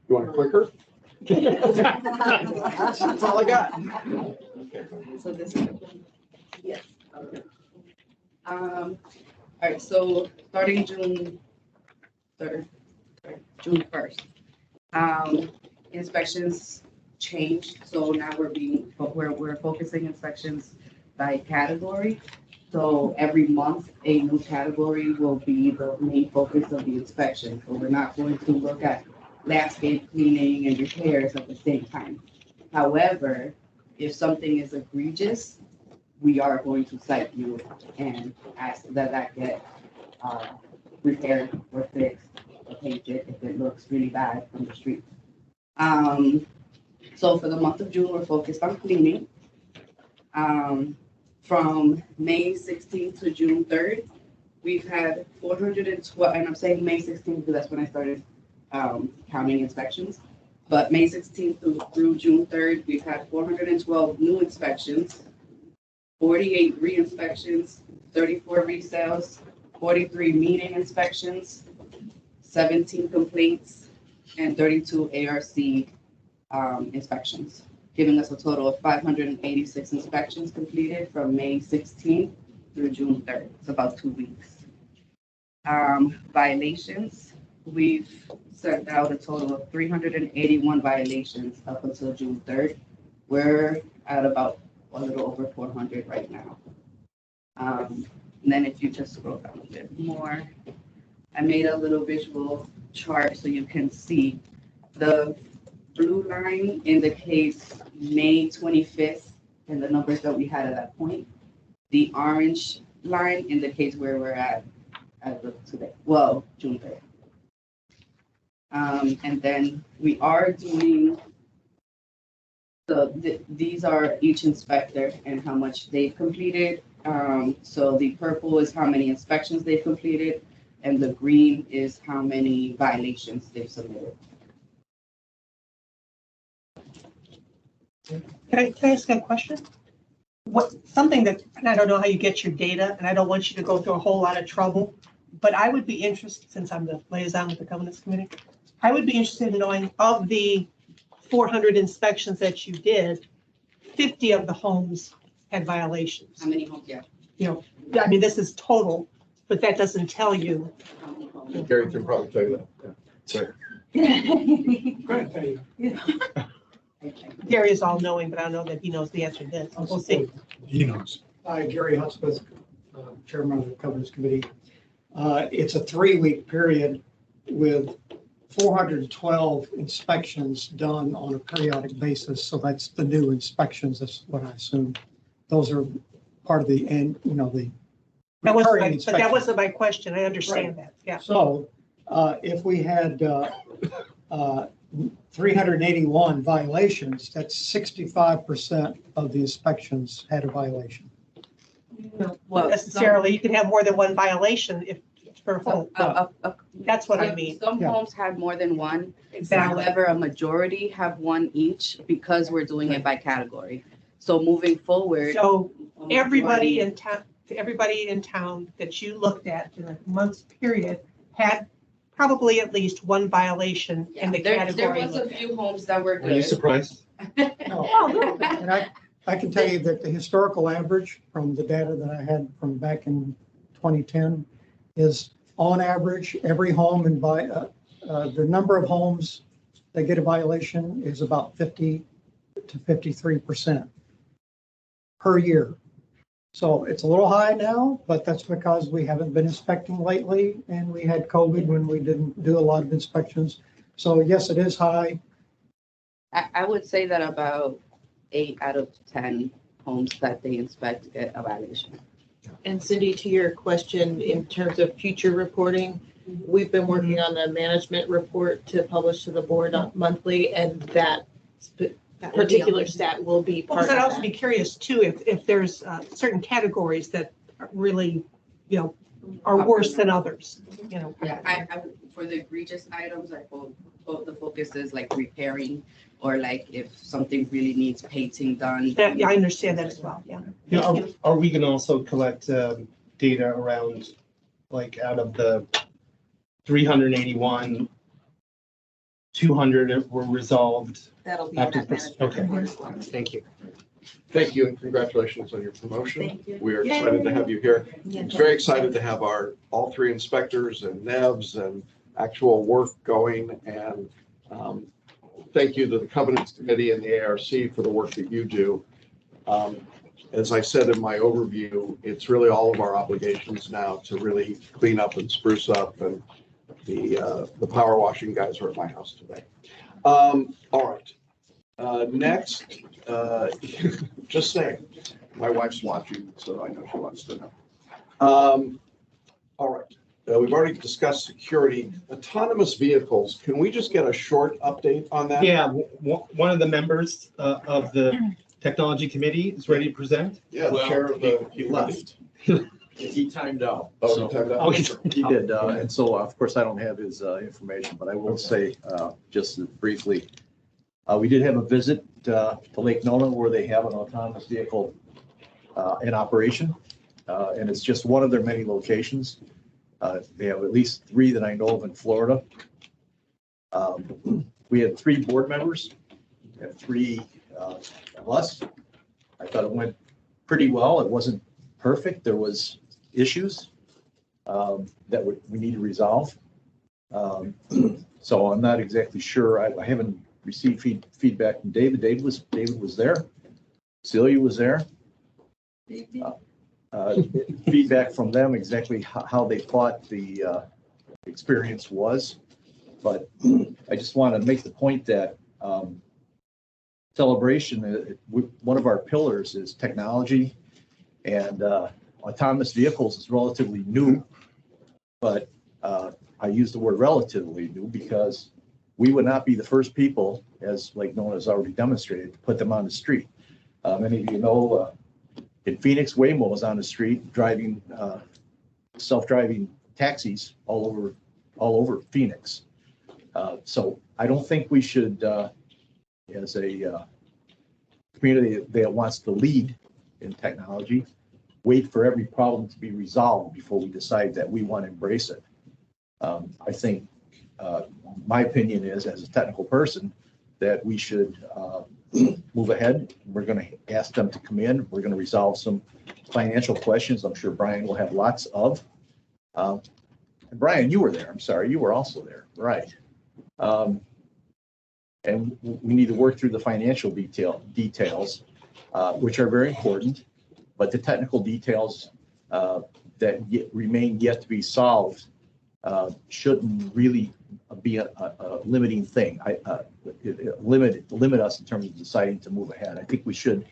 want a clicker? That's all I got. So this. Yes. All right, so starting June 3rd, June 1st, inspections changed. So now we're focusing inspections by category. So every month, a new category will be the main focus of the inspection. So we're not going to look at landscape cleaning and repairs at the same time. However, if something is egregious, we are going to cite you and ask that get repaired or fixed or painted if it looks really bad on the street. So for the month of June, we're focused on cleaning. From May 16th to June 3rd, we've had 412, and I'm saying May 16th because that's when I started counting inspections. But May 16th through June 3rd, we've had 412 new inspections, 48 re-inspections, 34 resales, 43 meeting inspections, 17 complaints, and 32 ARC inspections, giving us a total of 586 inspections completed from May 16th through June 3rd. It's about 2 weeks. Violations, we've sent out a total of 381 violations up until June 3rd. We're at about a little over 400 right now. And then if you just scroll down a bit more, I made a little visual chart so you can see the blue line indicates May 25th and the numbers that we had at that point. The orange line indicates where we're at as of today. Well, June 3rd. And then we are doing these are each inspector and how much they've completed. So the purple is how many inspections they've completed, and the green is how many violations they've submitted. Can I ask a question? Something that, and I don't know how you get your data, and I don't want you to go through a whole lot of trouble, but I would be interested, since I'm the liaison with the governance committee, I would be interested in knowing of the 400 inspections that you did, 50 of the homes had violations. How many homes? Yeah. You know, I mean, this is total, but that doesn't tell you. Gary can probably tell you that. Sorry. Go ahead, Gary is all knowing, but I don't know that he knows the answer to this. We'll see. He knows. Hi, Gary Hudspeth, Chairman of the Governance Committee. It's a 3-week period with 412 inspections done on a periodic basis. So that's the new inspections. That's what I assume. Those are part of the end, you know, the. That was, recurring but that inspections. wasn't my question. I understand that. Yeah. So if we had 381 violations, that's 65% of the inspections had a violation. No, Well, not necessarily. You could have more than one violation if per home. That's what I mean. Some homes had more than one. Exactly. However, a majority have one each because we're doing it by category. So moving forward. So everybody in town that you looked at in a month's period had probably at least one violation in the There category. was a few homes that were Are you good. surprised? No. And I can tell you that the historical average from the data that I had from back in 2010 is on average, every home and the number of homes that get a violation is about 50 to 53% per year. So it's a little high now, but that's because we haven't been inspecting lately and we had COVID when we didn't do a lot of inspections. So yes, it is high. I would say that about 8 out of 10 homes that they inspect get a violation. And Cindy, to your question, in terms of future reporting, we've been working on the management report to publish to the board monthly, and that particular stat will be Well, part I'd of also that. be curious too, if there's certain categories that really, you know, are worse than others, you know. Yeah, For the egregious items, the focus is like repairing or like if something really needs painting done. That, yeah, I understand that as well, yeah. Yeah, are we gonna also collect data around, like, out of the 381, 200 were resolved? That'll be after in that this? management Okay, report as well. thank you. Thank you and congratulations on your promotion. Thank you. We are excited to have you here. Yeah. Very excited to have all three inspectors and NEVs and actual work going. And thank you to the Covenants Committee and the ARC for the work that you do. As I said in my overview, it's really all of our obligations now to really clean up and spruce up. And the power washing guys are at my house today. All right. Next, just saying, my wife's watching, so I know she wants to know. All right, we've already discussed security. Autonomous vehicles, can we just get a short update on that? Yeah, one of the members of the technology committee is ready to present. Yeah, the chair of the. He left. He timed out. Oh, So- he timed out? Oh, He did, and so of course I don't have his information, but I will say just briefly, we did have a visit to Lake Nona where they have an autonomous vehicle in operation. And it's just one of their many locations. They have at least 3 that I know of in Florida. We had 3 board members and 3 of us. I thought it went pretty well. It wasn't perfect. There was issues that we need to resolve. So I'm not exactly sure. I haven't received feedback from David. David was there. Celia was there. Feedback from them exactly how they thought the experience was. But I just want to make the point that Celebration, one of our pillars is technology, and autonomous vehicles is relatively new. But I use the word relatively new because we would not be the first people, as Lake Nona has already demonstrated, to put them on the street. Many of you know, in Phoenix, Waymo is on the street driving self-driving taxis all over Phoenix. So I don't think we should, as a community that wants to lead in technology, wait for every problem to be resolved before we decide that we want to embrace it. I think my opinion is, as a technical person, that we should move ahead. We're going to ask them to come in. We're going to resolve some financial questions. I'm sure Brian will have lots of. And Brian, you were there. I'm sorry, you were also there. Right. And we need to work through the financial details, which are very important, but the technical details that remain yet to be solved shouldn't really be a limiting thing. Limit us in terms of deciding to move ahead. I think we should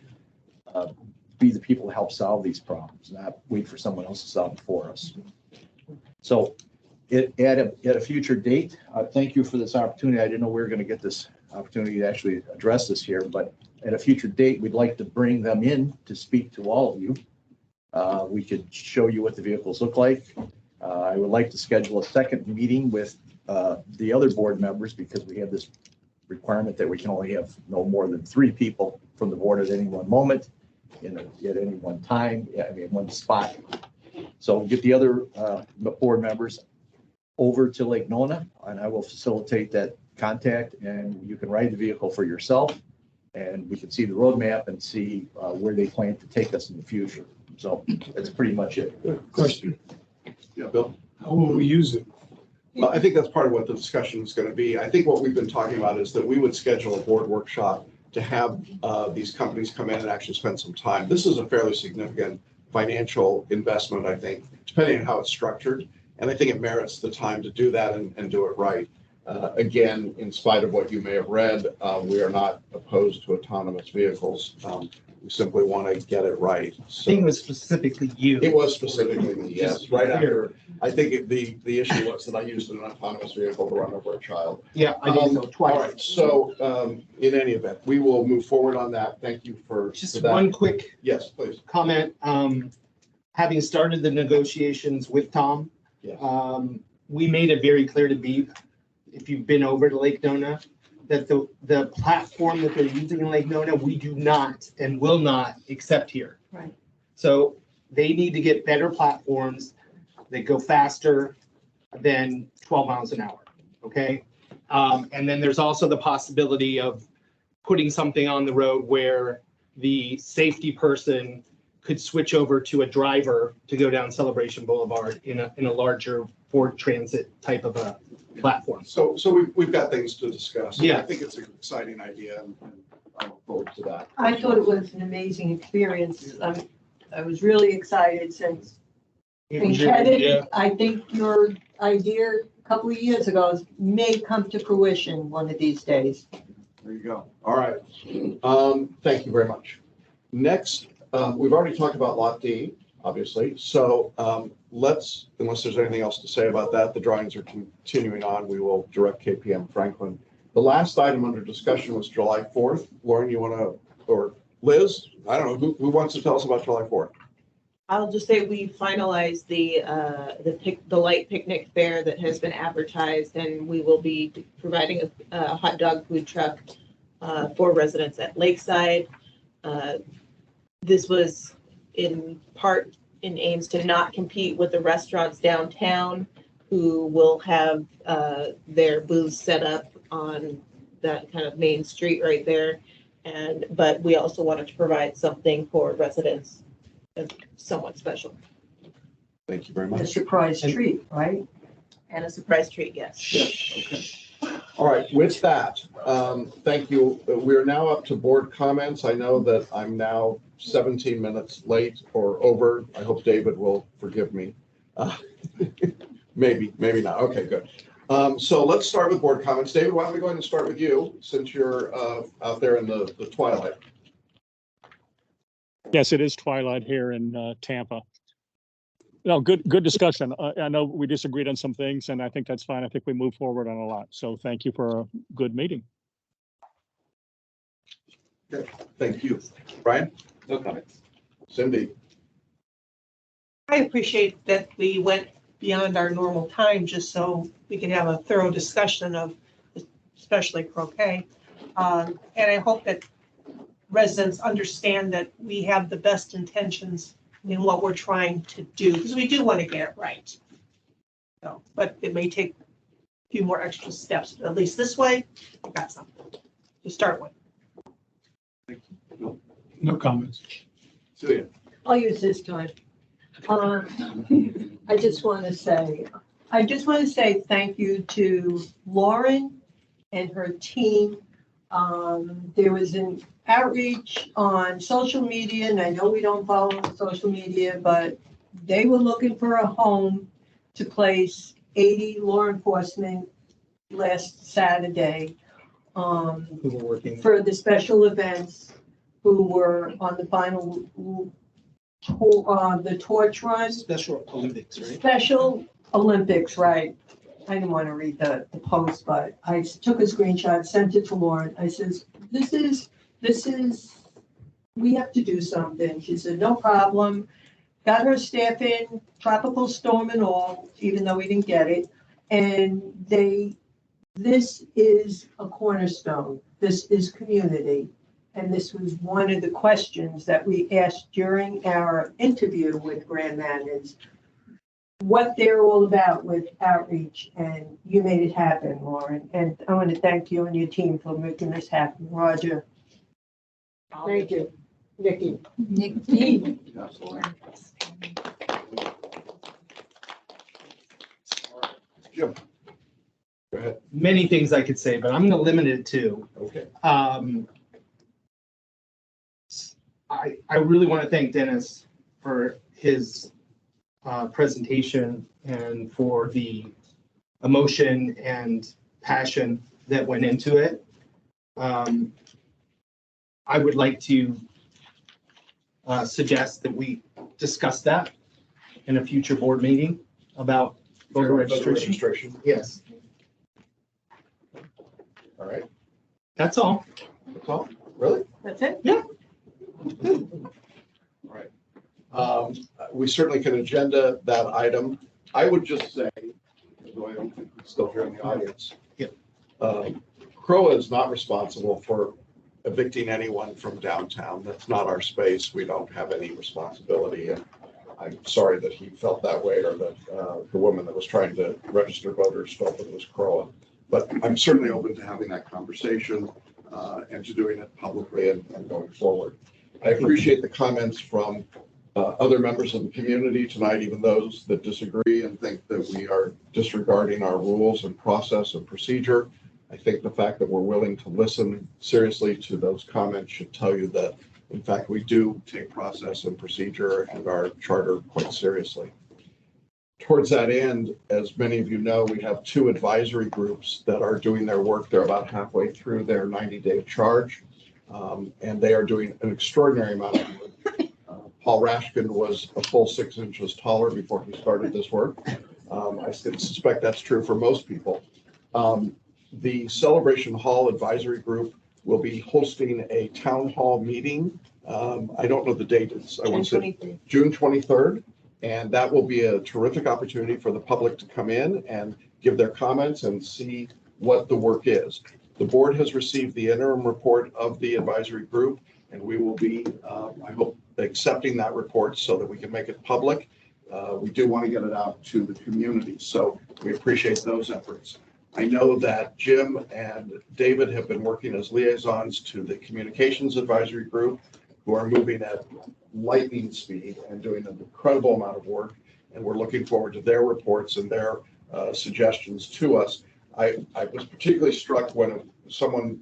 be the people to help solve these problems, not wait for someone else to solve it for us. So at a future date, thank you for this opportunity. I didn't know we were going to get this opportunity to actually address this here, but at a future date, we'd like to bring them in to speak to all of you. We could show you what the vehicles look like. I would like to schedule a second meeting with the other board members because we have this requirement that we can only have no more than 3 people from the board at any one moment, at any one time, one spot. So we'll get the other board members over to Lake Nona, and I will facilitate that contact, and you can ride the vehicle for yourself, and we can see the roadmap and see where they plan to take us in the future. So that's pretty much it. Question. Yeah, Bill? How will we use it? Well, I think that's part of what the discussion is going to be. I think what we've been talking about is that we would schedule a board workshop to have these companies come in and actually spend some time. This is a fairly significant financial investment, I think, depending on how it's structured. And I think it merits the time to do that and do it right. Again, in spite of what you may have read, we are not opposed to autonomous vehicles. We simply want to get it right. So, I think it was specifically you. it was specifically me, yes, right after. I think the issue was that I used an autonomous vehicle to run over a child. Yeah, I did so twice. All right, so in any event, we will move forward on that. Thank you for Just that. one quick Yes, please. comment. Having started the negotiations with Tom, Yes. we made it very clear to Beep, if you've been over to Lake Nona, that the platform that they're using in Lake Nona, we do not and will not accept here. Right. So they need to get better platforms that go faster than 12 miles an hour, okay? And then there's also the possibility of putting something on the road where the safety person could switch over to a driver to go down Celebration Boulevard in a larger Ford Transit type of a platform. So we've got things to discuss. Yeah. I think it's an exciting idea and I look forward to that. I thought it was an amazing experience. I was really excited since. And Kevin, I think your idea a couple of years ago may come to fruition one of these days. There you go. All right. Thank you very much. Next, we've already talked about Lot D, obviously. So let's, unless there's anything else to say about that, the drawings are continuing on. We will direct KPM Franklin. The last item under discussion was July 4th. Lauren, you want to, or Liz? I don't know, who wants to tell us about July 4th? I'll just say we finalized the light picnic fair that has been advertised, and we will be providing a hot dog food truck for residents at Lakeside. This was in part in aims to not compete with the restaurants downtown who will have their booths set up on that kind of main street right there. But we also wanted to provide something for residents that's somewhat special. Thank you very A much. surprise treat, right? And a surprise treat, yes. Yes, okay. All right, with that, thank you. We're now up to board comments. I know that I'm now 17 minutes late or over. I hope David will forgive me. Maybe not. Okay, good. So let's start with board comments. David, why don't we go ahead and start with you since you're out there in the twilight. Yes, it is twilight here in Tampa. No, good discussion. I know we disagreed on some things, and I think that's fine. I think we moved forward on a lot. So thank you for a good meeting. Okay, thank you. Brian? No comments. Cindy? I appreciate that we went beyond our normal time just so we could have a thorough discussion of especially croquet. And I hope that residents understand that we have the best intentions in what we're trying to do, because we do want to get it right. So, but it may take a few more extra steps, but at least this way, we got something to start with. No comments. Celia? I'll use this time. I just want to say thank you to Lauren and her team. There was an outreach on social media, and I know we don't follow social media, but they were looking for a home to place 80 law enforcement last Saturday. Who were working. For the special events, who were on the final the torch run. Special Olympics, right? Special Olympics, right. I didn't want to read the post, but I took a screenshot, sent it to Lauren. I says, this is, we have to do something. She said, no problem. Got her staff in, tropical storm and all, even though we didn't get it. And this is a cornerstone. This is community. And this was one of the questions that we asked during our interview with Grand Man is what they're all about with outreach, and you made it happen, Lauren. And I want to thank you and your team for making this happen. Roger. Thank you. Nikki. Nikki. Jim? Go ahead. Many things I could say, but I'm going to limit it to. Okay. I really want to thank Dennis for his presentation and for the emotion and passion that went into it. I would like to suggest that we discuss that in a future board meeting about voter registration. Yes. All right. That's all. That's all? Really? That's it? Yeah. All right. We certainly can agenda that item. I would just say although I don't think he's still here in the audience. Yep. CROA is not responsible for evicting anyone from downtown. That's not our space. We don't have any responsibility. And I'm sorry that he felt that way, or that the woman that was trying to register voters felt that it was CROA. But I'm certainly open to having that conversation and to doing it publicly and going forward. I appreciate the comments from other members of the community tonight, even those that disagree and think that we are disregarding our rules and process and procedure. I think the fact that we're willing to listen seriously to those comments should tell you that, in fact, we do take process and procedure and our charter quite seriously. Towards that end, as many of you know, we have 2 advisory groups that are doing their work. They're about halfway through their 90-day charge, and they are doing an extraordinary amount of work. Paul Rashkin was a full 6 inches taller before he started this work. I suspect that's true for most people. The Celebration Hall Advisory Group will be hosting a town hall meeting. I don't know the date. It's June 23rd. And that will be a terrific opportunity for the public to come in and give their comments and see what the work is. The board has received the interim report of the advisory group, and we will be, I hope, accepting that report so that we can make it public. We do want to get it out to the community, so we appreciate those efforts. I know that Jim and David have been working as liaisons to the Communications Advisory Group, who are moving at lightning speed and doing an incredible amount of work. And we're looking forward to their reports and their suggestions to us. I was particularly struck when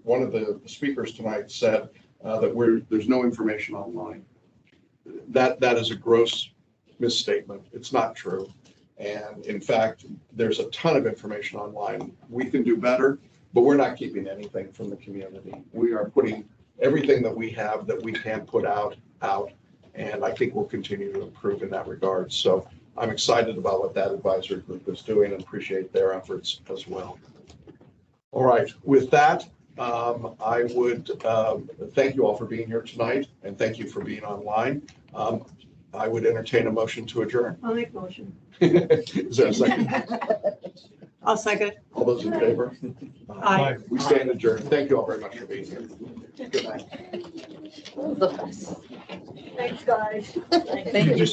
one of the speakers tonight said that there's no information online. That is a gross misstatement. It's not true. And in fact, there's a ton of information online. We can do better, but we're not keeping anything from the community. We are putting everything that we have that we can put out, and I think we'll continue to improve in that regard. So I'm excited about what that advisory group is doing and appreciate their efforts as well. All right, with that, I would thank you all for being here tonight, and thank you for being online. I would entertain a motion to adjourn. I'll make motion. Is there a second? I'll second. All those in favor? Aye. We stand adjourned. Thank you all very much for being here. Good night. Thanks, guys. Thank you.